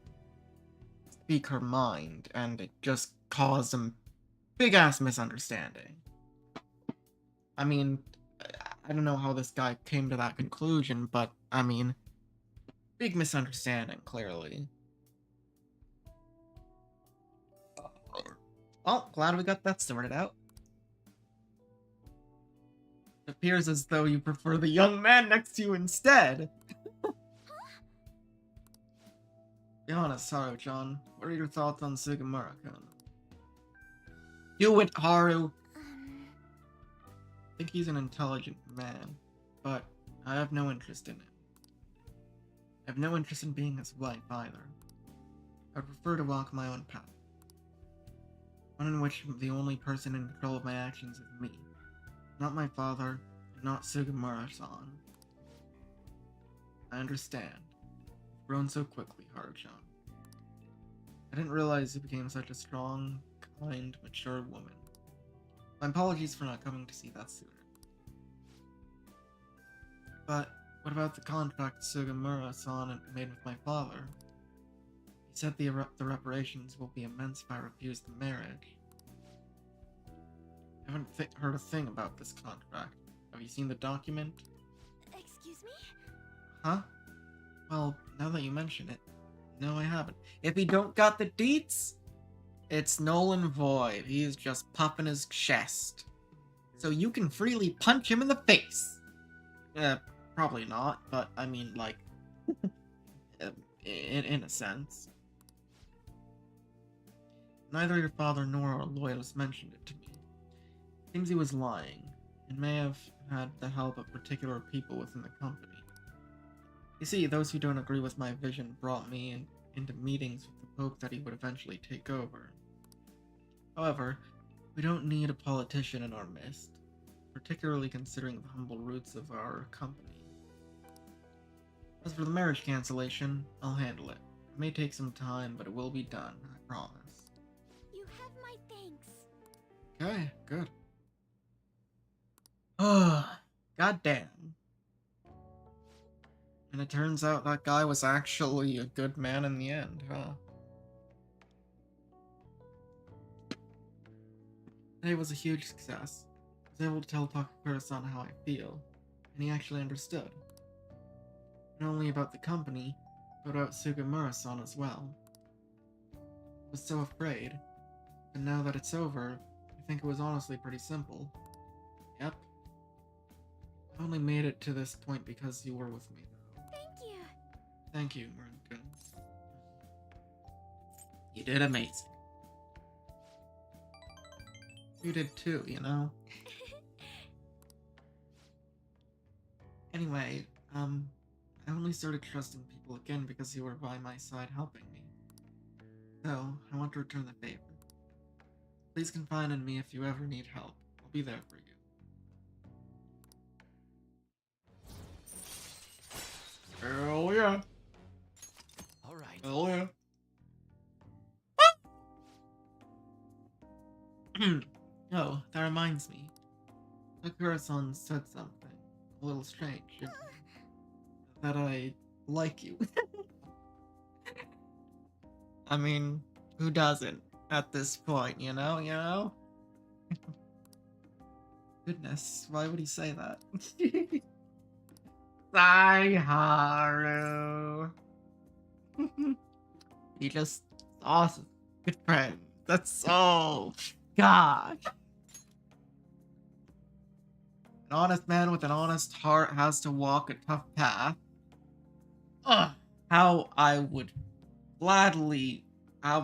speak her mind, and it just caused a big-ass misunderstanding. I mean, I don't know how this guy came to that conclusion, but, I mean, big misunderstanding, clearly. Well, glad we got that sorted out. It appears as though you prefer the young man next to you instead. Be honest, Haru-chan. What are your thoughts on Sugemura-kun? Do it, Haru! I think he's an intelligent man, but I have no interest in him. I have no interest in being his wife, either. I would prefer to walk my own path. One in which the only person in control of my actions is me. Not my father, and not Sugemura-san. I understand. You've grown so quickly, Haru-chan. I didn't realize you became such a strong, kind, mature woman. My apologies for not coming to see that sooner. But what about the contract Sugemura-san made with my father? He said the reparations will be immense if I refuse the marriage. I haven't heard a thing about this contract. Have you seen the document? Excuse me? Huh? Well, now that you mention it, no, I haven't. If he don't got the deets, it's null and void. He's just puffing his chest. So you can freely punch him in the face. Probably not, but I mean, like, in a sense. Neither your father nor our lawyers mentioned it to me. Seems he was lying, and may have had the help of particular people within the company. You see, those who don't agree with my vision brought me into meetings with the Pope that he would eventually take over. However, we don't need a politician in our midst, particularly considering the humble roots of our company. As for the marriage cancellation, I'll handle it. It may take some time, but it will be done, I promise. You have my thanks. Okay, good. Goddamn. And it turns out that guy was actually a good man in the end, huh? Today was a huge success. I was able to tell Takakura-san how I feel, and he actually understood. Not only about the company, but about Sugimura-san as well. I was so afraid, and now that it's over, I think it was honestly pretty simple. Yep. I only made it to this point because you were with me, though. Thank you. Thank you, Marinka. You did amazing. You did too, you know? Anyway, I only started trusting people again because you were by my side helping me. So, I want to return the favor. Please confide in me if you ever need help. I'll be there for you. Hell yeah. Alright. Hell yeah. Oh, that reminds me. Sakura-san said something a little strange. That I like you. I mean, who doesn't at this point, you know? Goodness, why would he say that? Haru. He just awesome. Good friend. That's all. God. An honest man with an honest heart has to walk a tough path. Ugh. How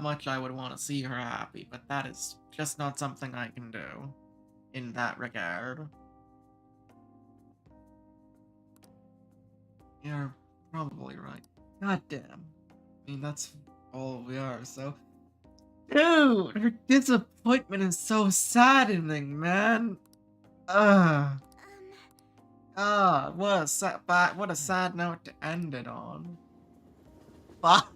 much I would want to see her happy, but that is just not something I can do in that regard. You're probably right. God damn. I mean, that's all we are, so... Dude! Her disappointment is so saddening, man! Ugh. What a sad note to end it on. Fuck.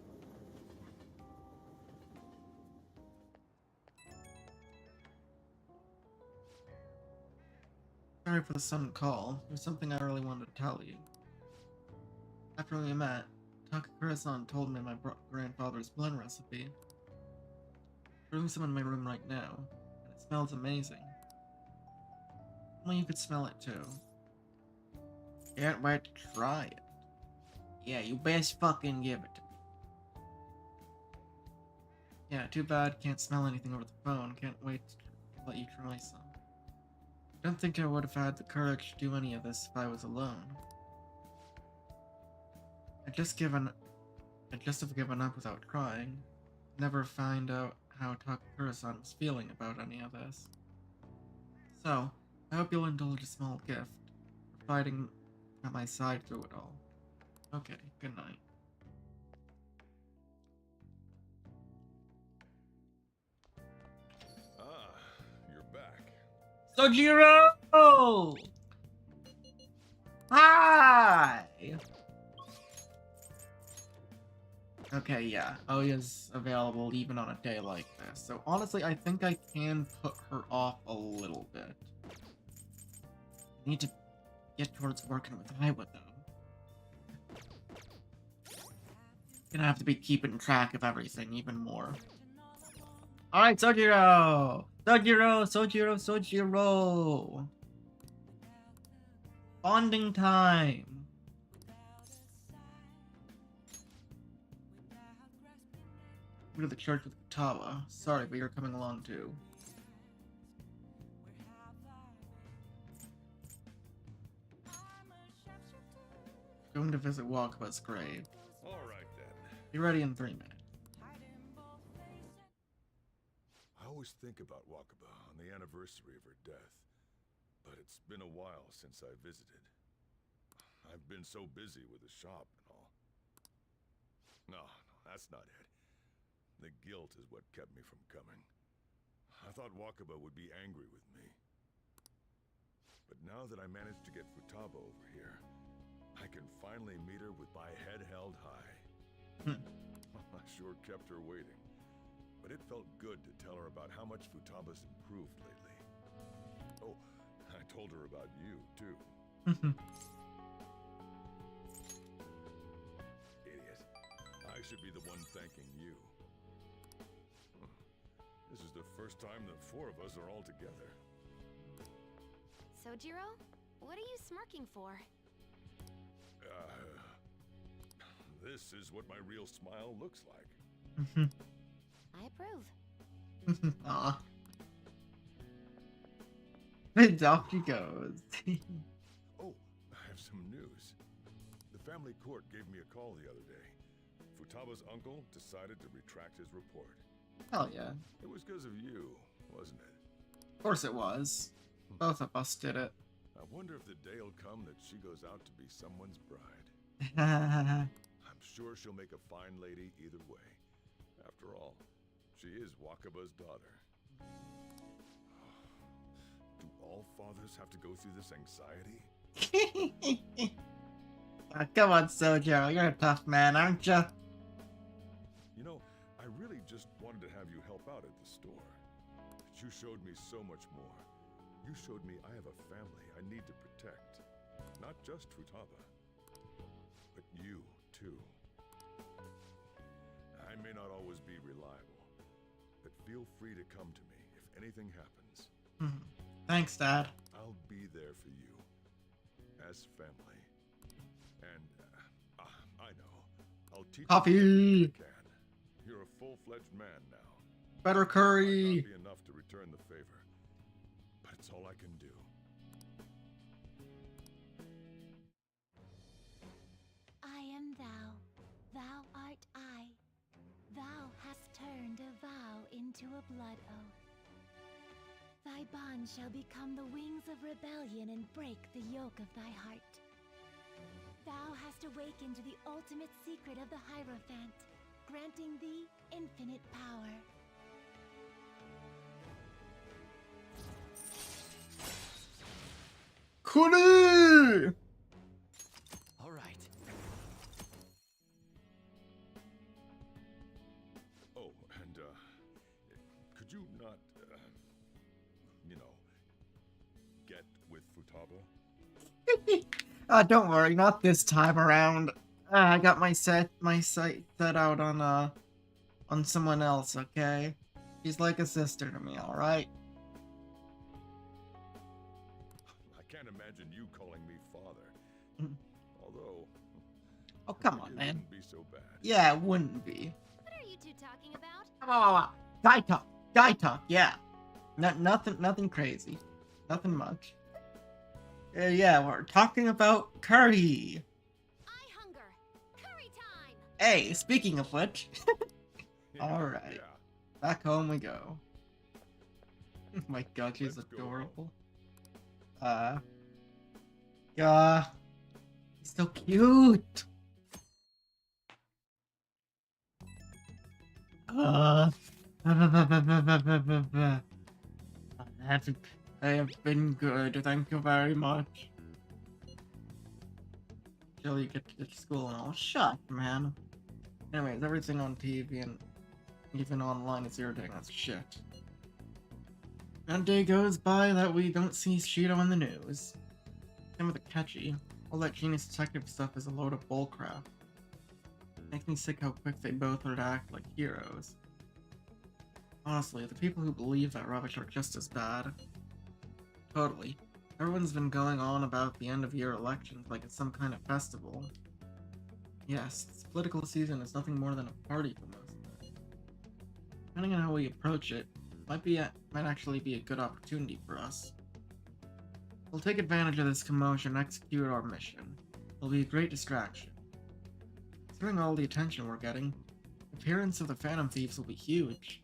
Sorry for the sudden call. There's something I really wanted to tell you. After we met, Takakura-san told me my grandfather's blend recipe. I'm doing some in my room right now, and it smells amazing. Only you could smell it too. Can't wait to try it. Yeah, you best fucking give it to me. Yeah, too bad can't smell anything over the phone. Can't wait to let you try some. I don't think I would have had the courage to do any of this if I was alone. I'd just have given up without trying. Never find out how Takakura-san was feeling about any of this. So, I hope you'll indulge a small gift for fighting at my side through it all. Okay, good night. Ah, you're back. Sojiro! Hi! Okay, yeah. Oya's available even on a day like this. So honestly, I think I can put her off a little bit. I need to get towards working with Aiwa, though. Gonna have to be keeping track of everything even more. Alright, Sojiro! Sojiro! Bonding time! Go to the church with Katawa. Sorry, but you're coming along too. Going to visit Wakaba's grave. Alright then. Be ready in 3 minutes. I always think about Wakaba on the anniversary of her death, but it's been a while since I visited. I've been so busy with the shop and all. No, that's not it. The guilt is what kept me from coming. I thought Wakaba would be angry with me. But now that I managed to get Futaba over here, I can finally meet her with my head held high. I sure kept her waiting. But it felt good to tell her about how much Futaba's improved lately. Oh, I told her about you, too. Idiot. I should be the one thanking you. This is the first time the four of us are all together. Sojiro, what are you smirking for? This is what my real smile looks like. I approve. Aw. And off she goes. Oh, I have some news. The family court gave me a call the other day. Futaba's uncle decided to retract his report. Hell yeah. It was because of you, wasn't it? Of course it was. Both of us did it. I wonder if the day will come that she goes out to be someone's bride. I'm sure she'll make a fine lady either way. After all, she is Wakaba's daughter. Do all fathers have to go through this anxiety? Come on, Sojo. You're a tough man, aren't you? You know, I really just wanted to have you help out at the store. But you showed me so much more. You showed me I have a family I need to protect. Not just Futaba, but you, too. I may not always be reliable, but feel free to come to me if anything happens. Thanks, Dad. I'll be there for you, as family. And, I know, I'll teach Coffee! you what I can. You're a full-fledged man now. Better curry! Might not be enough to return the favor, but it's all I can do. I am thou, thou art I. Thou hast turned a vow into a blood oath. Thy bond shall become the wings of rebellion and break the yoke of thy heart. Thou hast awakened to the ultimate secret of the Hierophant, granting thee infinite power. Kuni! All right. Oh, and, could you not, you know, get with Futaba? Don't worry, not this time around. I got my sight set out on someone else, okay? She's like a sister to me, alright? I can't imagine you calling me father. Although, Oh, come on, it man. wouldn't be so bad. Yeah, it wouldn't be. What are you two talking about? Guy talk, yeah. Nothing crazy. Nothing much. Yeah, we're talking about curry. I hunger. Curry time. Hey, speaking of which. Alright. Back home we go. Oh my god, she's adorable. Yeah. He's so cute. I have been good, thank you very much. Till you get to school and all. Shut, man. Anyways, everything on TV and even online is irritating as shit. And a day goes by that we don't see Shido on the news. Same with Akechi. All that genius detective stuff is a load of bullcrap. Makes me sick how quick they both would act like heroes. Honestly, the people who believe that rubbish are just as bad. Totally. Everyone's been going on about the end-of-year elections like it's some kind of festival. Yes, this political season is nothing more than a party for most of it. Depending on how we approach it, might actually be a good opportunity for us. We'll take advantage of this commotion and execute our mission. It'll be a great distraction. Considering all the attention we're getting, the appearance of the Phantom Thieves will be huge.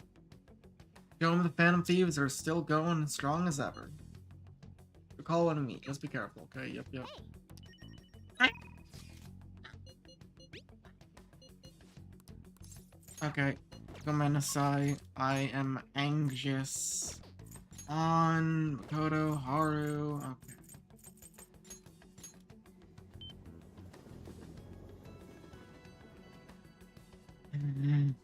Show them the Phantom Thieves are still going as strong as ever. Recall when we meet. Just be careful, okay? Yep. Okay. Gomenasai. I am anxious. On Makoto, Haru. Okay.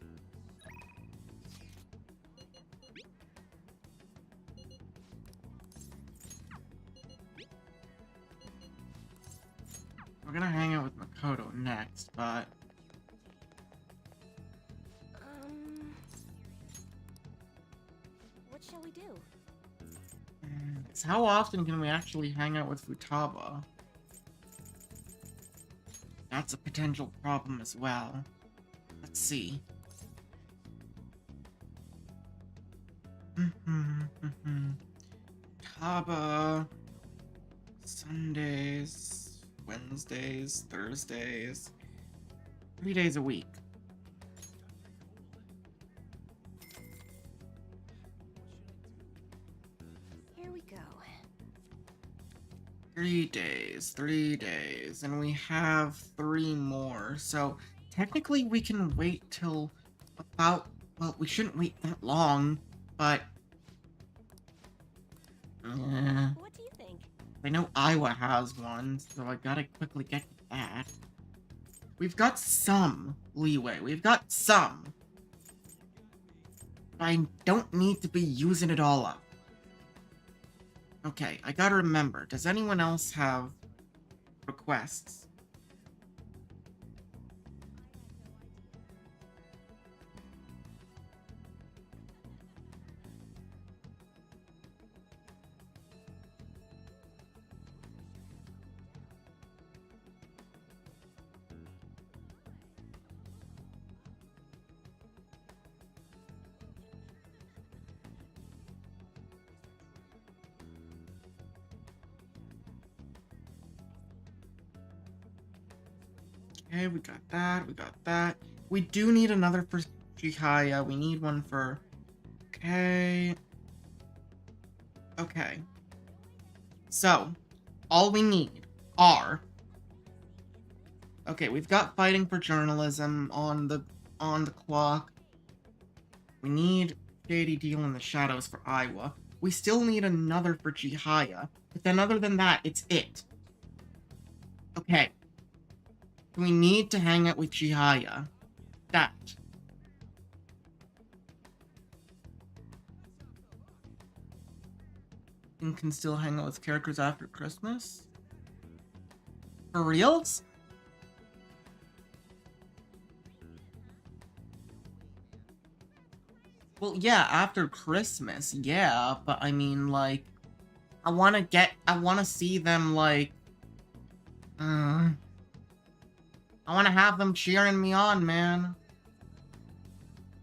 We're gonna hang out with Makoto next, but What shall we do? it's how often can we actually hang out with Futaba? That's a potential problem as well. Let's see. Futaba, Sundays, Wednesdays, Thursdays, 3 days a week. Here we go. 3 days, and we have 3 more, so technically we can wait till about, well, we shouldn't wait that long, but What do you think? I know Iowa has one, so I gotta quickly get to that. We've got some leeway, we've got some. I don't need to be using it all up. Okay, I gotta remember, does anyone else have requests? Okay, we got that, we got that. We do need another for Chihaya, we need one for... Okay. Okay. So, all we need are... Okay, we've got fighting for journalism on the clock. We need Shady Deal in the Shadows for Iowa. We still need another for Chihaya, but then other than that, it's it. Okay. We need to hang out with Chihaya. That. And can still hang out with characters after Christmas? For reals? Well, yeah, after Christmas, yeah, but I mean, like, I wanna see them, like, I want to have them cheering me on, man.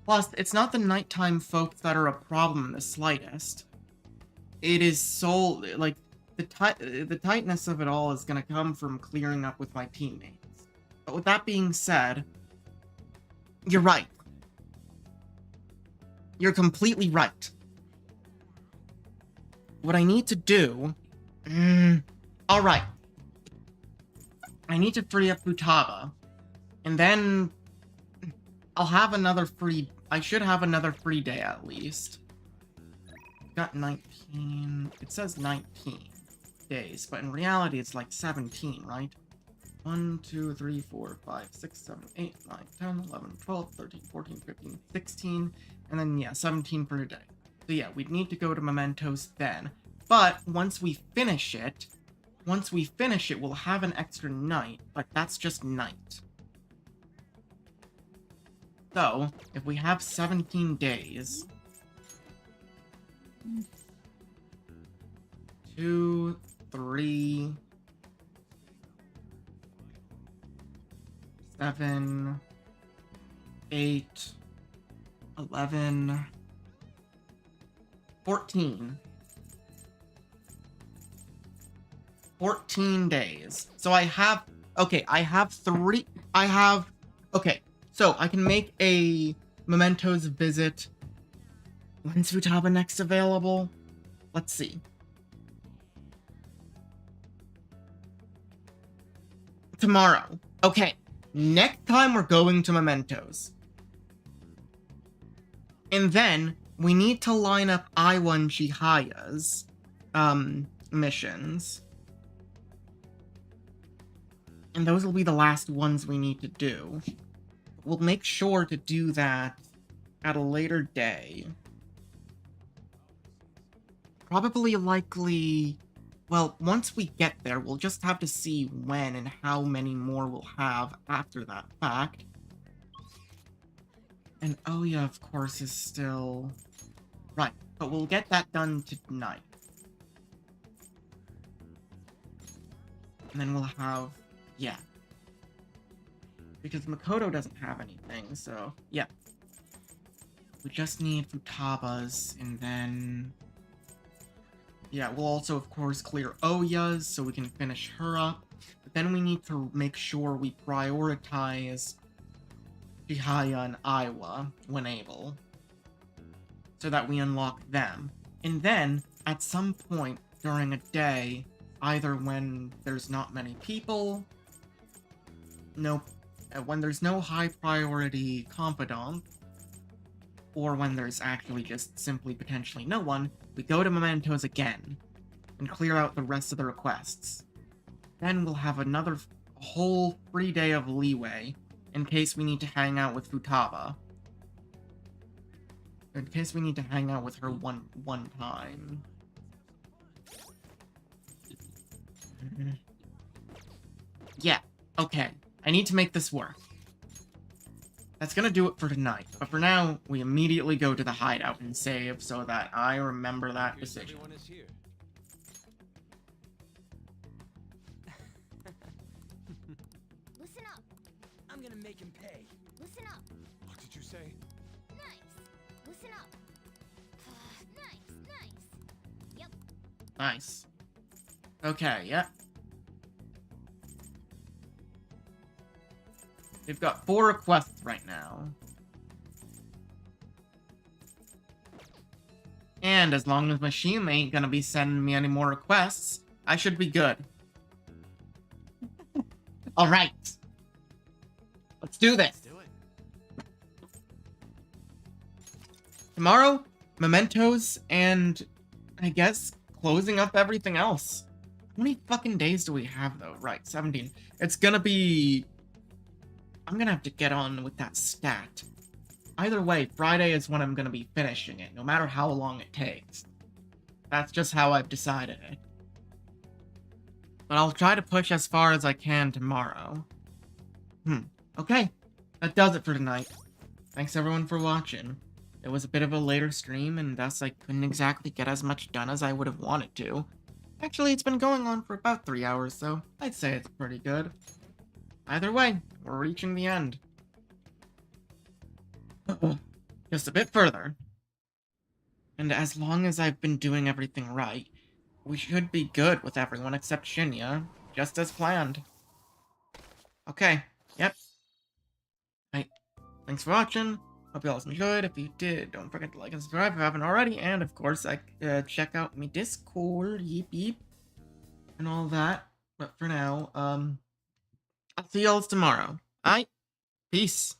Plus, it's not the nighttime folks that are a problem in the slightest. It is so, like, the tightness of it all is going to come from clearing up with my teammates. But with that being said, you're right. You're completely right. What I need to do... Alright. I need to free up Futaba, and then I'll have another free... I should have another free day at least. Got 19... It says 19 days, but in reality it's like 17, right? 1, 2, 3, 4, 5, 6, 7, 8, 9, 10, 11, 12, 13, 14, 15, 16, and then, yeah, 17 per day. So yeah, we'd need to go to Mementos then. But once we finish it, we'll have an extra night, but that's just night. So, if we have 17 days... 2, 3... 7... 8... 11... 14... 14 days. So I have... Okay, Okay, so I can make a Mementos visit. When's Futaba next available? Let's see. Tomorrow. Okay, next time we're going to Mementos. And then we need to line up Iwa and Chihaya's missions. And those will be the last ones we need to do. We'll make sure to do that at a later day. Probably likely... Well, once we get there, we'll just have to see when and how many more we'll have after that fact. And Oya, of course, is still... Right, but we'll get that done tonight. And then we'll have... Yeah. Because Makoto doesn't have anything, so... Yeah. We just need Futaba's, and then... Yeah, we'll also, of course, clear Oya's, so we can finish her up. But then we need to make sure we prioritize Chihaya and Iwa when able, so that we unlock them. And then, at some point during a day, either when there's not many people, when there's no high priority confidant, or when there's actually just simply potentially no one, we go to Mementos again, and clear out the rest of the requests. Then we'll have another whole free day of leeway, in case we need to hang out with Futaba. In case we need to hang out with her one time. Yeah, okay. I need to make this work. That's gonna do it for tonight, but for now, we immediately go to the hideout and save so that I remember that decision. Everyone is here. Listen up. I'm gonna make him pay. Listen up. What did you say? Nice. Listen up. Nice. Yep. Nice. Okay, yep. We've got 4 requests right now. And as long as Machine ain't gonna be sending me any more requests, I should be good. Alright. Let's do this. Tomorrow, Mementos, and I guess closing up everything else. How many fucking days do we have, though? Right, 17. It's gonna be... I'm gonna have to get on with that stat. Either way, Friday is when I'm gonna be finishing it, no matter how long it takes. That's just how I've decided it. But I'll try to push as far as I can tomorrow. Okay. That does it for tonight. Thanks everyone for watching. It was a bit of a later stream, and thus I couldn't exactly get as much done as I would have wanted to. Actually, it's been going on for about 3 hours, so I'd say it's pretty good. Either way, we're reaching the end. Just a bit further. And as long as I've been doing everything right, we should be good with everyone except Shinya, just as planned. Okay, yep. Right. Thanks for watching. Hope you all enjoyed. If you did, don't forget to like and subscribe if you haven't already. And of course, check out my Discord, yeep, and all that. But for now, I'll see y'all tomorrow. Alright? Peace.